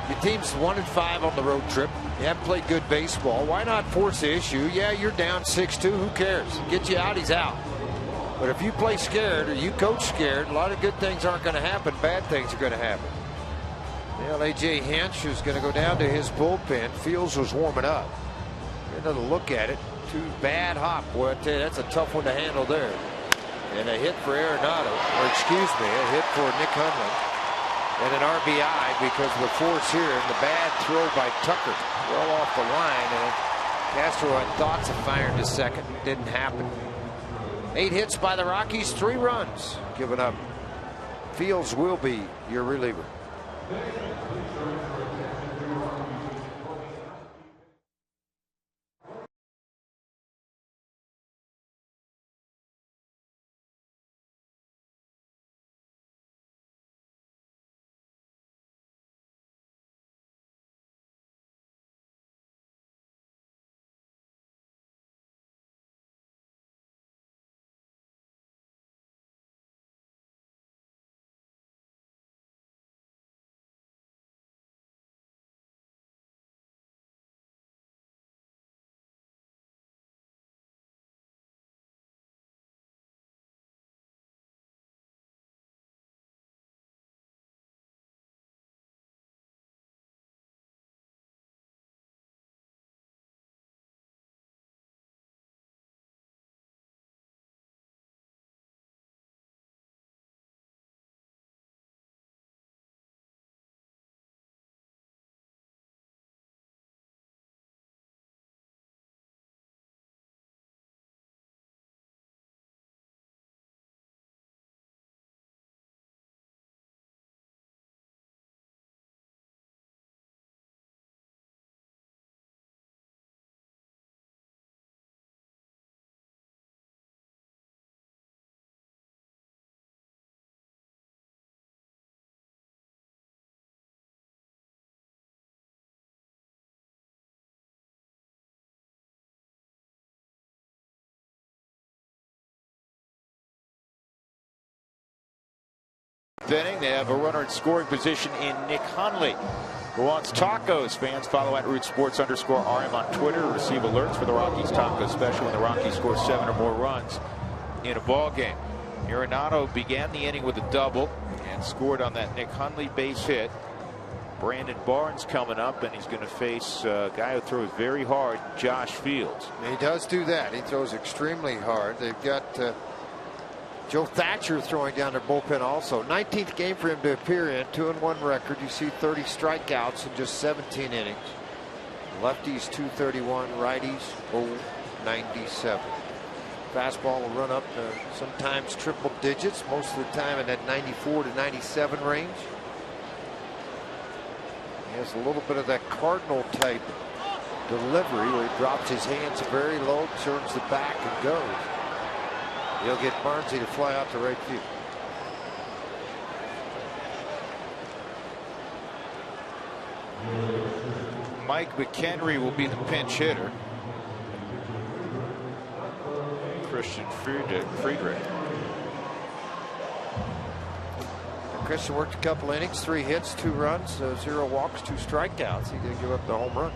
Your team's 1-5 on the road trip. You haven't played good baseball. Why not force the issue? Yeah, you're down 6-2. Who cares? Get you out, he's out. But if you play scared or you coach scared, a lot of good things aren't going to happen. Bad things are going to happen. Well, A.J. Hinch is going to go down to his bullpen. Fields was warming up. Another look at it. Too bad hop. Boy, I tell you, that's a tough one to handle there. And a hit for Arenado, or excuse me, a hit for Nick Hundley. And an RBI because of the force here, and the bad throw by Tucker. Well off the line, and Castro had thoughts of firing to second. Didn't happen. 8 hits by the Rockies, 3 runs given up. Fields will be your reliever. Inning, they have a runner in scoring position in Nick Hundley, who wants tacos. Fans follow at @RootSports_RM on Twitter to receive alerts for the Rockies taco special when the Rockies score 7 or more runs in a ball game. Arenado began the inning with a double and scored on that Nick Hundley base hit. Brandon Barnes coming up, and he's going to face a guy who throws very hard, Josh Fields. He does do that. He throws extremely hard. They've got Joe Thatcher throwing down their bullpen also. 19th game for him to appear in. 2-1 record. You see 30 strikeouts in just 17 innings. Lefties 231, righties 097. Fastball will run up to sometimes triple digits, most of the time in that 94 to 97 range. He has a little bit of that Cardinal type delivery where he drops his hands very low, turns the back, and goes. He'll get Barnesy to fly out to right field. Mike McHenry will be the pinch hitter. Christian Friedrich Christian worked a couple innings, 3 hits, 2 runs, 0 walks, 2 strikeouts. He didn't give up the home run.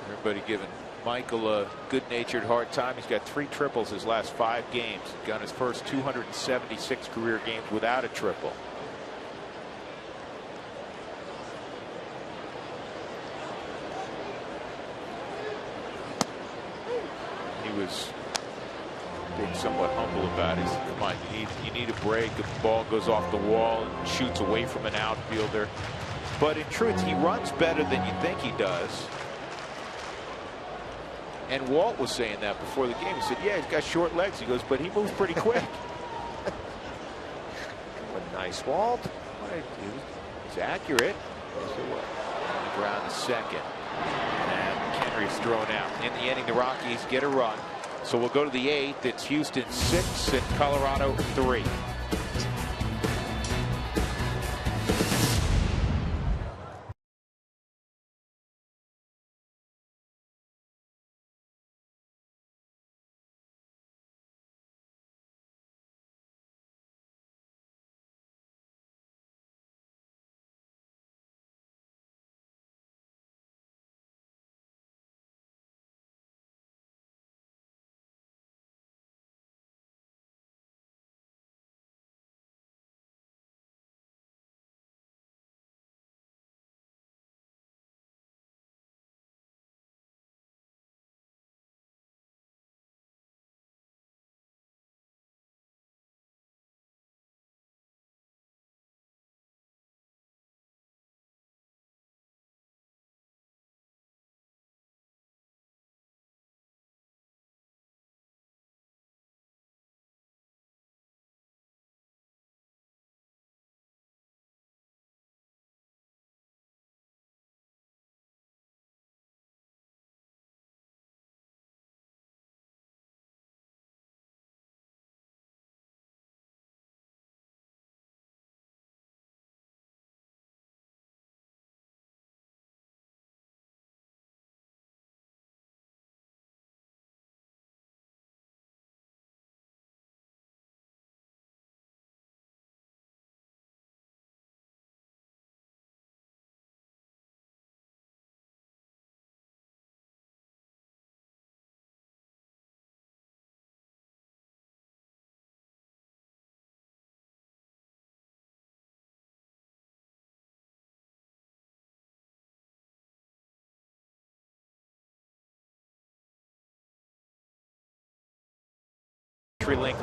Everybody giving Michael a good-natured hard time. He's got 3 triples his last 5 games. He's got his first 276 career games without a triple. He was being somewhat humble about it. He said, come on, you need a break. If the ball goes off the wall and shoots away from an outfielder. But in truth, he runs better than you think he does. And Walt was saying that before the game. He said, yeah, he's got short legs. He goes, but he moves pretty quick. A nice Walt. He's accurate. On the ground to second. And Henry's thrown out. In the inning, the Rockies get a run. So we'll go to the 8th. It's Houston 6 and Colorado 3.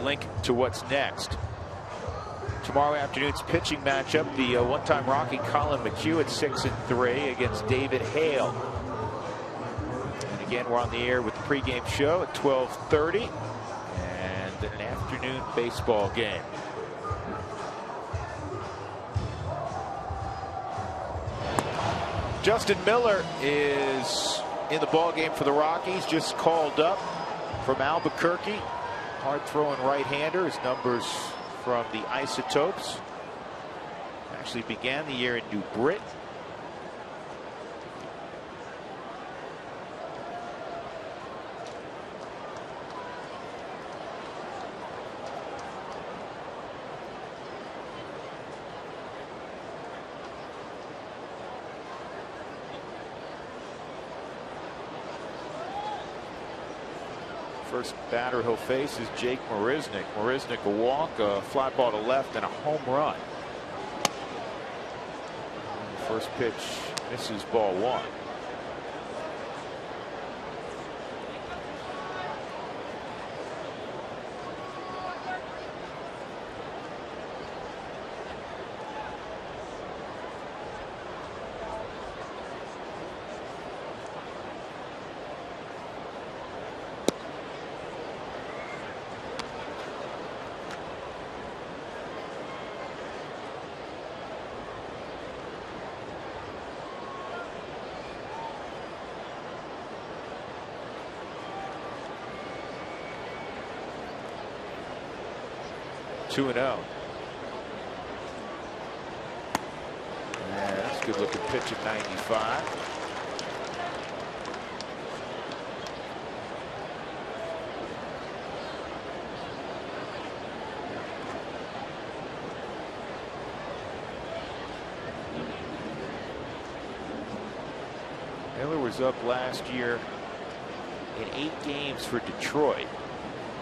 Link to what's next. Tomorrow afternoon's pitching matchup, the one-time Rocky Colin McHugh at 6-3 against David Hale. And again, we're on the air with the pregame show at 12:30 and an afternoon baseball game. Justin Miller is in the ball game for the Rockies, just called up from Albuquerque. Hard-throwing right-hander. His numbers from the Isotopes. Actually began the year in New Britain. First batter he'll face is Jake Marisnick. Marisnick a walk, a fly ball to left, and a home run. First pitch misses ball 1. Two and 0. Yeah, that's a good looking pitch at 95. Miller was up last year in 8 games for Detroit.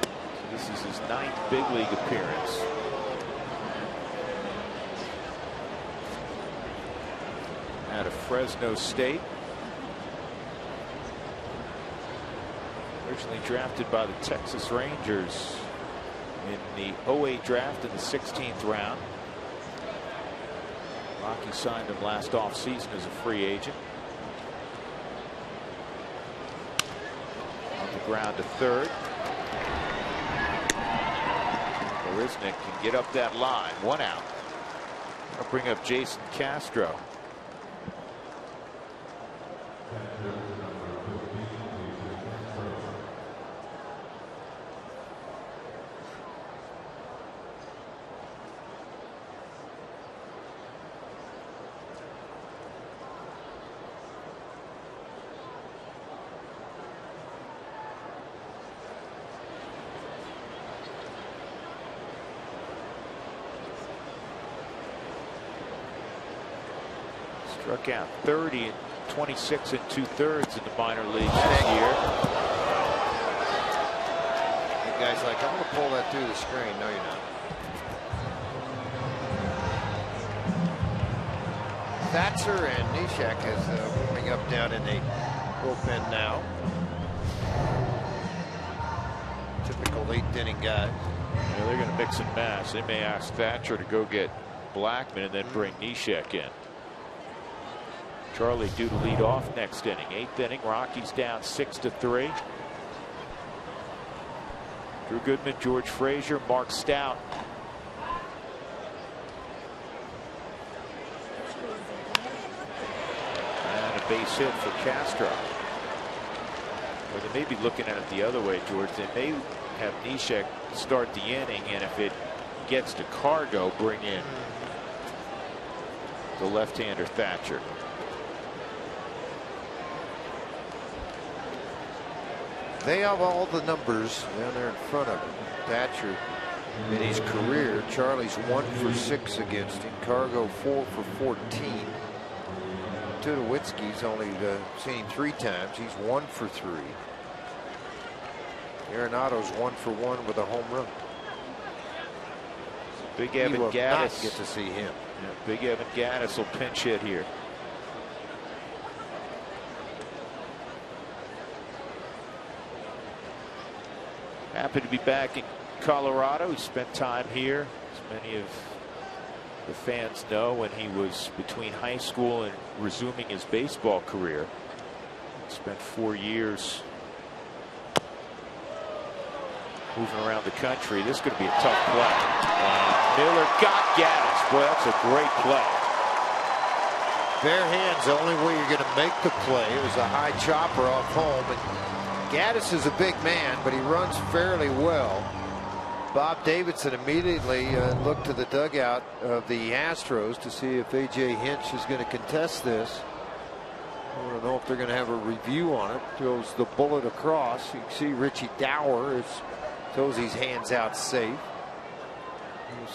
So this is his 9th big league appearance. Out of Fresno State. Originally drafted by the Texas Rangers in the 08 draft in the 16th round. Rockies signed him last offseason as a free agent. On the ground to third. Marisnick can get up that line. 1 out. I'll bring up Jason Castro. Struck out 30 and 26 and 2/3 in the minor leagues this year. The guy's like, I'm going to pull that through the screen. No, you're not. Thatcher and Neshek is warming up down in the bullpen now. Typical 8th inning guys. Yeah, they're going to mix and match. They may ask Thatcher to go get Blackman and then bring Neshek in. Charlie due to lead off next inning. 8th inning, Rockies down 6-3. Drew Goodman, George Frazier, Mark Stout. And a base hit for Castro. Or they may be looking at it the other way, George. They may have Neshek start the inning, and if it gets to Cargo, bring in the left-hander Thatcher. They have all the numbers down there in front of him. Thatcher in his career, Charlie's 1 for 6 against him. Cargo 4 for 14. Tulowitzki's only seen him 3 times. He's 1 for 3. Arenado's 1 for 1 with a home run. Big Evan Gaddis. Get to see him. Yeah, Big Evan Gaddis will pinch hit here. Happy to be back in Colorado. He spent time here, as many of the fans know, when he was between high school and resuming his baseball career. Spent 4 years moving around the country. This is going to be a tough play. Miller got Gaddis. Boy, that's a great play. Bare hands, the only way you're going to make the play. It was a high chopper off home. And Gaddis is a big man, but he runs fairly well. Bob Davidson immediately looked to the dugout of the Astros to see if A.J. Hinch is going to contest this. I don't know if they're going to have a review on it. Throws the bullet across. You can see Richie Dower throws his hands out safe.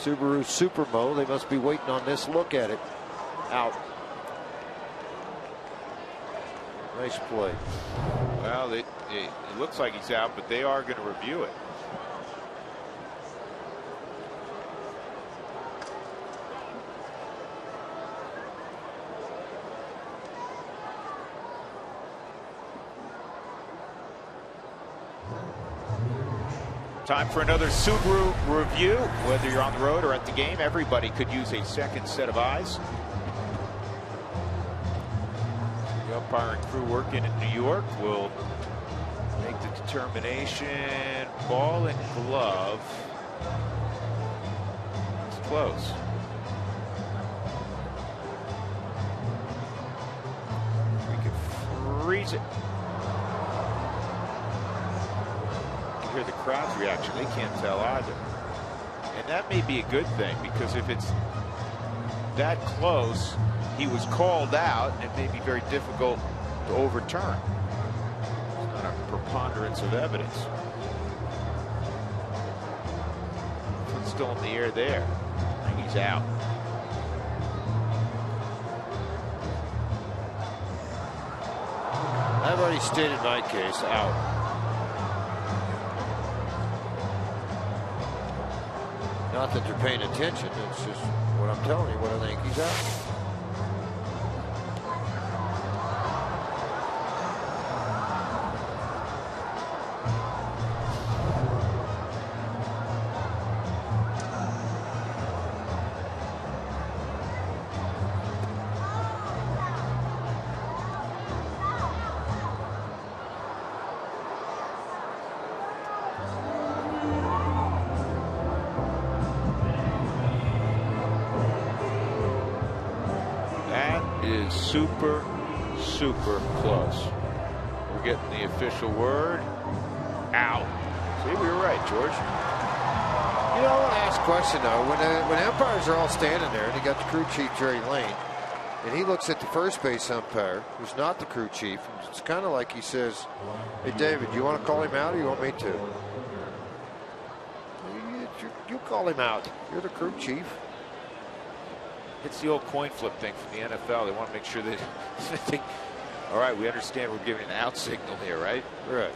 Subaru Supermo, they must be waiting on this look at it. Out. Nice play. Well, it looks like he's out, but they are going to review it. Time for another Subaru review. Whether you're on the road or at the game, everybody could use a second set of eyes. The umpiring crew working in New York will make the determination. Ball and glove. It's close. We can freeze it. Hear the crowd's reaction. They can't tell either, and that may be a good thing, because if it's that close, he was called out, and it may be very difficult to overturn. It's not a preponderance of evidence. It's still in the air there. I think he's out. already stated my case, out. Not that they're paying attention, it's just what I'm telling you, what I think he's out. Super close. We're getting the official word. Out. See, we were right, George. You know, I want to ask a question, though. When umpires are all standing there, and you got the crew chief, Jerry Lane, and he looks at the first base umpire, who's not the crew chief, it's kind of like he says, hey, David, you want to call him out or you want me to? You call him out. You're the crew chief. It's the old coin flip thing from the NFL. They want to make sure that they, all right, we understand we're giving an out signal here, right? Right.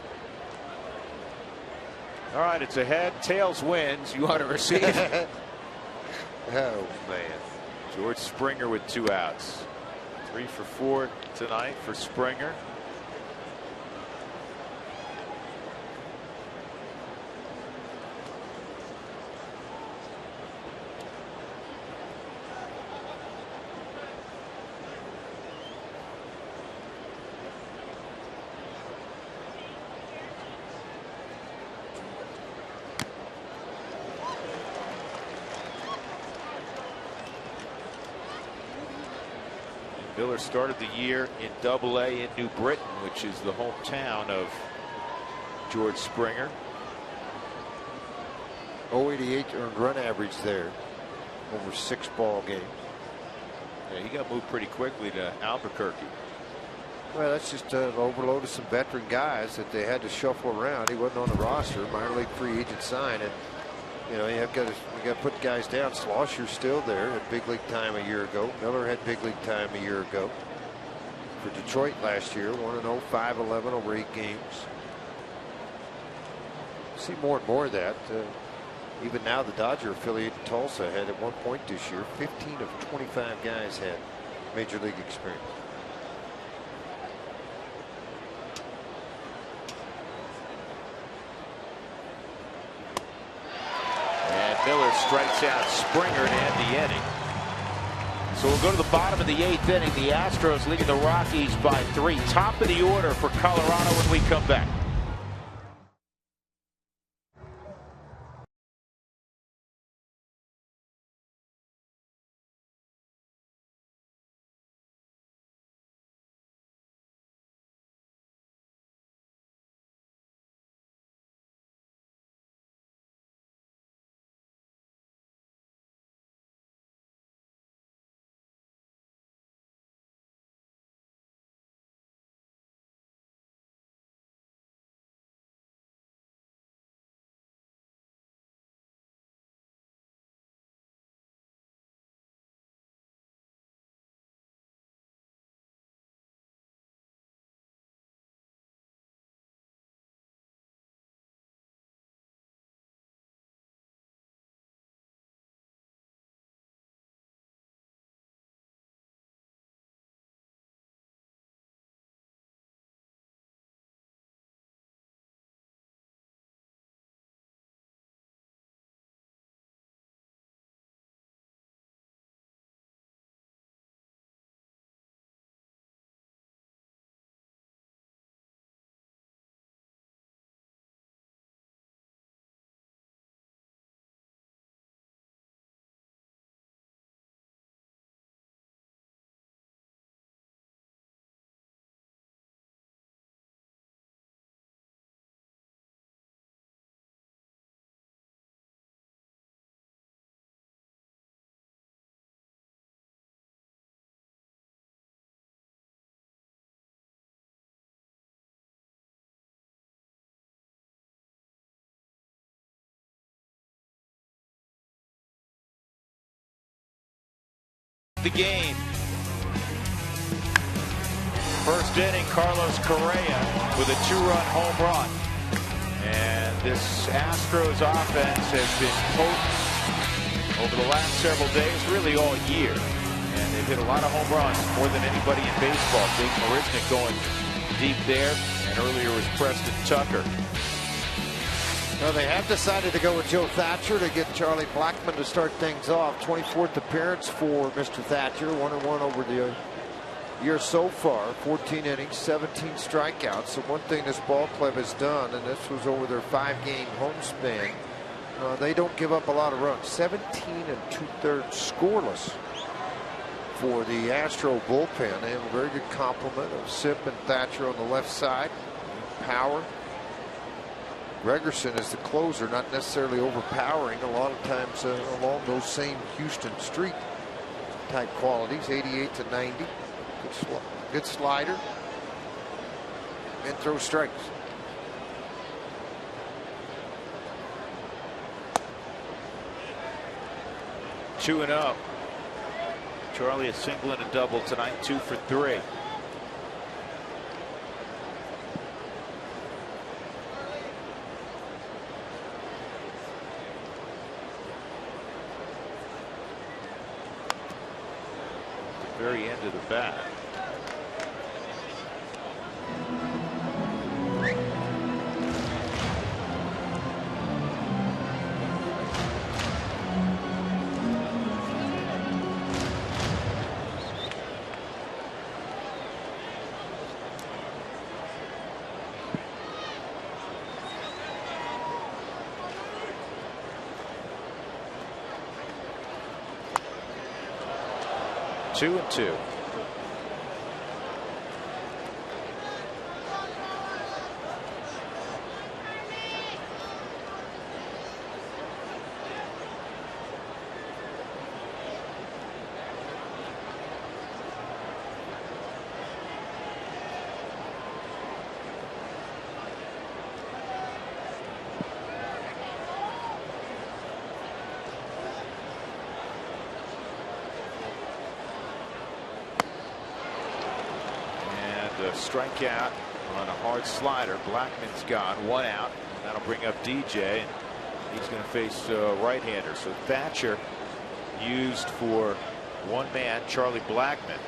All right, it's a head. Tails wins. You want to receive. Oh, man. George Springer with 2 outs. 3 for 4 tonight for Springer. Miller started the year in Double-A in New Britain, which is the hometown of George Springer. 0.88 earned run average there over 6 ball games. Yeah, he got moved pretty quickly to Albuquerque. Well, that's just overloaded some veteran guys that they had to shuffle around. He wasn't on the roster, minor league free agent sign, and you know, you got to put guys down. Schlosser's still there at big league time a year ago. Miller had big league time a year ago. For Detroit last year, 1-0, 5-11 over 8 games. See more and more of that. Even now, the Dodger affiliate in Tulsa had at one point this year 15 of 25 guys had major league experience. Miller strikes out Springer to end the inning. So we'll go to the bottom of the 8th inning. The Astros leading the Rockies by 3. Top of the order for Colorado when we come back. The game. First first inning, Carlos Correa with a 2-run home run. And this Astros offense has been potent over the last several days, really all year. And they've hit a lot of home runs, more than anybody in baseball. Big Marisnik going deep there, and earlier was Preston Tucker. Well, they have decided to go with Joe Thatcher to get Charlie Blackmon to start things off. 24th appearance for Mr. Thatcher, 1-1 over the year so far. 14 innings, 17 strikeouts. So one thing this ball club has done, and this was over their 5-game home span, they don't give up a lot of runs. 17 2/3 scoreless for the Astro bullpen. They have a very good complement of Sip and Thatcher on the left side. Power. Gregerson is the closer, not necessarily overpowering. A lot of times along those same Houston Street type qualities. 88 to 90. Good slider. And throw strikes. Two and up. Charlie a single and a double tonight, 2 for 3. Very end of the bat. Two and two. Strikeout on a hard slider. Blackman's gone. 1 out. That'll bring up DJ, and he's going to face right-hander. So Thatcher used for one man, Charlie Blackmon.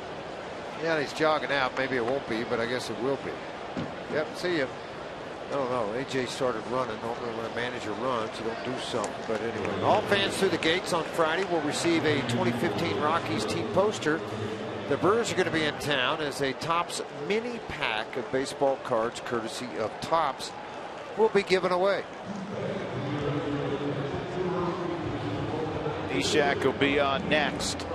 Yeah, he's jogging out. Maybe it won't be, but I guess it will be. Yep, see him. I don't know. AJ started running. Normally when a manager runs, you don't do something. But anyway, all fans through the gates on Friday will receive a 2015 Rockies team poster. The Brewers are going to be in town as a Topps mini pack of baseball cards, courtesy of Topps, will be given away. Ishak will be on next.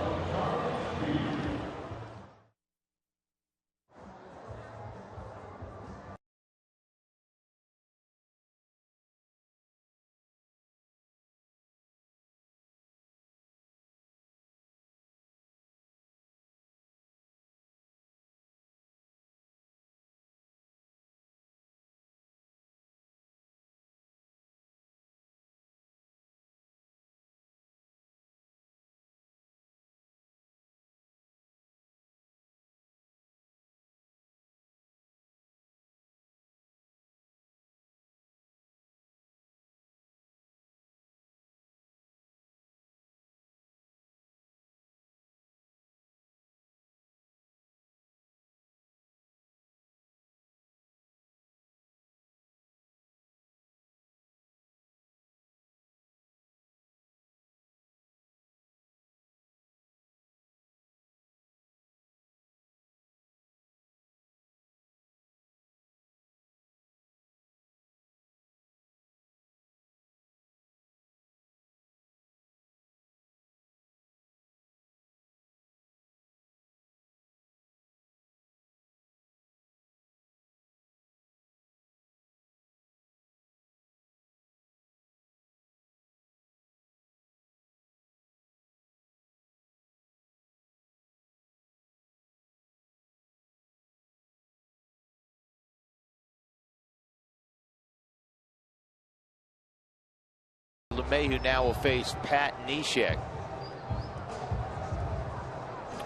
LeMahieu now will face Pat Neshek.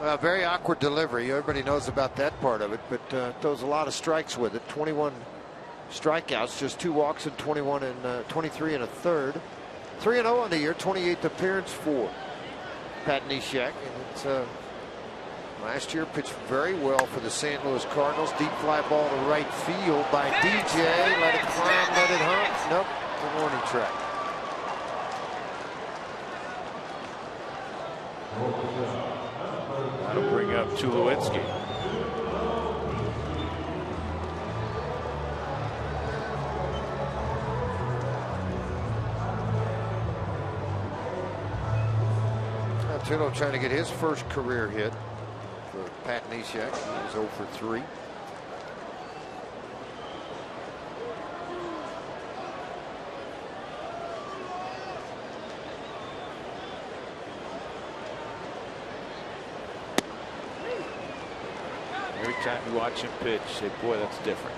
Very awkward delivery. Everybody knows about that part of it, but throws a lot of strikes with it. 21 strikeouts, just 2 walks and 23 and a third. 3-0 on the year, 28th appearance for Pat Neshek. And it's, last year pitched very well for the St. Louis Cardinals. Deep fly ball to right field by DJ. Let it climb, let it hunt. Nope, the warning track. That'll bring up Tulowitzki. Tulo trying to get his first career hit for Pat Neshek. He's 0 for 3. Every time you watch him pitch, say, boy, that's different.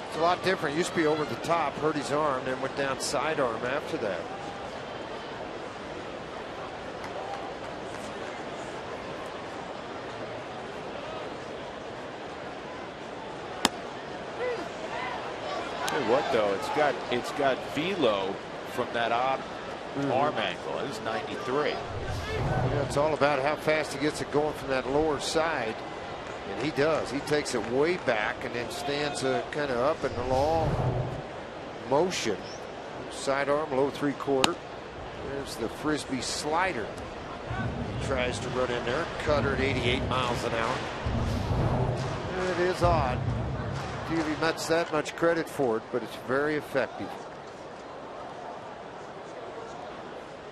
It's a lot different. Used to be over the top, hurt his arm, then went down sidearm after that. What though? It's got velo from that odd arm angle. It's 93. Yeah, it's all about how fast he gets it going from that lower side, and he does. He takes it way back and then stands kind of up in a long motion. Sidearm, low 3/4. There's the frisbee slider. He tries to run in there. Cutter at 88 miles an hour. It is odd. Give him that much credit for it, but it's very effective.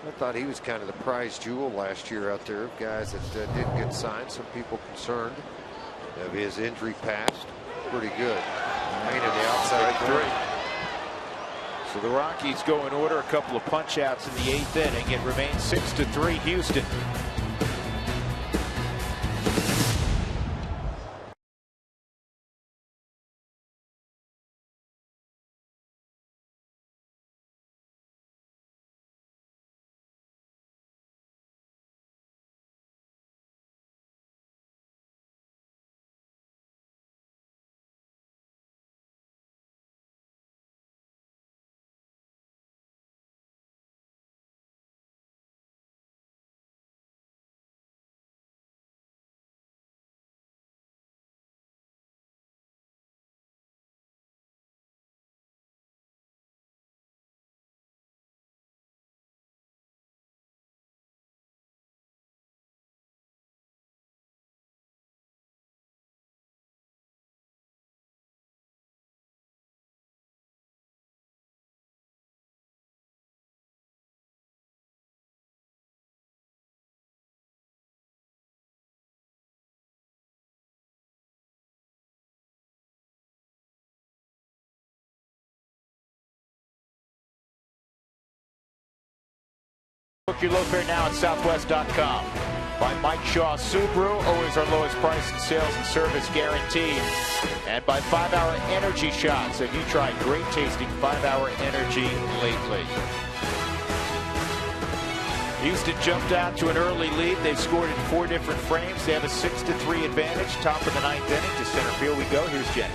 I thought he was kind of the prize jewel last year out there of guys that didn't get signed. Some people concerned of his injury past. Pretty good. Painted the outside corner. So the Rockies go in order. A couple of punch outs in the 8th inning. It remains 6-3 Houston. Book your low fare now at Southwest.com. By Mike Shaw Subaru, always our lowest price in sales and service guaranteed. And by 5-Hour Energy Shots. Have you tried great tasting 5-Hour Energy lately? Houston jumped out to an early lead. They've scored in 4 different frames. They have a 6-3 advantage. Top of the 9th inning. To center field we go. Here's Jenny.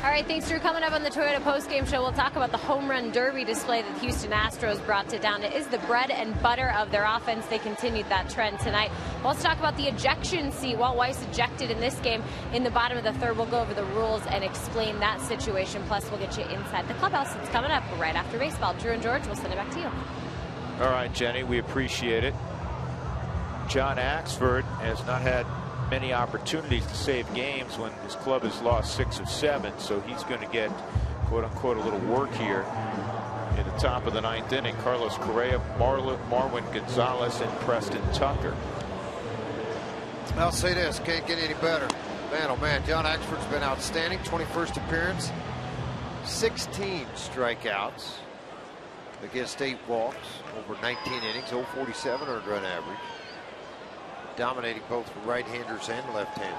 All right, thanks for coming up on the Toyota postgame show. We'll talk about the home run derby display that the Houston Astros brought to town. It is the bread and butter of their offense. They continued that trend tonight. We'll also talk about the ejection seat. Walt Weiss ejected in this game in the bottom of the 3rd. We'll go over the rules and explain that situation. Plus, we'll get you inside the clubhouse. It's coming up right after baseball. Drew and George, we'll send it back to you. All right, Jenny, we appreciate it. John Axford has not had many opportunities to save games when his club has lost 6 of 7, so he's going to get quote-unquote a little work here in the top of the 9th inning. Carlos Correa, Marwin Gonzalez, and Preston Tucker. I'll say this, can't get any better. Man, oh man, John Axford's been outstanding. 21st appearance, 16 strikeouts against 8 walks over 19 innings, 0.47 earned run average. Dominating both for right-handers and left-handers.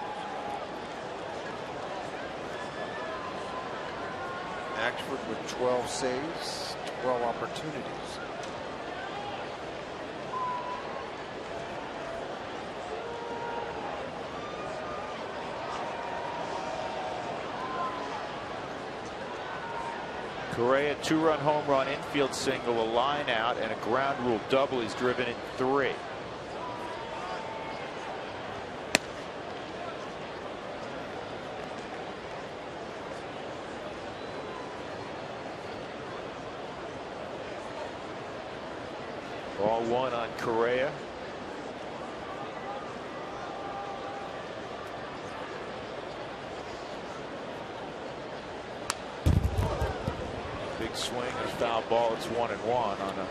Axford with 12 saves, 12 opportunities. Correa, 2-run home run, infield single, a line out, and a ground rule double. He's driven in 3. Ball 1 on Correa. Big swing and a foul ball. It's 1-1 on a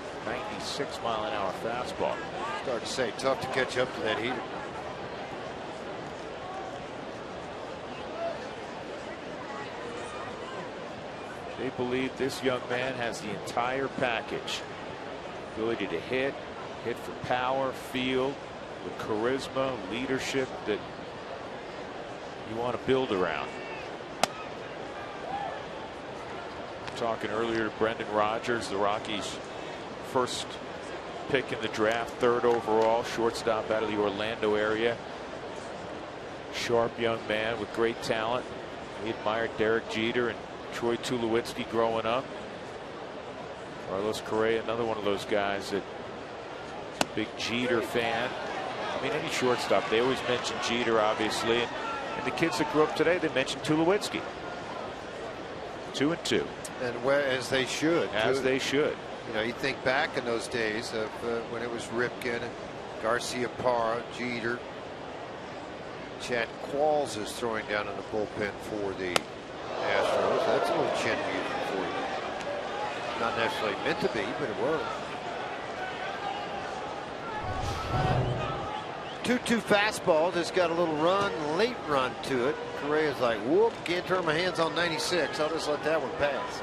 96-mile-an-hour fastball. Hard to say, tough to catch up to that heater. They believe this young man has the entire package. Ability to hit for power, field, with charisma, leadership that you want to build around. Talking earlier to Brendan Rodgers, the Rockies' first pick in the draft, 3rd overall, shortstop out of the Orlando area. Sharp young man with great talent. He admired Derek Jeter and Troy Tulowitzki growing up. Carlos Correa, another one of those guys that big Jeter fan. I mean, any shortstop, they always mention Jeter, obviously, and the kids that grew up today, they mention Tulowitzki. 2-2. And as they should. As they should. You know, you think back in those days of when it was Ripken, Garcia Parra, Jeter. Chad Qualls is throwing down in the bullpen for the Astros. That's a little chin music for you. Not necessarily meant to be, but it was. 2-2 fastball. Just got a little late run to it. Correa's like, whoop, can't turn my hands on 96. I'll just let that one pass.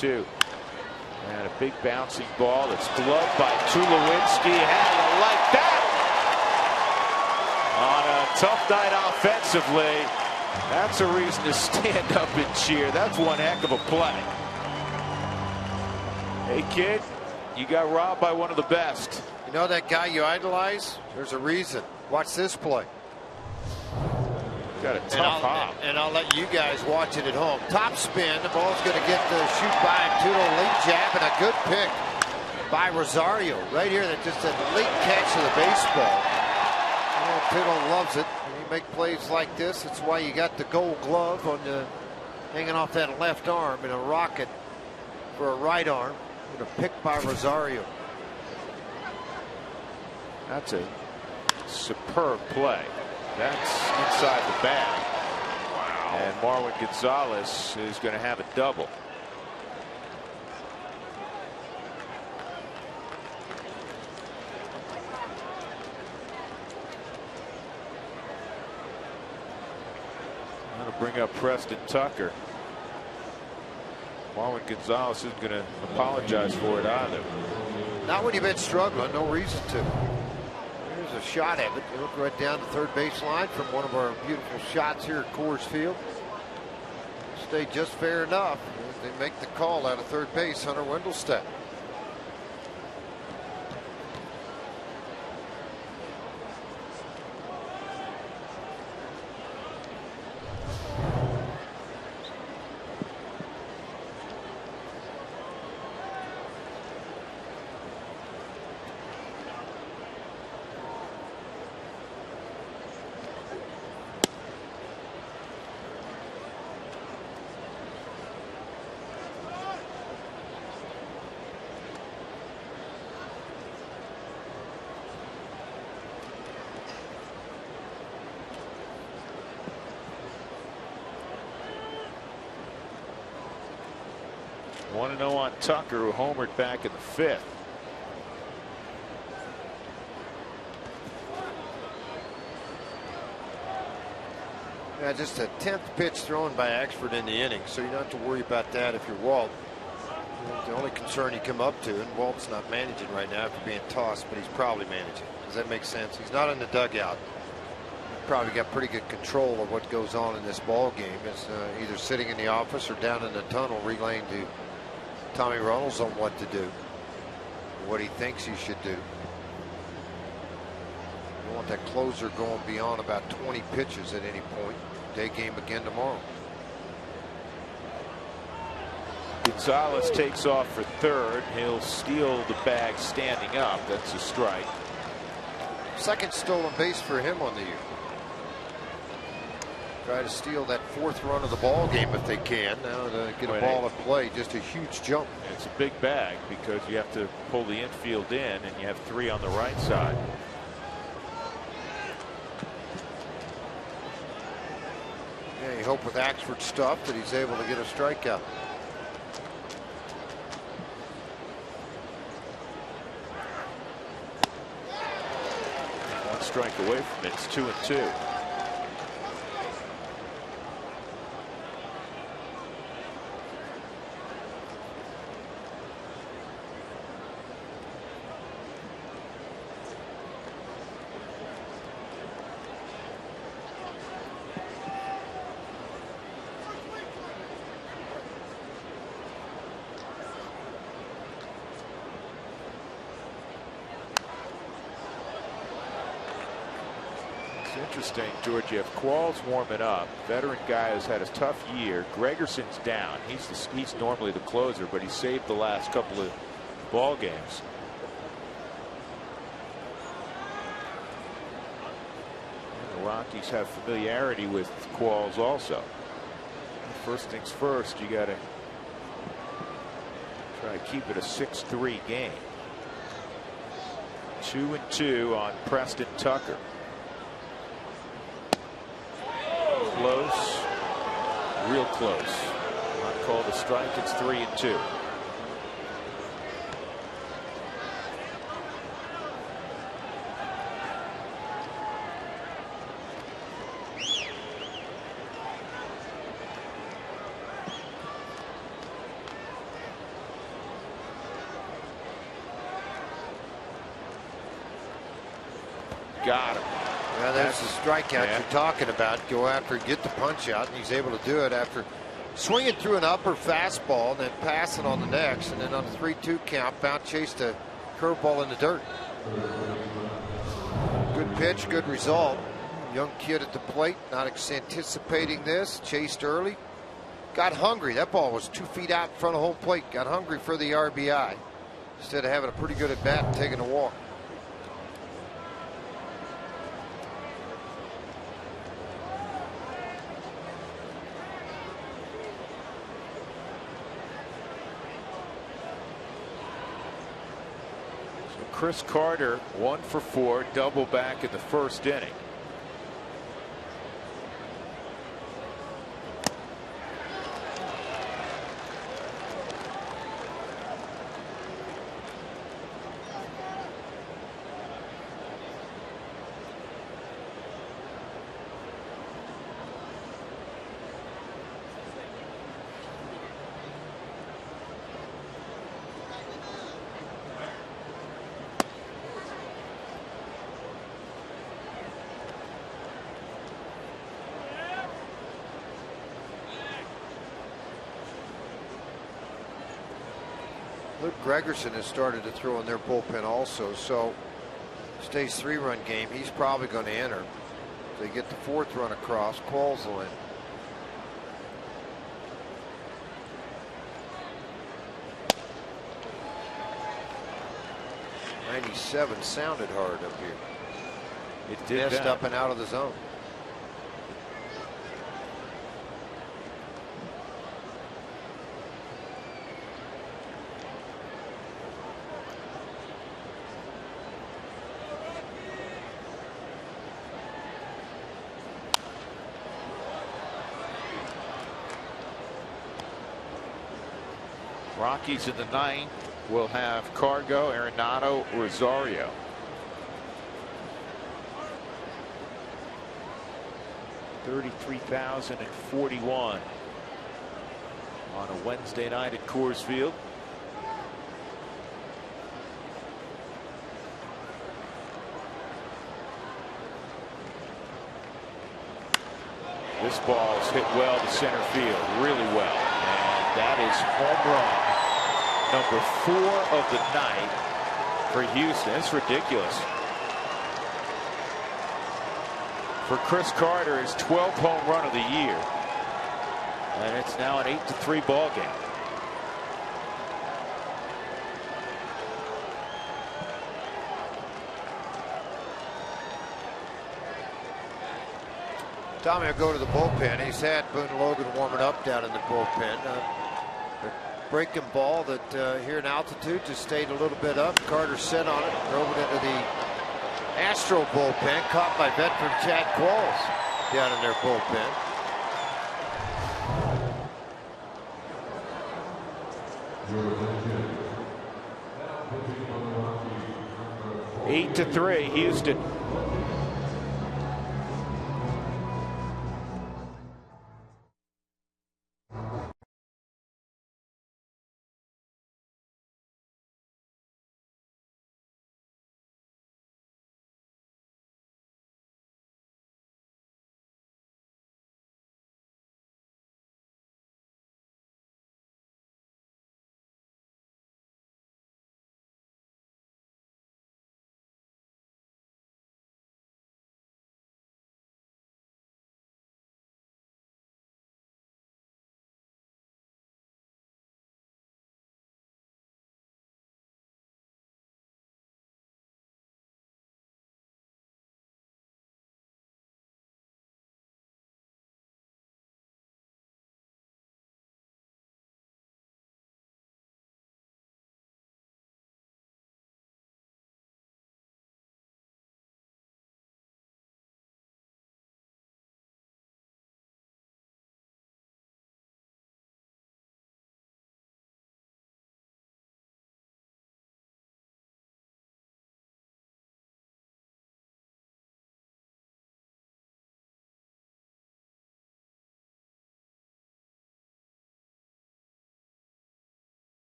And a big bouncing ball that's gloved by Tulowitzki. How do you like that? On a tough night offensively, that's a reason to stand up and cheer. That's one heck of a play. Hey, kid, you got robbed by one of the best. You know that guy you idolize? There's a reason. Watch this play. Got a tough hop. And I'll let you guys watch it at home. Top spin. The ball's going to get the shoot by Tulo. Late jab and a good pick by Rosario. Right here, that just a late catch of the baseball. Oh, Tulo loves it. When you make plays like this, it's why you got the gold glove on the hanging off that left arm and a rocket for a right arm. And a pick by Rosario. That's a superb play. That's inside the bag. Wow. And Marwin Gonzalez is going to have a double. I'm going to bring up Preston Tucker. Marwin Gonzalez isn't going to apologize for it either. Not when you've been struggling. No reason to. A shot at it. They look right down the third baseline from one of our beautiful shots here at Coors Field. Stay just fair enough. They make the call out of third base. Hunter Wendelstedt. Want to know on Tucker, who homered back in the 5th. Yeah, just a 10th pitch thrown by Axford in the inning, so you don't have to worry about that if you're Walt. The only concern you come up to, and Walt's not managing right now after being tossed, but he's probably managing. Does that make sense? He's not in the dugout. probably got pretty good control of what goes on in this ball game. Is either sitting in the office or down in the tunnel relaying to Tommy Reynolds on what to do, what he thinks he should do. You want that closer going beyond about 20 pitches at any point. Day game again tomorrow. Gonzalez takes off for third. He'll steal the bag standing up. That's a strike. Second stolen base for him on the year. Try to steal that fourth run of the ball game if they can. Now to get a ball at play, just a huge jump. It's a big bag because you have to pull the infield in, and you have 3 on the right side. Yeah, you hope with Axford's stuff that he's able to get a strikeout. One strike away from it. It's 2-2. Interesting, George. You have Qualls warming up. Veteran guy who's had a tough year. Gregerson's down. He's normally the closer, but he saved the last couple of ball games. And the Rockies have familiarity with Qualls also. First things first, you got to try to keep it a 6-3 game. 2-2 on Preston Tucker. Close, real close. Not called a strike. It's 3-2. Got him. Well, there's the strikeout you're talking about. Go after, get the punch out, and he's able to do it after swinging through an upper fastball and then passing on the next, and then on a 3-2 count, Bound chased a curveball in the dirt. Good pitch, good result. Young kid at the plate, not anticipating this, chased early, got hungry. That ball was 2 feet out in front of home plate. Got hungry for the RBI instead of having a pretty good at bat and taking a walk. Chris Carter 1 for 4, double back in the first inning. Gregerson has started to throw in their bullpen also, so stays 3-run game. He's probably going to enter. They get the 4th run across. Qualls will in. '97 sounded hard up here. It did. Missed up and out of the zone. Rockies in the 9th will have Cargo, Arenado, Rosario. $33,041 on a Wednesday night at Coors Field. This ball's hit well to center field, really well. And that is home run number 4 of the night for Houston. It's ridiculous. For Chris Carter, his 12th home run of the year. And it's now an 8-3 ball game. Tommy will go to the bullpen. He's had Boone Logan warming up down in the bullpen. A breaking ball that here in altitude just stayed a little bit up. Carter set on it, drove it into the Astro bullpen, caught by veteran Chad Qualls down in their bullpen. Eight to 3, Houston.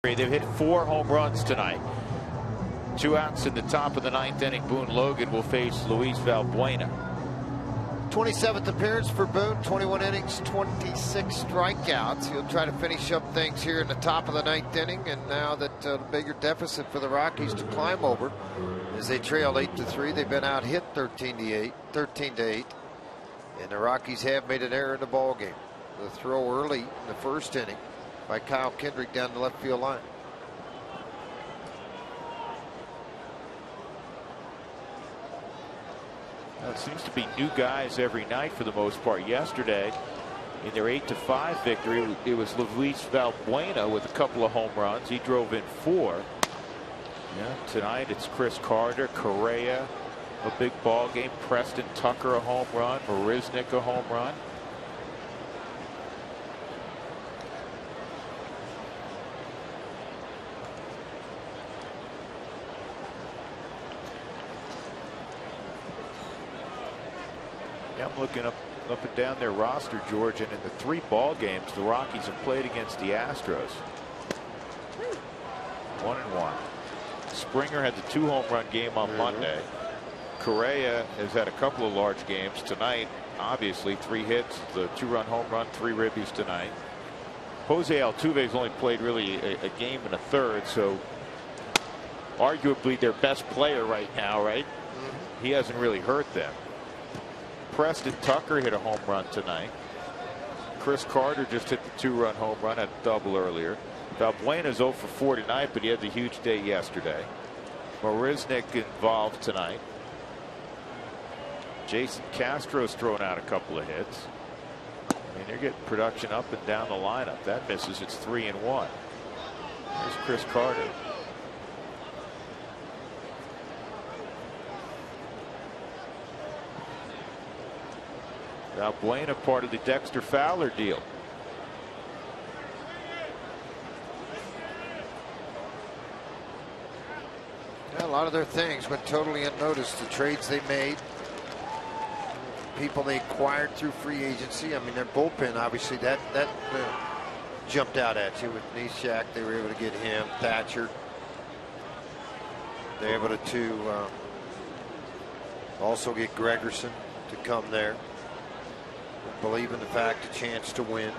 They've hit 4 home runs tonight. 2 outs in the top of the 9th inning. Boone Logan will face Luis Valbuena. 27th appearance for Boone, 21 innings, 26 strikeouts. He'll try to finish up things here in the top of the 9th inning, and now that the bigger deficit for the Rockies to climb over as they trail 8-3. They've been out hit 13-8, and the Rockies have made an error in the ball game. The throw early in the first inning by Kyle Kendrick down the left field line. Well, it seems to be new guys every night for the most part. Yesterday, in their 8-5 victory, it was Luis Valbuena with a couple of home runs. He drove in 4. Yeah, tonight it's Chris Carter, Correa, a big ball game. Preston Tucker, a home run. Marisnick, a home run. I'm looking up and down their roster, George, and in the 3 ball games the Rockies have played against the Astros, 1-1. Springer had the 2 home run game on Monday. Correa has had a couple of large games tonight. Obviously 3 hits, the 2-run home run, 3 ribbies tonight. Jose Altuve's only played really a game and a third, so arguably their best player right now, right? He hasn't really hurt them. Preston Tucker hit a home run tonight. Chris Carter just hit the 2-run home run, at a double earlier. Valbuena's 0 for 4 tonight, but he had the huge day yesterday. Marisnick involved tonight. Jason Castro's thrown out a couple of hits. I mean, they're getting production up and down the lineup. That misses. It's 3-1. There's Chris Carter. Valbuena part of the Dexter Fowler deal. Yeah, a lot of their things went totally unnoticed. The trades they made, people they acquired through free agency. I mean, their bullpen, obviously, that jumped out at you with Nishak. They were able to get him. Thatcher. They were able to also get Gregerson to come there. Believe in the fact, a chance to win.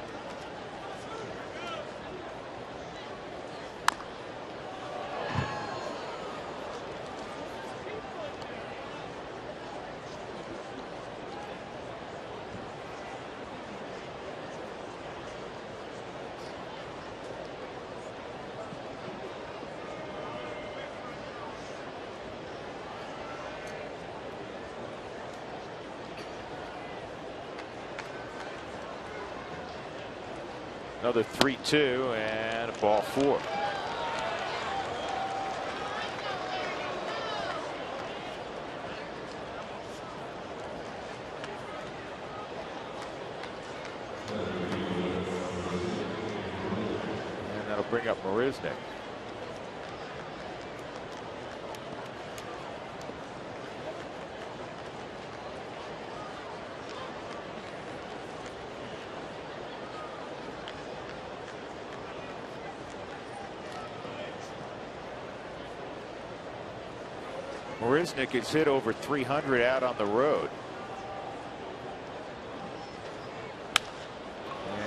Another 3-2 and a ball 4. And that'll bring up Marisnick. Marisnick has hit over 300 out on the road.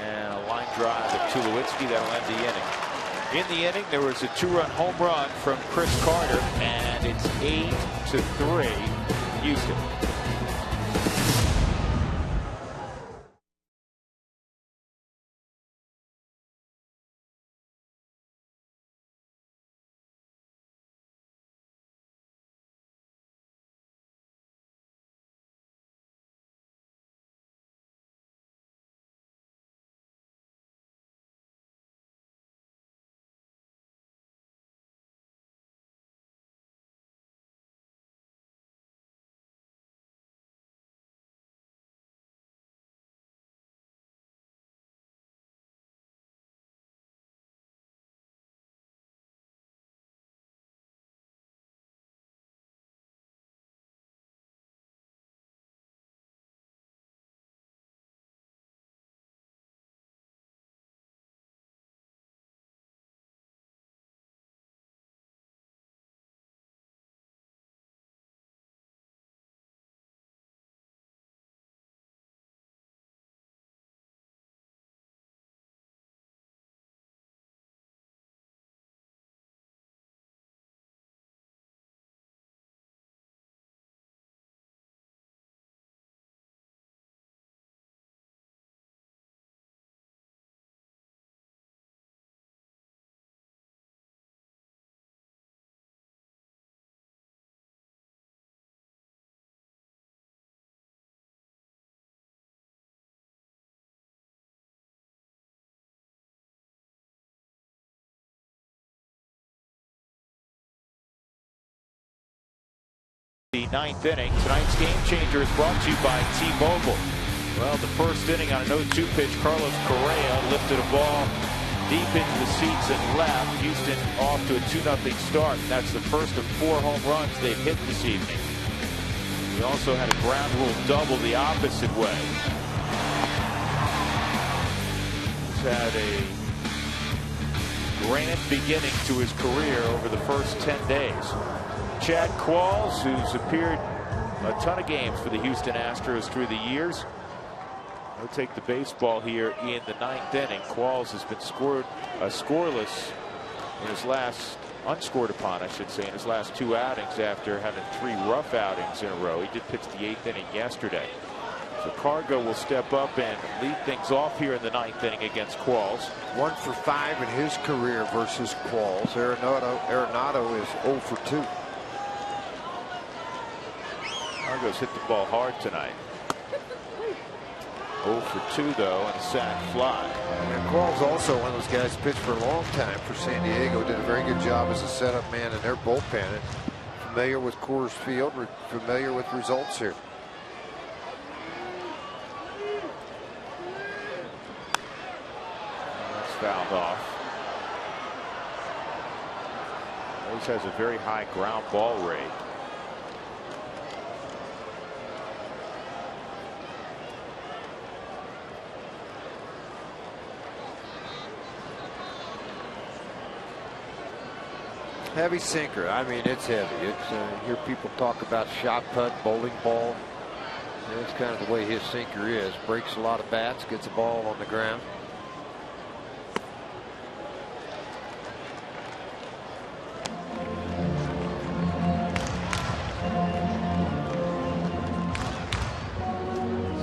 And a line drive of Tulowitzki that'll end the inning. In the inning, there was a 2-run home run from Chris Carter, and it's 8-3 Houston. The 9th inning. Tonight's game changer is brought to you by T-Mobile. Well, the first inning on an 0-2 pitch, Carlos Correa lifted a ball deep into the seats and left. Houston off to a 2-0 start. That's the first of 4 home runs they've hit this evening. We also had a ground rule double the opposite way. He's had a grand beginning to his career over the first 10 days. Chad Qualls, who's appeared a ton of games for the Houston Astros through the years. He'll take the baseball here in the 9th inning. Qualls has been scoreless in his last, unscored upon, I should say, in his last 2 outings after having 3 rough outings in a row. He did pitch the 8th inning yesterday. So Cargo will step up and lead things off here in the 9th inning against Qualls. 1 for 5 in his career versus Qualls. Arenado is 0 for 2. Cargo's hit the ball hard tonight. 0 for 2 though, and a sac fly. And Qualls also one of those guys pitched for a long time for San Diego. Did a very good job as a setup man in their bullpen. And familiar with Coors Field, familiar with results here. That's fouled off. Always has a very high ground ball rate. Heavy sinker. I mean, it's heavy. It's hear people talk about shot put, bowling ball. That's kind of the way his sinker is. Breaks a lot of bats, gets the ball on the ground.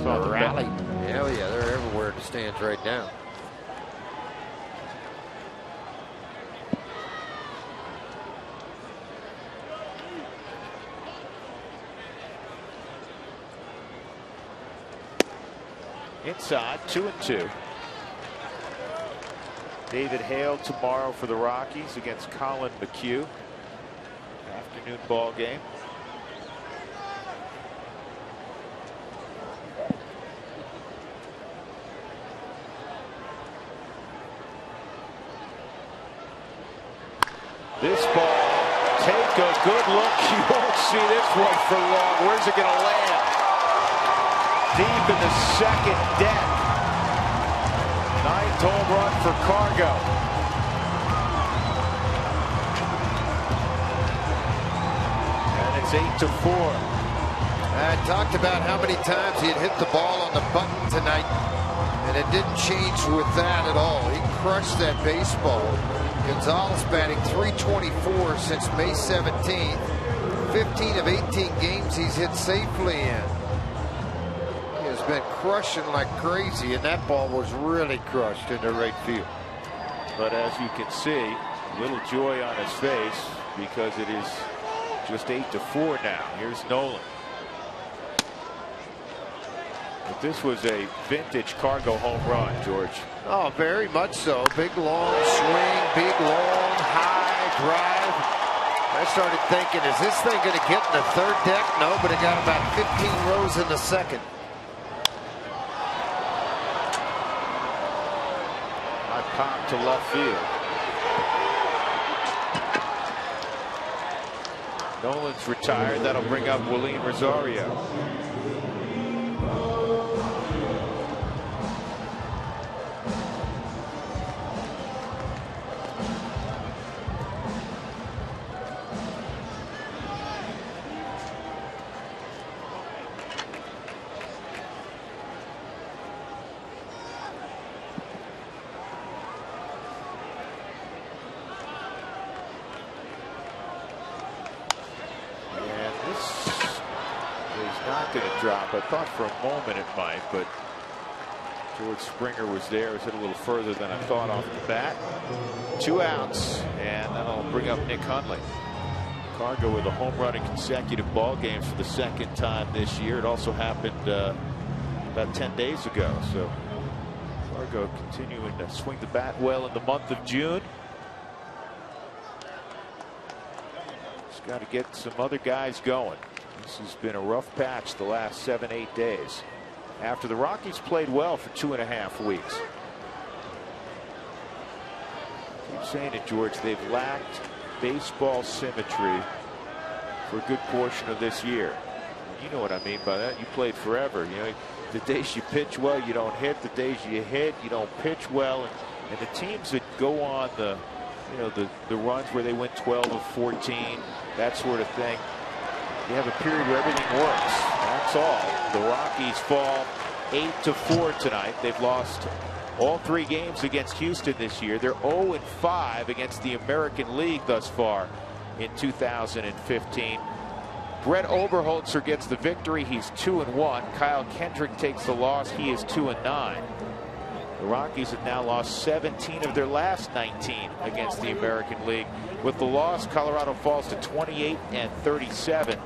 Saw the rally. Hell yeah, they're everywhere in the stands right now. Inside, 2-2. David Hale tomorrow for the Rockies against Colin McHugh. Afternoon ball game. This ball, take a good look. You won't see this one for long. Where's it going to land? Deep in the second deck. Ninth home run for Cargo. And it's 8-4. I talked about how many times he had hit the ball on the button tonight, and it didn't change with that at all. He crushed that baseball. Gonzalez batting .324 since May 17th. 15 of 18 games he's hit safely in. Been crushing like crazy, and that ball was really crushed into right field. But as you can see, a little joy on his face because it is just 8-4 now. Here's Nolan. But this was a vintage Cargo home run, George. Oh, very much so. Big long swing, big long high drive. I started thinking, is this thing going to get in the third deck? No, but it got about 15 rows in the second. Pop to left field. Nolan's retired. That'll bring up William Rosario. Drop. I thought for a moment it might, but George Springer was there. It was hit a little further than I thought off the bat. 2 outs, and that'll bring up Nick Hundley. Cargo with a home run in consecutive ball games for the second time this year. It also happened about 10 days ago. So Cargo continuing to swing the bat well in the month of June. Just got to get some other guys going. This has been a rough patch the last 7-8 days. After the Rockies played well for 2.5 weeks. I keep saying it, George, they've lacked baseball symmetry for a good portion of this year. You know what I mean by that. You played forever. You know, the days you pitch well, you don't hit. The days you hit, you don't pitch well. And the teams that go on the, you know, the runs where they win 12 of 14, that sort of thing. You have a period where everything works. That's all. The Rockies fall 8-4 tonight. They've lost all 3 games against Houston this year. They're 0-5 against the American League thus far in 2015. Brett Oberholzer gets the victory. He's 2-1. Kyle Kendrick takes the loss. He is 2-9. The Rockies have now lost 17 of their last 19 against the American League. With the loss, Colorado falls to 28-37.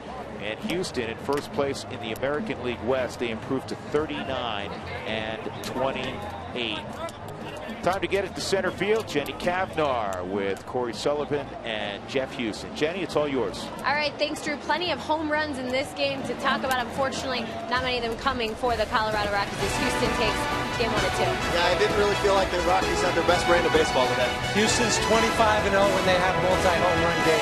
And Houston in first place in the American League West. They improved to 39-28. Time to get it to center field. Jenny Cavnar with Corey Sullivan and Jeff Houston. Jenny, it's all yours. All right, thanks, Drew. Plenty of home runs in this game to talk about. Unfortunately, not many of them coming for the Colorado Rockies as Houston takes game 1 of 2. Yeah, I didn't really feel like the Rockies had their best brand of baseball today. Houston's 25-0 when they have multi-home run games.